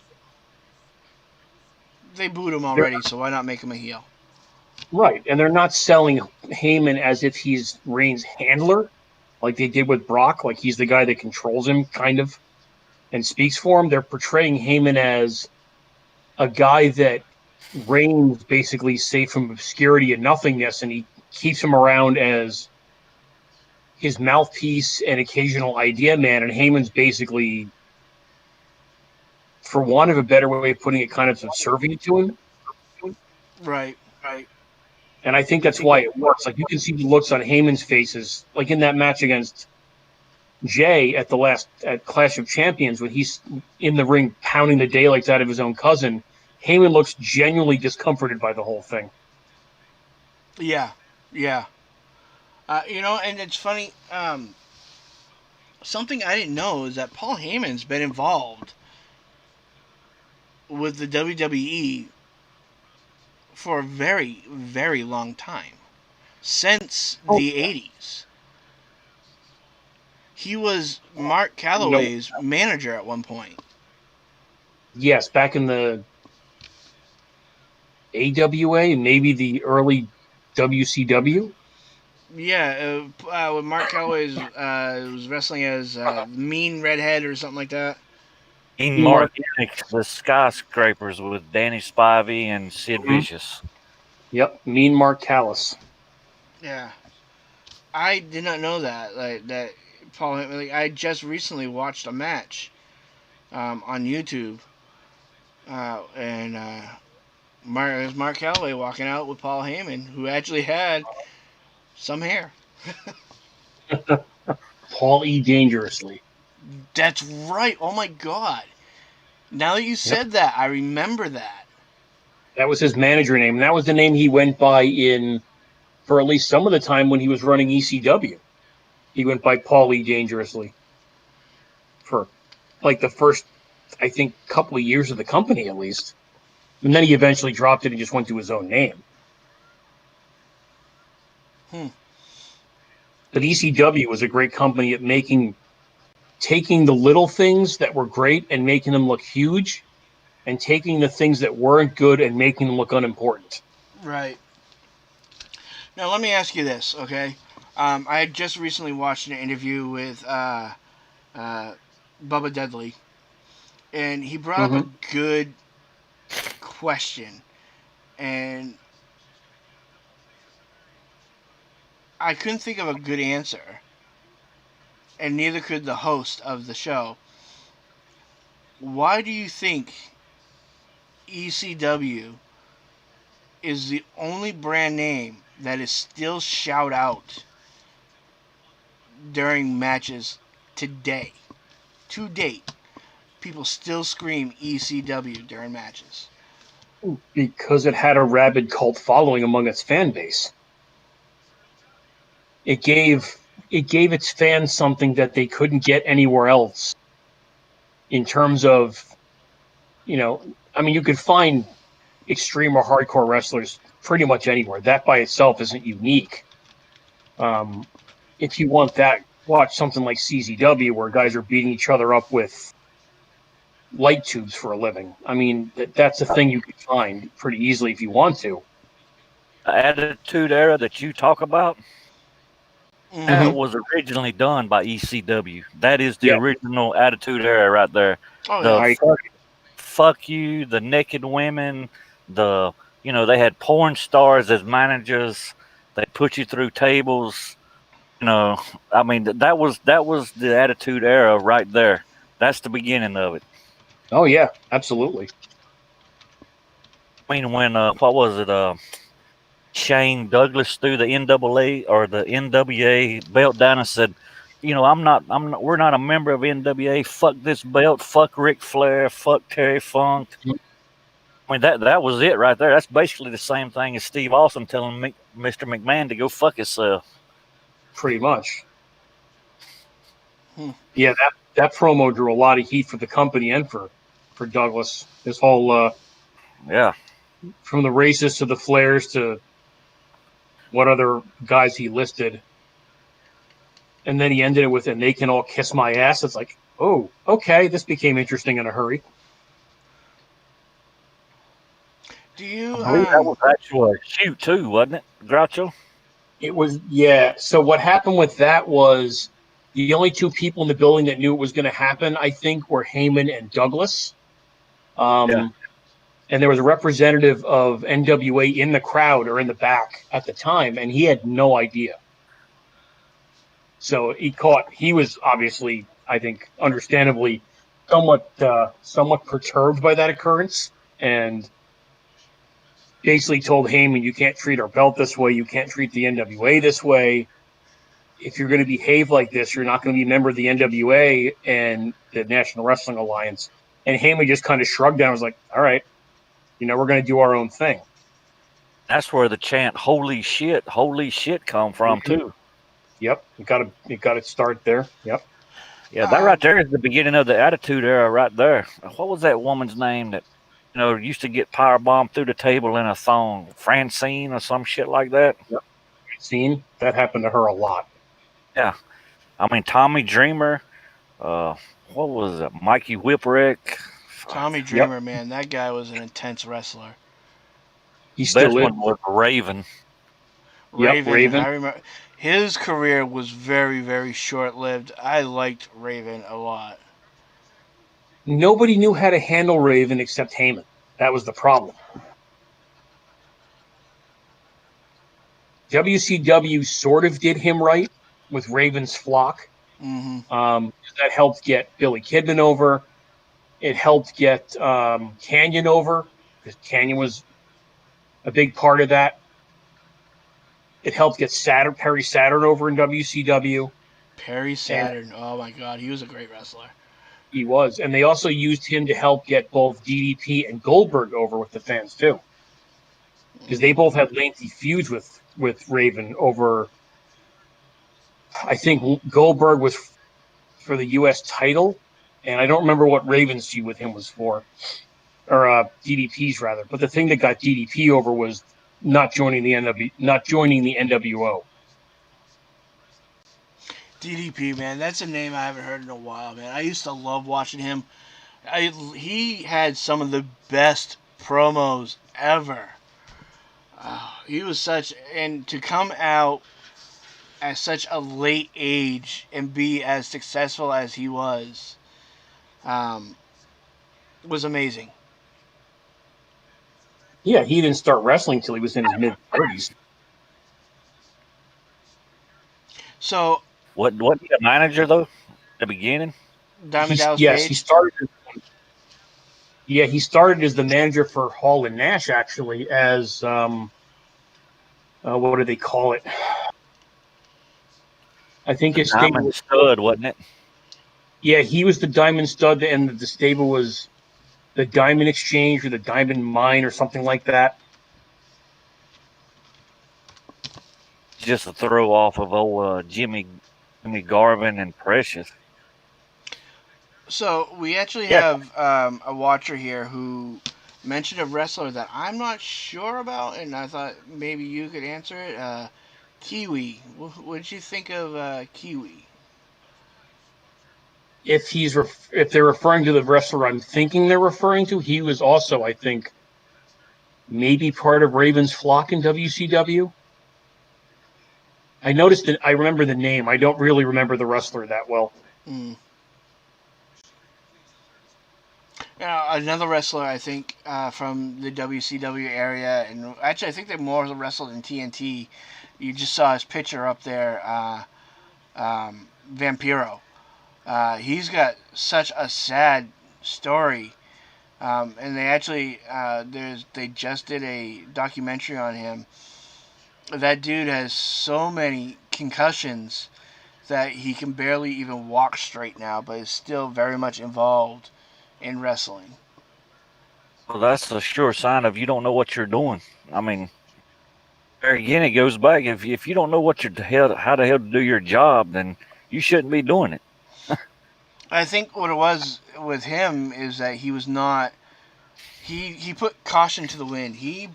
They booed him they're already, so why not make him a heel? right, and they're not selling Heyman as if he's Reigns' handler, like they did with Brock. Like he's the guy that controls him, kind of, and speaks for him. They're portraying Heyman as a guy that Reigns basically saved from obscurity and nothingness, and he keeps him around as his mouthpiece and occasional idea man. And Heyman's basically, for want of a better way of putting it, kind of subservient to him. Right, right. And I think I that's think why it works. Like you can see the looks on Heyman's faces, like in that match against Jay at the last at Clash of Champions when he's in the ring pounding the daylights out of his own cousin. Heyman looks genuinely discomforted by the whole thing. yeah, yeah. And it's funny. Something I didn't know is that Paul Heyman's been involved with the WWE for a very, very long time, since Oh, the '80s. He was Mark you know, Calloway's manager at one point. yes, back in the AWA, maybe the early WCW. Yeah, when Mark Calloway was wrestling as Mean Redhead or something like that. Mean Mean Mark. Mark Hennig, the skyscrapers with Danny Spivey and Sid Mhm. Vicious. Yep, Mean Mark Callis. Yeah, I did not know that. Like that, Paul. Like, I just recently watched a match on YouTube, and it was Mark Calloway walking out with Paul Heyman, who actually had some hair. Paul E. Dangerously. That's right. Oh my god. Now that you Yep, said that, I remember that. that was his manager name. That was the name he went by in for at least some of the time when he was running ECW. He went by Paul E. Dangerously for like the first, I think, couple of years of the company at least. And then he eventually dropped it and just went to his own name. Hmm. But ECW was a great company at taking the little things that were great and making them look huge, and taking the things that weren't good and making them look unimportant. Right. Now let me ask you this, okay? I had just recently watched an interview with uh, Bubba Deadly, and he brought up a Mm-hmm. good question, and I couldn't think of a good answer, and neither could the host of the show. Why do you think ECW is the only brand name that is still shout out during matches today? To date, people still scream ECW during matches. Because it had a rabid cult following among its fan base. It gave it gave its fans something that they couldn't get anywhere else in terms of, I mean, you could find extreme or hardcore wrestlers pretty much anywhere. That by itself isn't unique. Um, if you want that, watch something like CZW where guys are beating each other up with light tubes for a living. I mean, that's a thing you could find pretty easily if you want to. The Attitude Era that you talk about, Mm-hmm. that Mm-hmm. was originally done by ECW. That is the Yeah, original Attitude Era right there. Oh The yeah. I fuck you, the naked women, the they had porn stars as managers. They put you through tables. You know, I mean that was the Attitude Era right there. That's the beginning of it. oh yeah, absolutely. I mean, when what was it? Shane Douglas threw the NAA or the NWA belt down and said, we're not a member of NWA. Fuck this belt. Fuck Ric Flair. Fuck Terry Funk. I mean, that was it right there. That's basically the same thing as Steve Austin telling Mr. McMahon to go fuck himself. Pretty much. Hmm. Yeah, that promo drew a lot of heat for the company and for Douglas. This whole Yeah. from the racists to the flares to what other guys he listed, and then he ended it with, "And they can all kiss my ass." It's like, oh, okay, this became interesting in a hurry. Do I you believe that was actually a shoot too, wasn't it, Groucho? It was, yeah. So what happened with that was the only two people in the building that knew it was going to happen, I think, were Heyman and Douglas. Yeah. Um, and there was a representative of NWA in the crowd or in the back at the time, and he had no idea. So he was obviously, I think, understandably, somewhat perturbed by that occurrence, and basically told Heyman, you can't treat our belt this way. You can't treat the NWA this way. If you're going to behave like this, you're not going to be a member of the NWA and the National Wrestling Alliance. And Heyman just kind of shrugged down and was like, all right, we're going to do our own thing. That's where the chant holy shit" come from Mm-hmm. too. Yep. You got to start there. Yep. Yeah, that right there is the beginning of the Attitude Era right there. What was that woman's name that used to get power bombed through the table in a thong? Francine or some shit like that. Yep. Seen that happened to her a lot. Yeah, I mean Tommy Dreamer. Uh, what was it? Mikey Whipwreck. Tommy Yep. Dreamer, man, that guy was an intense wrestler. He Best still is. one was Raven. Yep. Raven, Raven. I remember his career was very, very short lived. I liked Raven a lot. Nobody knew how to handle Raven except Heyman. That was the problem. WCW sort of did him right with Raven's Flock. Mm-hmm. That helped get Billy Kidman over. It helped get Canyon over because Canyon was a big part of that. It helped get Perry Saturn over in WCW, Perry and Saturn, oh my God, he was a great wrestler. he was. And they also used him to help get both DDP and Goldberg over with the fans too, because they both had lengthy feuds with Raven over. I think Goldberg was for the U.S. title, and I don't remember what Raven's feud with him was for, or DDP's rather. But the thing that got DDP over was not joining the NWO. DDP, man, that's a name I haven't heard in a while, man. I used to love watching him. He had some of the best promos ever. He was such, and to come out at such a late age and be as successful as he um, was amazing. Yeah, he didn't start wrestling until he was in his mid-30s. So, What he a manager though? At the beginning? Diamond Dallas Yes, he Page. started. Yeah, he started as the manager for Hall and Nash actually as what do they call it? I think his stable Diamond was Stud, wasn't it? yeah, he was the Diamond Stud, and the stable was the Diamond Exchange or the Diamond Mine or something like that. Just a throw off of old Jimmy Garvin and Precious. So we actually Yeah, have a watcher here who mentioned a wrestler that I'm not sure about, and I thought maybe you could answer it. Kiwi. What did you think of Kiwi? if they're referring to the wrestler I'm thinking they're referring to, he was also, I think, maybe part of Raven's Flock in WCW. I noticed that I remember the name. I don't really remember the wrestler that well. Mm. Another wrestler I think from the WCW area, and actually I think they more wrestled in TNT. You just saw his picture up there, Vampiro. He's got such a sad story, and they actually they just did a documentary on him. That dude has so many concussions that he can barely even walk straight now, but is still very much involved in wrestling. Well, that's a sure sign of you don't know what you're doing. I mean, there again, it goes back. If you don't know how the hell to do your job, then you shouldn't be doing it. I think what it was with him is that he was not. He put caution to the wind. He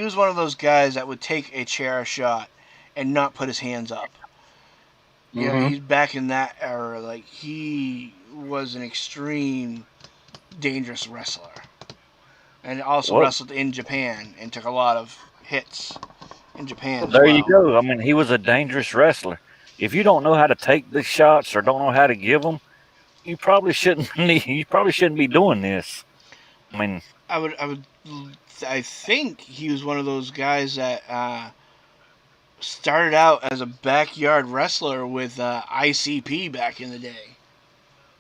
was one of those guys that would take a chair shot and not put his hands up. You know, Mm-hmm. he's back in that era. Like he was an extreme dangerous wrestler, and also Well, wrestled in Japan and took a lot of hits in Japan as there you well. go. I mean, he was a dangerous wrestler. If you don't know how to take the shots or don't know how to give them, you probably shouldn't. You probably shouldn't be doing this. I mean, I think he was one of those guys that started out as a backyard wrestler with ICP back in the day.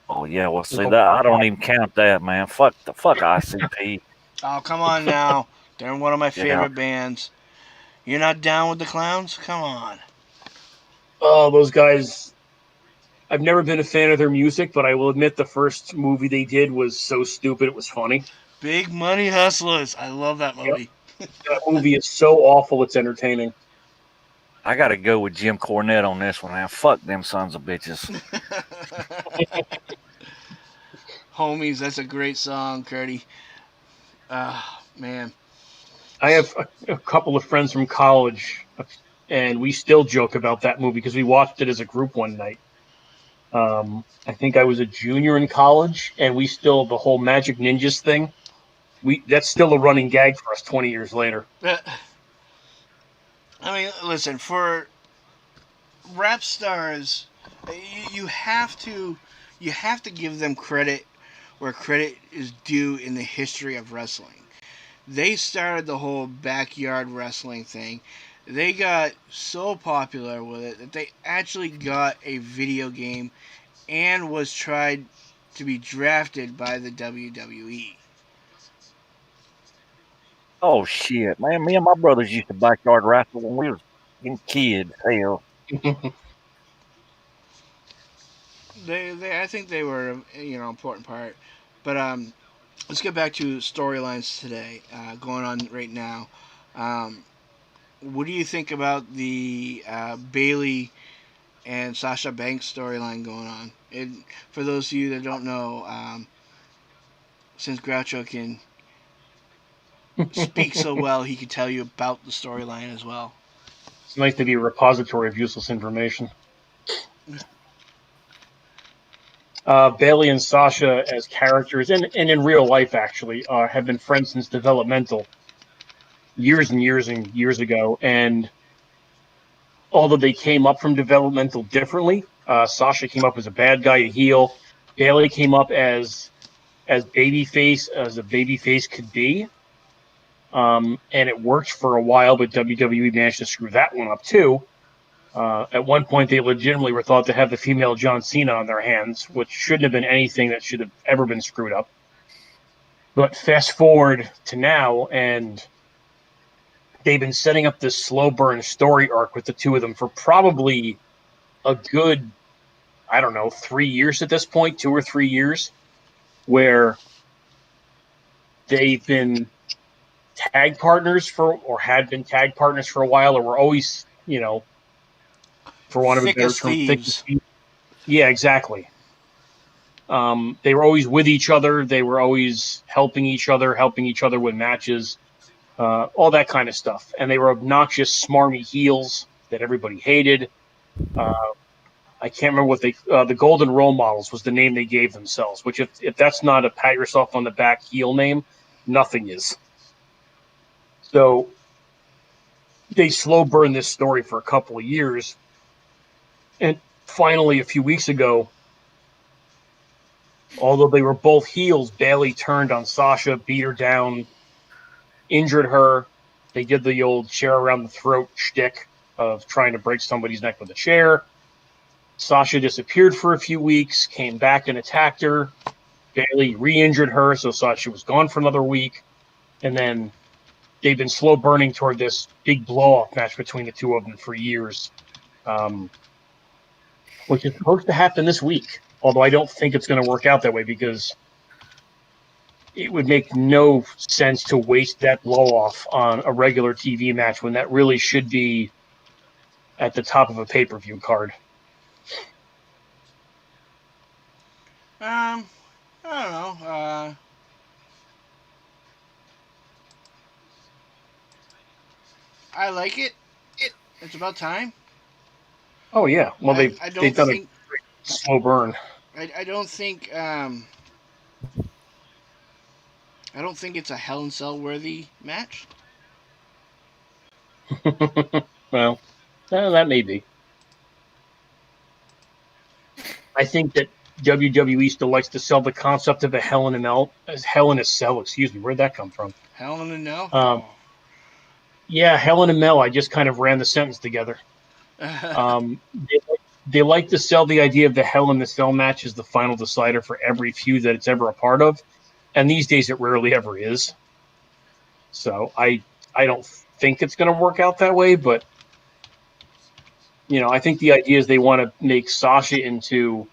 oh yeah. Well, see that I don't even count that, man. Fuck ICP. Oh, come on now. They're one of my Yeah. favorite bands. You're not down with the Clowns? Come on. Oh, those guys. I've never been a fan of their music, but I will admit the first movie they did was so stupid it was funny. Big Money Hustlers. I love that Yep. movie. That movie is so awful it's entertaining. I got to go with Jim Cornette on this one, man. Fuck them sons of bitches. Homies, that's a great song, Curdy. Man. I have a couple of friends from college, and we still joke about that movie because we watched it as a group one night. I think I was a junior in college, and we still the whole Magic Ninjas thing. That's still a running gag for us 20 years later. I mean, listen, for rap stars, you have to give them credit where credit is due in the history of wrestling. They started the whole backyard wrestling thing. They got so popular with it that they actually got a video game and was tried to be drafted by the WWE. Oh shit, man! Me and my brothers used to backyard wrestle when we was kids. Hell, I think they were important part. But let's get back to storylines today, going on right now. Um, what do you think about the Bailey and Sasha Banks storyline going on? And for those of you that don't know, since Groucho can speak so well, he could tell you about the storyline as well. It's nice to be a repository of useless information. Bailey and Sasha as characters, and in real life, actually, have been friends since developmental, years and years and years ago. And although they came up from developmental differently, Sasha came up as a bad guy, a heel. Bailey came up as babyface, as a babyface could be. And it worked for a while, but WWE managed to screw that one up too. At one point, they legitimately were thought to have the female John Cena on their hands, which shouldn't have been anything that should have ever been screwed up. But fast forward to now, and they've been setting up this slow burn story arc with the two of them for probably a good, I don't know, 3 years at this point, 2 or 3 years, where they've been tag partners or had been tag partners for a while, or were always, for want of a Thick better as term, thick. thieves. Yeah, exactly. They were always with each other. They were always helping each other with matches, all that kind of stuff. And they were obnoxious, smarmy heels that everybody hated. Uh, I can't remember what the Golden Role Models was the name they gave themselves, which if that's not a pat yourself on the back heel name, nothing is. So they slow burned this story for a couple of years. And finally, a few weeks ago, although they were both heels, Bailey turned on Sasha, beat her down, injured her. They did the old chair around the throat shtick of trying to break somebody's neck with a chair. Sasha disappeared for a few weeks, came back and attacked her. Bailey re-injured her, so Sasha was gone for another week. And then they've been slow burning toward this big blow-off match between the two of them for years, which is supposed to happen this week. Although I don't think it's going to work out that way because it would make no sense to waste that blow-off on a regular TV match when that really should be at the top of a pay-per-view card. I don't know. I like it. It's about time. Oh yeah, well I they've don't done a think slow burn. I don't think I don't think it's a Hell in Cell worthy match. Well, that may be. I think that WWE still likes to sell the concept of a Hell in a Cell. Excuse me, where'd that come from? Hell in a No. Um, yeah, Hell in a Mel. I just kind of ran the sentence together. Oh. Um, they, they like to sell the idea of the Hell in the Cell match as the final decider for every feud that it's ever a part of, and these days it rarely ever is. So I don't think it's going to work out that way, but I think the idea is they want to make Sasha into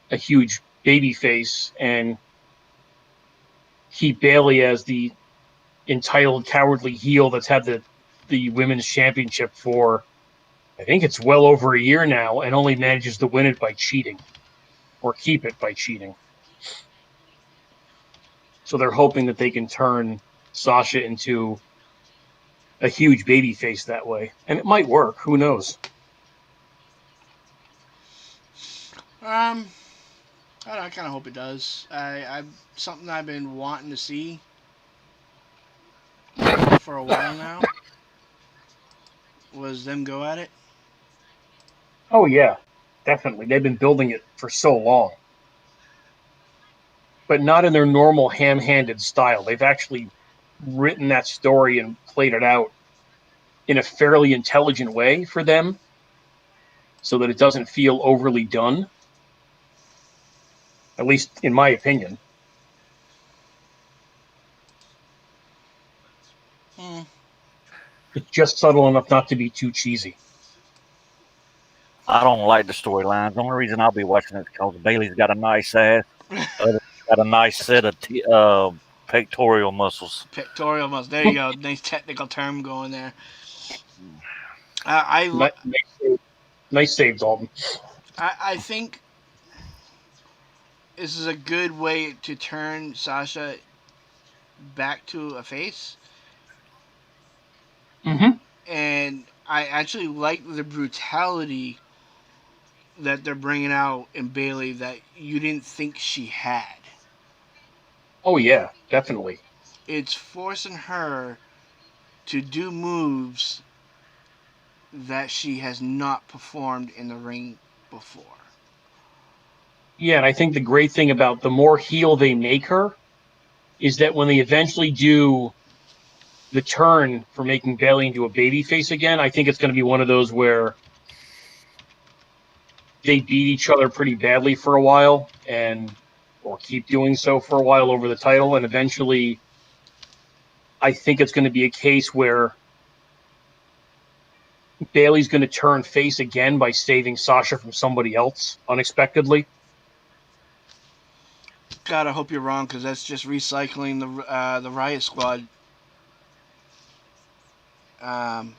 a huge baby face and keep Bailey as the entitled cowardly heel that's had the women's championship for, I think it's well over a year now, and only manages to win it by cheating or keep it by cheating. So they're hoping that they can turn Sasha into a huge baby face that way, and it might work. Who knows? Um, I kind of hope it does. I something I've been wanting to see for a while now was them go at it. Oh yeah, definitely. They've been building it for so long, but not in their normal ham-handed style. They've actually written that story and played it out in a fairly intelligent way for them, so that it doesn't feel overly done. At least in my opinion. Hmm. It's just subtle enough not to be too cheesy. I don't like the storylines. The only reason I'll be watching it is because Bailey's got a nice ass, other's got a nice set of pectoral muscles. Pictorial muscle. There you go. Nice technical term going there. I, I, Nice save, Dalton. I think this is a good way to turn Sasha back to a face, Mm-hmm. and I actually like the brutality that they're bringing out in Bailey that you didn't think she had. Oh yeah, definitely. It's forcing her to do moves that she has not performed in the ring before. Yeah, and I think the great thing about the more heel they make her is that when they eventually do the turn for making Bailey into a baby face again, I think it's going to be one of those where they beat each other pretty badly for a while and or keep doing so for a while over the title, and eventually I think it's going to be a case where Bailey's going to turn face again by saving Sasha from somebody else unexpectedly. God, I hope you're wrong because that's just recycling the Riot Squad. Um,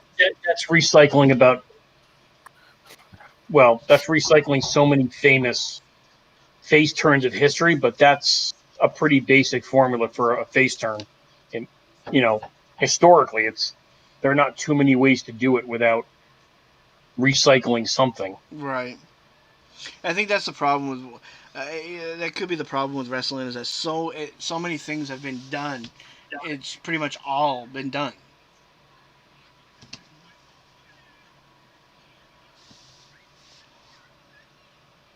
That's recycling about that's recycling so many famous face turns of history, but that's a pretty basic formula for a face turn. And you know, historically, there are not too many ways to do it without recycling something. right. I think that's the problem with. That could be the problem with wrestling is that so many things have been done. It's pretty much all been done.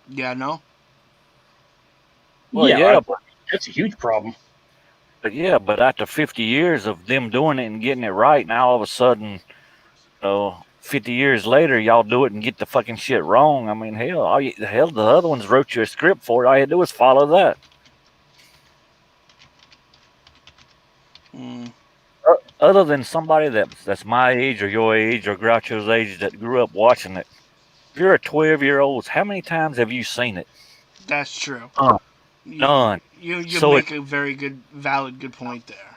Yeah, no. Well, Yeah, yeah, that's a huge problem. but after 50 years of them doing it and getting it right, now all of a sudden, 50 years later, y'all do it and get the fucking shit wrong. I mean, hell, the other ones wrote you a script for it. All you had to do was follow that. Mm, Other than somebody that's my age or your age or Groucho's age that grew up watching it, if you're a 12-year-old, how many times have you seen it? that's true. Uh, You, None. you So it make a very good point there.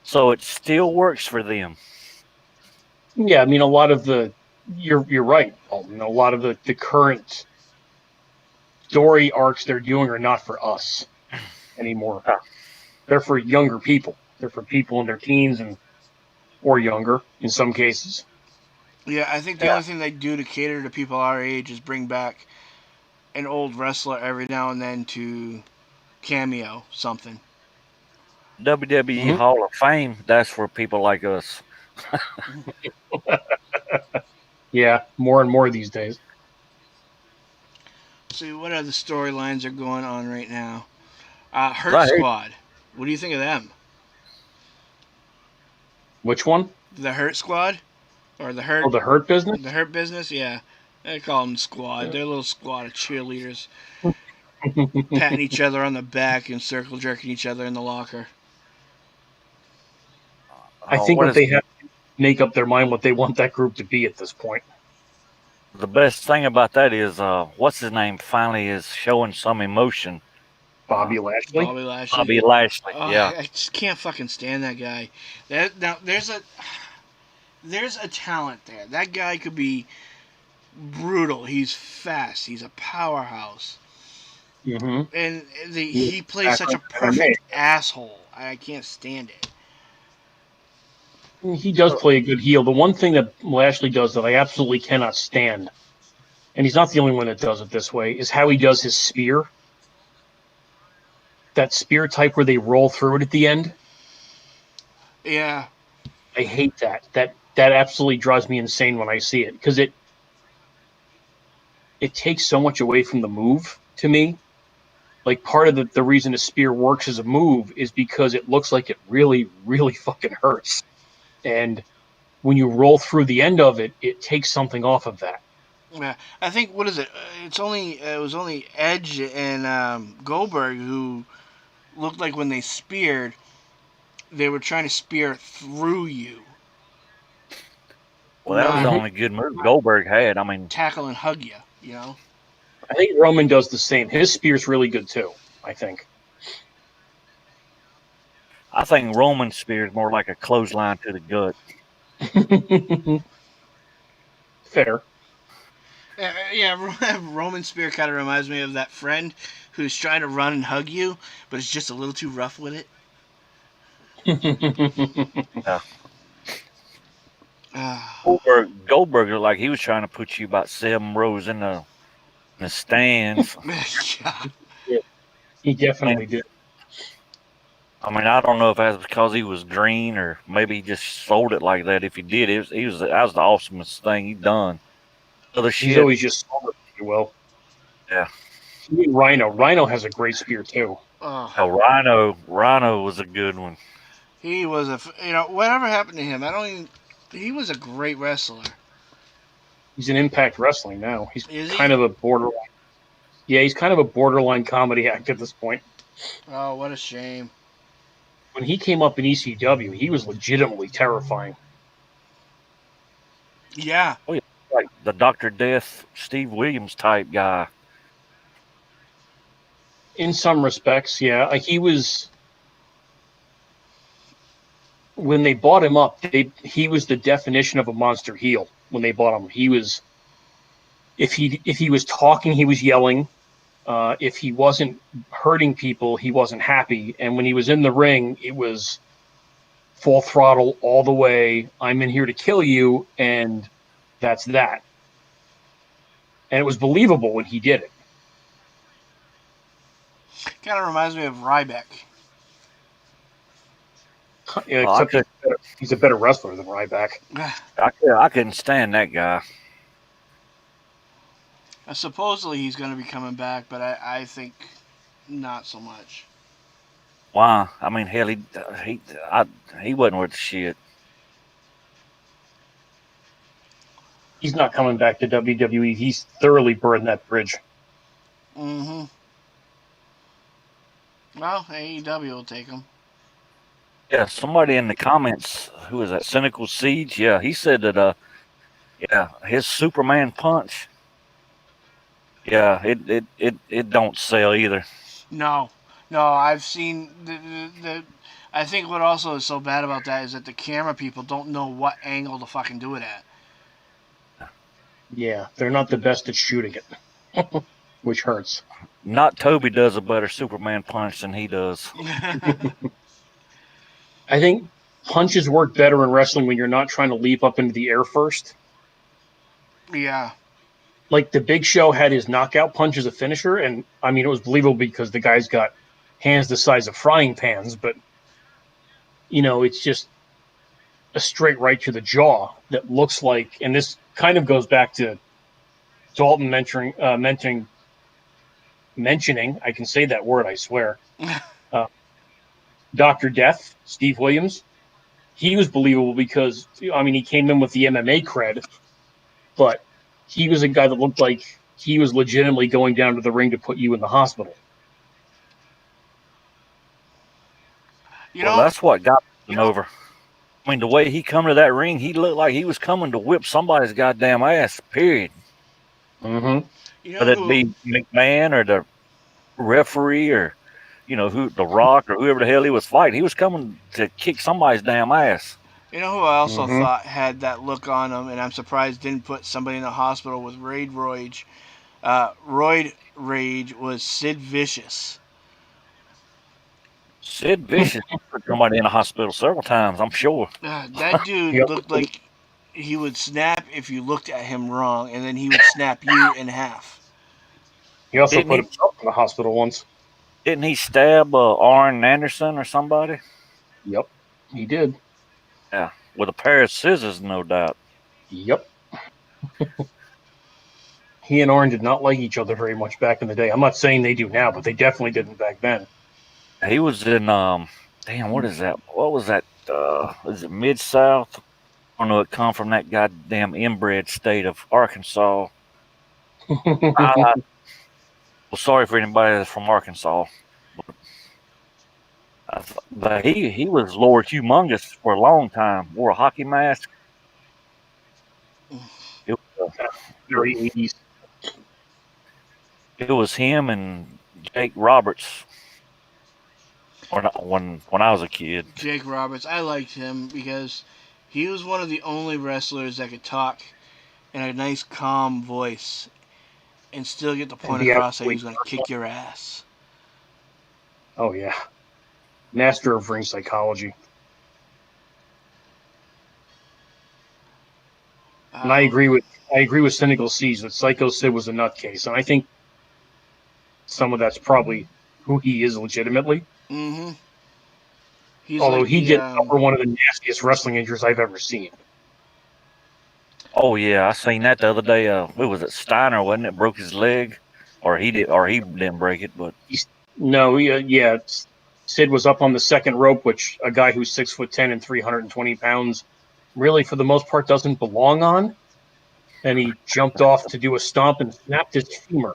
so it still works for them. Yeah, I mean, a lot of you're right. A lot of the current story arcs they're doing are not for us anymore. Uh, They're for younger people. They're for people in their teens and or younger in some cases. Yeah, I think the yeah, only thing they do to cater to people our age is bring back an old wrestler every now and then to cameo something. WWE Mm-hmm. Hall of Fame, that's for people like us. Yeah, more and more these days. See what other storylines are going on right now. Hurt Right. Squad. What do you think of them? Which one? The Hurt Squad or Oh, the Hurt Business. The Hurt Business? Yeah, they call them Squad. They're a little squad of cheerleaders patting each other on the back and circle jerking each other in the locker. I think What what is they have to make up their mind what they want that group to be at this point. the best thing about that is what's his name finally is showing some emotion. Uh, Bobby Lashley. Bobby Lashley. Bobby Lashley. Oh, Yeah. I just can't fucking stand that guy. Now there's a talent there. That guy could be brutal. He's fast. He's a powerhouse, Mm-hmm. and He has he a plays such a background in MMA. perfect asshole. I can't stand it. He does play a good heel. The one thing that Lashley does that I absolutely cannot stand, and he's not the only one that does it this way, is how he does his spear. That spear type where they roll through it at the end. Yeah, I hate that. That absolutely drives me insane when I see it because it takes so much away from the move to me. Like part of the reason a spear works as a move is because it looks like it really, really fucking hurts. And when you roll through the end of it, it takes something off of that. yeah. I think what is it? It was only Edge and Goldberg who looked like when they speared, they were trying to spear through you, Well, that was not the Mm-hmm. only good move Goldberg had. I mean, tackle and hug you. You know. I think Roman does the same. His spear's really good too, I think. I think Roman spear is more like a clothesline to the gut. Fair. Yeah. Roman Spear kind of reminds me of that friend who's trying to run and hug you, but is just a little too rough with it. Yeah. Ah, Goldberg looked like he was trying to put you about 7 rows in the stands. yeah. Yeah, he I mean, definitely did. I don't know if that's because he was green or maybe he just sold it like that. If he did, that was the awesomest thing he done. Other He's shit, always just solid, if you will. yeah. He and Rhino. Rhino has a great spear too. Oh, Hell, Rhino was a good one. he was whatever happened to him. I don't even. He was a great wrestler. He's in Impact Wrestling now. He's Is kind he? of a borderline. Yeah, he's kind of a borderline comedy act at this point. Oh, what a shame. When he came up in ECW, he was legitimately terrifying. Yeah. Oh yeah, like the Doctor Death, Steve Williams type guy. In some respects, yeah. He was when they bought him up. He was the definition of a monster heel. When they bought him, he was if he was talking, he was yelling. If he wasn't hurting people, he wasn't happy. And when he was in the ring, it was full throttle all the way. I'm in here to kill you, and that's that. And it was believable when he did it. Kind of reminds me of Ryback. Oh, I Except could, he's a better wrestler than Ryback. I couldn't stand that guy. Supposedly he's going to be coming back, but I think not so much. Why? I mean, hell, he wasn't worth the shit. He's not coming back to WWE. He's thoroughly burned that bridge. Mm-hmm. Well, AEW will take him. Yeah, somebody in the comments, who is that? Cynical Siege. Yeah, he said that. Yeah, his Superman punch. Yeah, it don't sell either. No, no, I've seen the I think what also is so bad about that is that the camera people don't know what angle to fucking do it at. Yeah, they're not the best at shooting it, which hurts. Not Toby does a better Superman punch than he does. I think punches work better in wrestling when you're not trying to leap up into the air first. Yeah. Like the Big Show had his knockout punch as a finisher, and I mean it was believable because the guy's got hands the size of frying pans, but it's just a straight right to the jaw that looks like, and this kind of goes back to Dalton mentioning, I can say that word, I swear, uh, Dr. Death, Steve Williams. He was believable because, I mean, he came in with the MMA cred, but he was a guy that looked like he was legitimately going down to the ring to put you in the hospital. You Well, know, that's what got him over. I mean, the way he come to that ring, he looked like he was coming to whip somebody's goddamn ass. Period. Mm-hmm. You know Whether it who? be McMahon or the referee or who The Rock or whoever the hell he was fighting, he was coming to kick somebody's damn ass. You know who I also Mm-hmm. thought had that look on him, and I'm surprised didn't put somebody in the hospital with Raid Rage. Roid Rage was Sid Vicious. Sid Vicious put somebody in the hospital several times, I'm sure. That He dude also looked put like he would snap if you looked at him wrong, and then he would snap you in half. he also Didn't put he? himself in the hospital once. Didn't he stab Arn Anderson or somebody? Yep, he did. Yeah, with a pair of scissors, no doubt. Yep. He and Orin did not like each other very much back in the day. I'm not saying they do now, but they definitely didn't back then. He was in damn, what is that? What was that? Is it Mid South? I don't know. It come from that goddamn inbred state of Arkansas. I, well, sorry for anybody that's from Arkansas, but but he was Lord Humongous for a long time. Wore a hockey mask. It, it was Very 80s. it was him and Jake Roberts when I was a kid. Jake Roberts, I liked him because he was one of the only wrestlers that could talk in a nice, calm voice and still get the And point be across that he absolutely was going to kick personal. your ass. Oh, yeah. Master of ring psychology. And Uh, I agree with Cynical Seas that Psycho Sid was a nutcase. And I think some of that's probably who he is legitimately. mm-hmm. He's Although like he the did suffer one of the nastiest wrestling injuries I've ever seen. Oh yeah, I seen that the other day. What was it? Steiner, wasn't it? Broke his leg, or he didn't break it, but He's, no, yeah. Sid was up on the second rope, which a guy who's 6'10" and 320 pounds really, for the most part, doesn't belong on. And he jumped off to do a stomp and snapped his femur.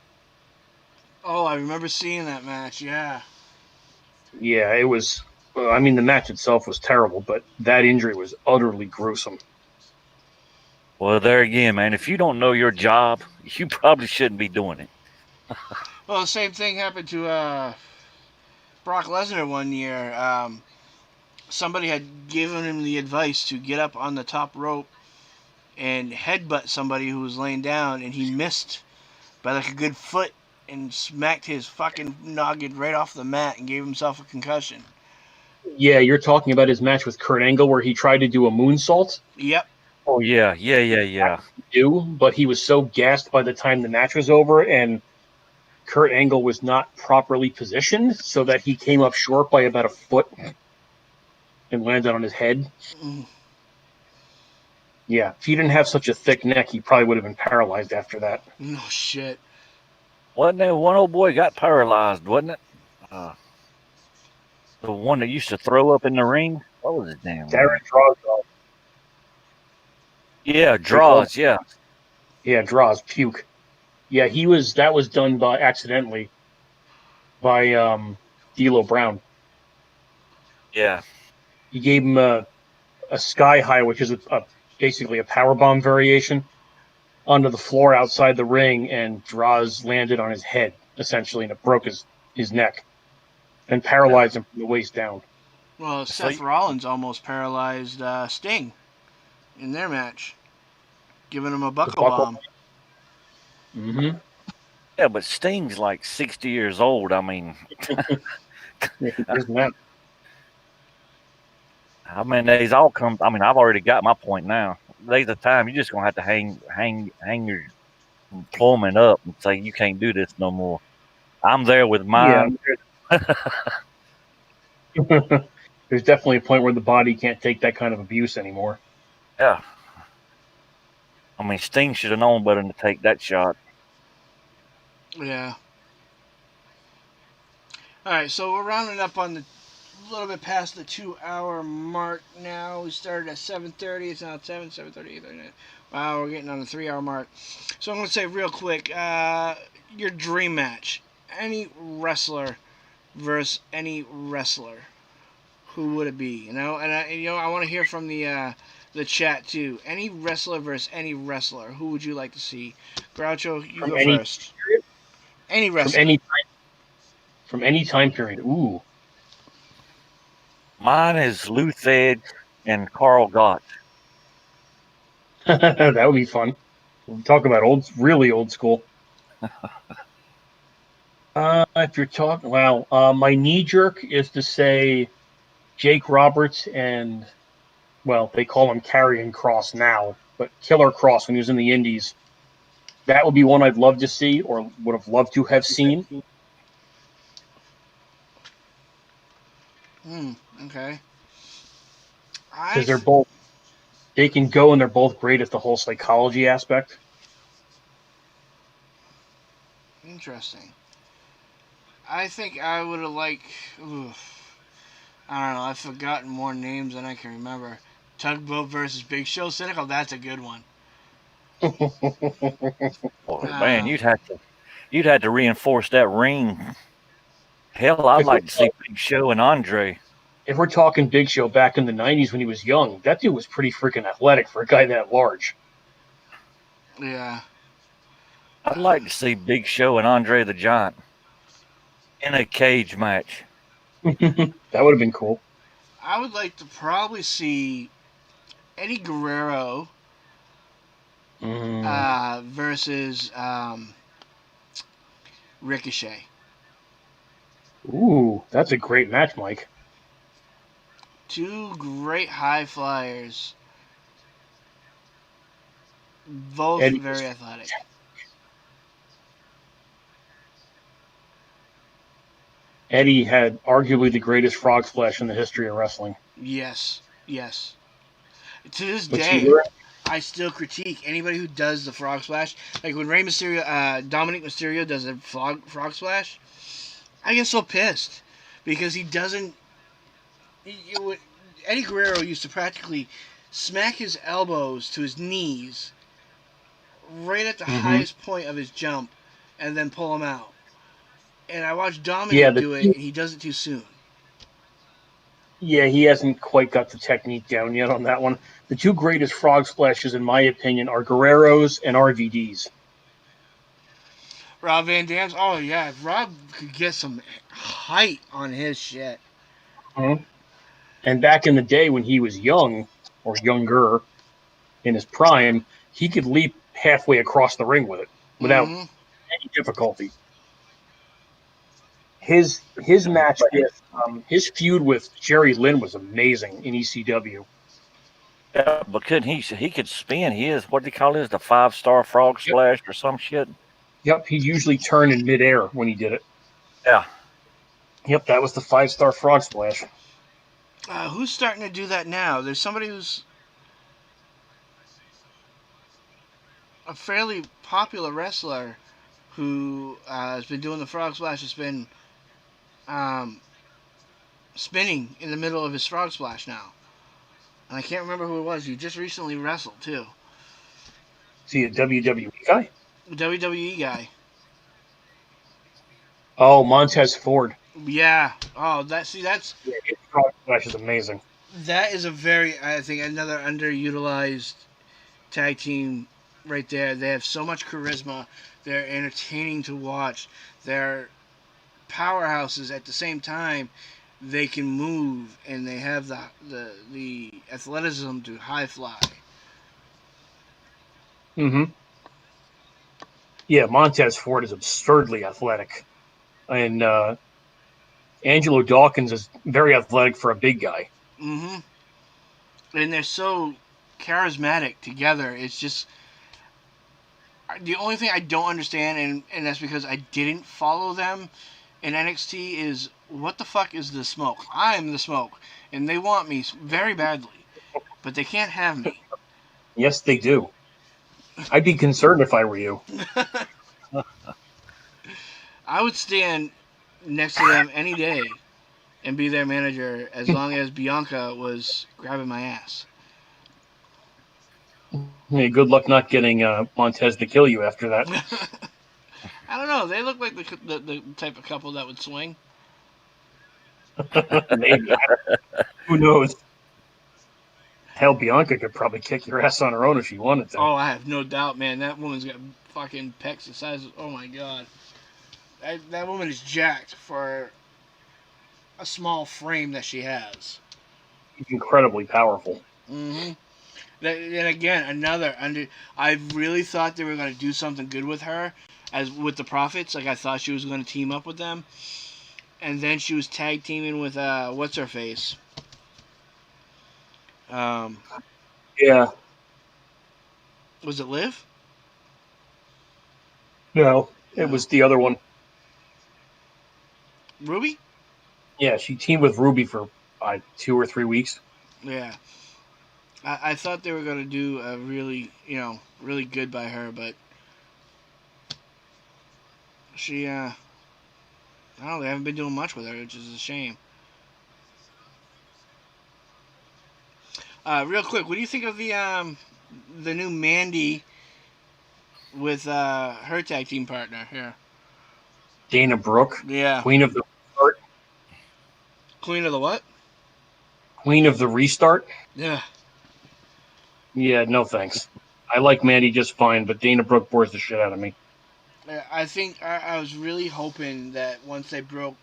Oh, I remember seeing that match. Yeah. Yeah, it was. I mean, the match itself was terrible, but that injury was utterly gruesome. well, there again, man. If you don't know your job, you probably shouldn't be doing it. Well, the same thing happened to Brock Lesnar one year. Somebody had given him the advice to get up on the top rope and headbutt somebody who was laying down, and he missed by like a good foot and smacked his fucking noggin right off the mat and gave himself a concussion. Yeah, you're talking about his match with Kurt Angle where he tried to do a moonsault. Yep. Oh yeah, yeah, yeah, yeah. Do, but he was so gassed by the time the match was over, and Kurt Angle was not properly positioned, so that he came up short by about a foot and landed on his head. Mm, Yeah, if he didn't have such a thick neck, he probably would have been paralyzed after that. no shit. Wasn't there one old boy got paralyzed? Wasn't it? Uh, the one that used to throw up in the ring. What was his damn Darren name? Draws, Yeah, they called, Draws. Yeah, yeah, Draws puke. Yeah, he was. That was done by accidentally by D'Lo Brown. yeah. He gave him a sky high, which is basically a power bomb variation, onto the floor outside the ring, and Draws landed on his head essentially, and it broke his neck and paralyzed him from the waist down. Well, So Seth Rollins almost paralyzed Sting in their match, giving him a The buckle buckle. bomb. Mm-hmm. yeah, but Sting's like 60 years old. I mean, Isn't that? how many days all come? I mean, I've already got my point now. There's a time you're just gonna have to hang your employment up and say you can't do this no more. I'm there with Yeah. mine. There's definitely a point where the body can't take that kind of abuse anymore. Yeah, I mean, Sting should have known better than to take that shot. Yeah. All right, so we're rounding up on the little bit past the 2 hour mark now. We started at 7:30. It's now 7:30. Wow, we're getting on the 3 hour mark. So I'm gonna say real quick, your dream match. Any wrestler versus any wrestler. Who would it be? I want to hear from the chat too. Any wrestler versus any wrestler. Who would you like to see? Groucho, you From go any first. period? Any From wrestler. any from any time period. Ooh. Mine is Luther Edge and Carl Gott. That would be fun. We'll talk about really old school. If you're talking, well, my knee jerk is to say Jake Roberts and, well, they call him Karrion Cross now, but Killer Cross when he was in the Indies. That would be one I'd love to see or would have loved to have seen Hmm. Okay. because I they can go and they're both great at the whole psychology aspect. Interesting. I think I would have liked. I don't know. I've forgotten more names than I can remember. Tugboat versus Big Show. Cynical. That's a good one. Oh man, Um, you'd had to reinforce that ring. Hell, I'd if we're like to see Big Show and Andre. if we're talking Big Show back in the '90s when he was young, that dude was pretty freaking athletic for a guy that large. yeah. I'd like to see Big Show and Andre the Giant in a cage match. That would have been cool. I would like to probably see Eddie Guerrero Mm. versus Ricochet. Ooh, that's a great match, Mike. Two great high flyers, both Eddie very was athletic. Eddie had arguably the greatest frog splash in the history of wrestling. Yes, yes. To this But see, day, I still critique anybody who does the frog splash. Like when Rey Mysterio, Dominic Mysterio does a frog splash, I get so pissed because he doesn't. Eddie Guerrero used to practically smack his elbows to his knees right at the mm-hmm. highest point of his jump and then pull him out. And I watched Yeah, Dominic do it, and he does it too soon. yeah, he hasn't quite got the technique down yet on that one. The two greatest frog splashes, in my opinion, are Guerrero's and RVD's. Rob Van Dam's, oh yeah, if Rob could get some height on his shit. Mm-hmm. And back in the day when he was young or younger in his prime, he could leap halfway across the ring with it without Mm-hmm. any difficulty. His match with his feud with Jerry Lynn was amazing in ECW. Yeah, but couldn't he could spin his, what do you call his, the 5-star frog Yep, splash or some shit? yep. He'd usually turn in midair when he did it. Yeah. Yep, that was the 5-star frog splash. Who's starting to do that now? There's somebody who's a fairly popular wrestler who has been doing the frog splash. Has been um, spinning in the middle of his frog splash now. And I can't remember who it was. He just recently wrestled too. See a WWE guy? WWE guy. Oh, Montez Ford. Yeah. Oh, that's Yeah, his frog splash is amazing. that is a very, I think, another underutilized tag team right there. They have so much charisma. They're entertaining to watch. They're powerhouses at the same time. They can move and they have the athleticism to high fly. Mm-hmm. Yeah, Montez Ford is absurdly athletic, and Angelo Dawkins is very athletic for a big guy. Mm-hmm. And they're so charismatic together. It's just the only thing I don't understand, and that's because I didn't follow them in NXT, is what the fuck is the smoke? I'm the smoke, and they want me very badly, but they can't have me. Yes, they do. I'd be concerned if I were you. I would stand next to them any day and be their manager as long as Bianca was grabbing my ass. Hey, good luck not getting Montez to kill you after that. I don't know. They look like the type of couple that would swing. Maybe. Who knows? Hell, Bianca could probably kick your ass on her own if she wanted to. Oh, I have no doubt, man. That woman's got fucking pecs the size of. Oh my god. That woman is jacked for a small frame that she has. She's incredibly powerful. Mm-hmm. And again, another under. I really thought they were going to do something good with her, as with the Prophets. Like I thought she was going to team up with them, and then she was tag teaming with what's her face. Um, Yeah. was it Liv? No, it No, was the other one. Ruby. Yeah, she teamed with Ruby for 2 or 3 weeks. Yeah, I thought they were going to do a really, really good by her, but she, I don't know, they haven't been doing much with her, which is a shame. Real quick, what do you think of the new Mandy with her tag team partner here? Dana Brooke, Yeah, Queen of the Restart. Queen of the what? Queen of the Restart. Yeah, Yeah, no thanks. I like Mandy just fine, but Dana Brooke bores the shit out of me. I think I was really hoping that once they broke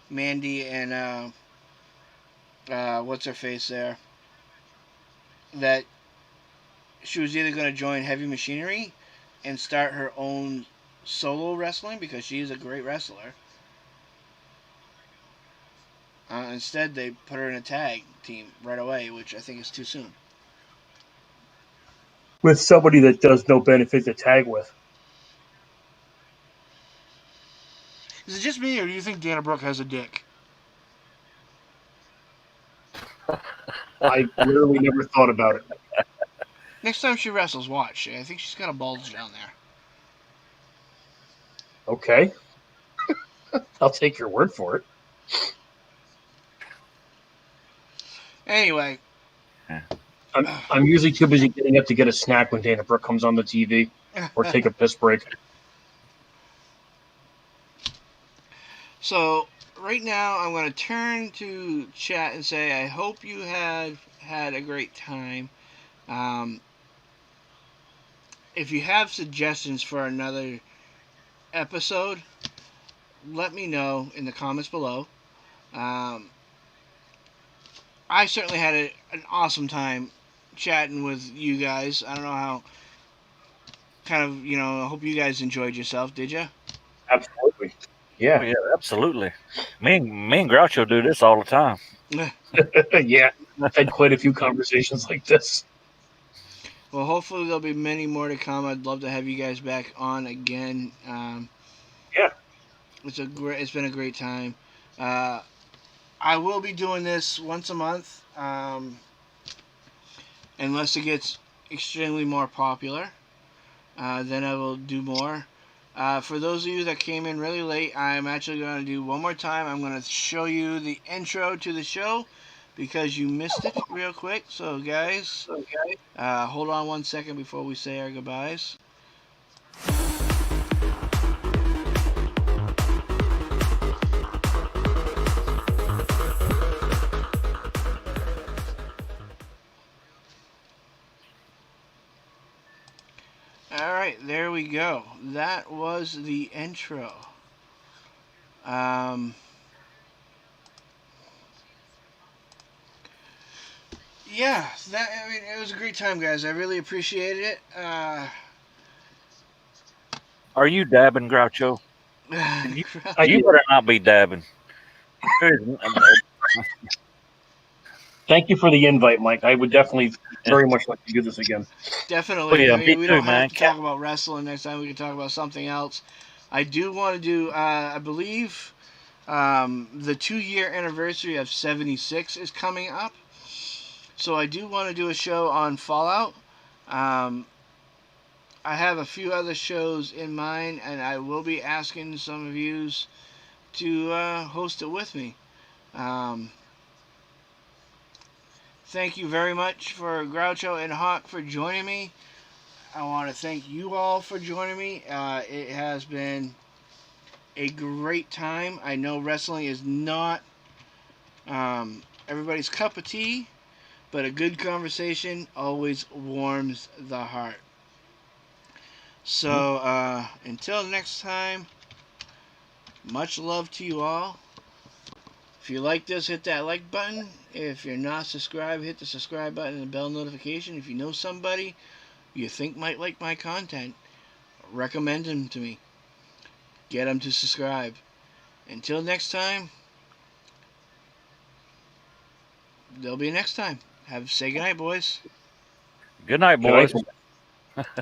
Mandy and what's her face there, that she was either going to join Heavy Machinery and start her own solo wrestling because she is a great wrestler. Instead, they put her in a tag team right away, which I think is too soon. With somebody that does no benefit to tag with. Is it just me, or do you think Dana Brooke has a dick? I literally never thought about it. Next time she wrestles, watch. I think she's got a bulge down there. Okay, I'll take your word for it. Anyway, I'm usually too busy getting up to get a snack when Dana Brooke comes on the TV or take a piss break. so right now I'm going to turn to chat and say I hope you had a great time. Um, if you have suggestions for another episode, let me know in the comments below. Um, I certainly had an awesome time chatting with you guys. I don't know how. Kind of, I hope you guys enjoyed yourself. Did you? Absolutely. Oh Yeah. yeah, absolutely. Me and Groucho do this all the time. Yeah. I've had quite a few conversations like this. Well, hopefully there'll be many more to come. I'd love to have you guys back on again. Yeah. It's been a great time. Uh, I will be doing this once a month, unless it gets extremely more popular. Then I will do more. For those of you that came in really late, I'm actually going to do one more time. I'm going to show you the intro to the show because you missed it real quick. So, guys, hold on 1 second before we say our goodbyes. Alright, there we go. That was the intro. Yeah, it was a great time, guys. I really appreciated it. Are you dabbing, Groucho? You, I you did. better not be dabbing. There is- Thank you for the invite, Mike. I would definitely very much like to do this again. Oh Definitely. yeah, I me mean, we too, don't have man. to talk about wrestling next time. We can talk about something else. I do want to do, I believe, the 2 year anniversary of 76 is coming up. So I do want to do a show on Fallout. Um, I have a few other shows in mind, and I will be asking some of you to host it with me. Um, thank you very much for Groucho and Hawk for joining me. I want to thank you all for joining me. It has been a great time. I know wrestling is not Everybody's cup of tea, but a good conversation always warms the heart. Mhm. So until next time, much love to you all. If you like this, hit that like button. If you're not subscribed, hit the subscribe button and the bell notification. If you know somebody you think might like my content, recommend them to me. Get them to subscribe. Until next time, there'll be next time. Say goodnight, boys. Good night, Good night. boys.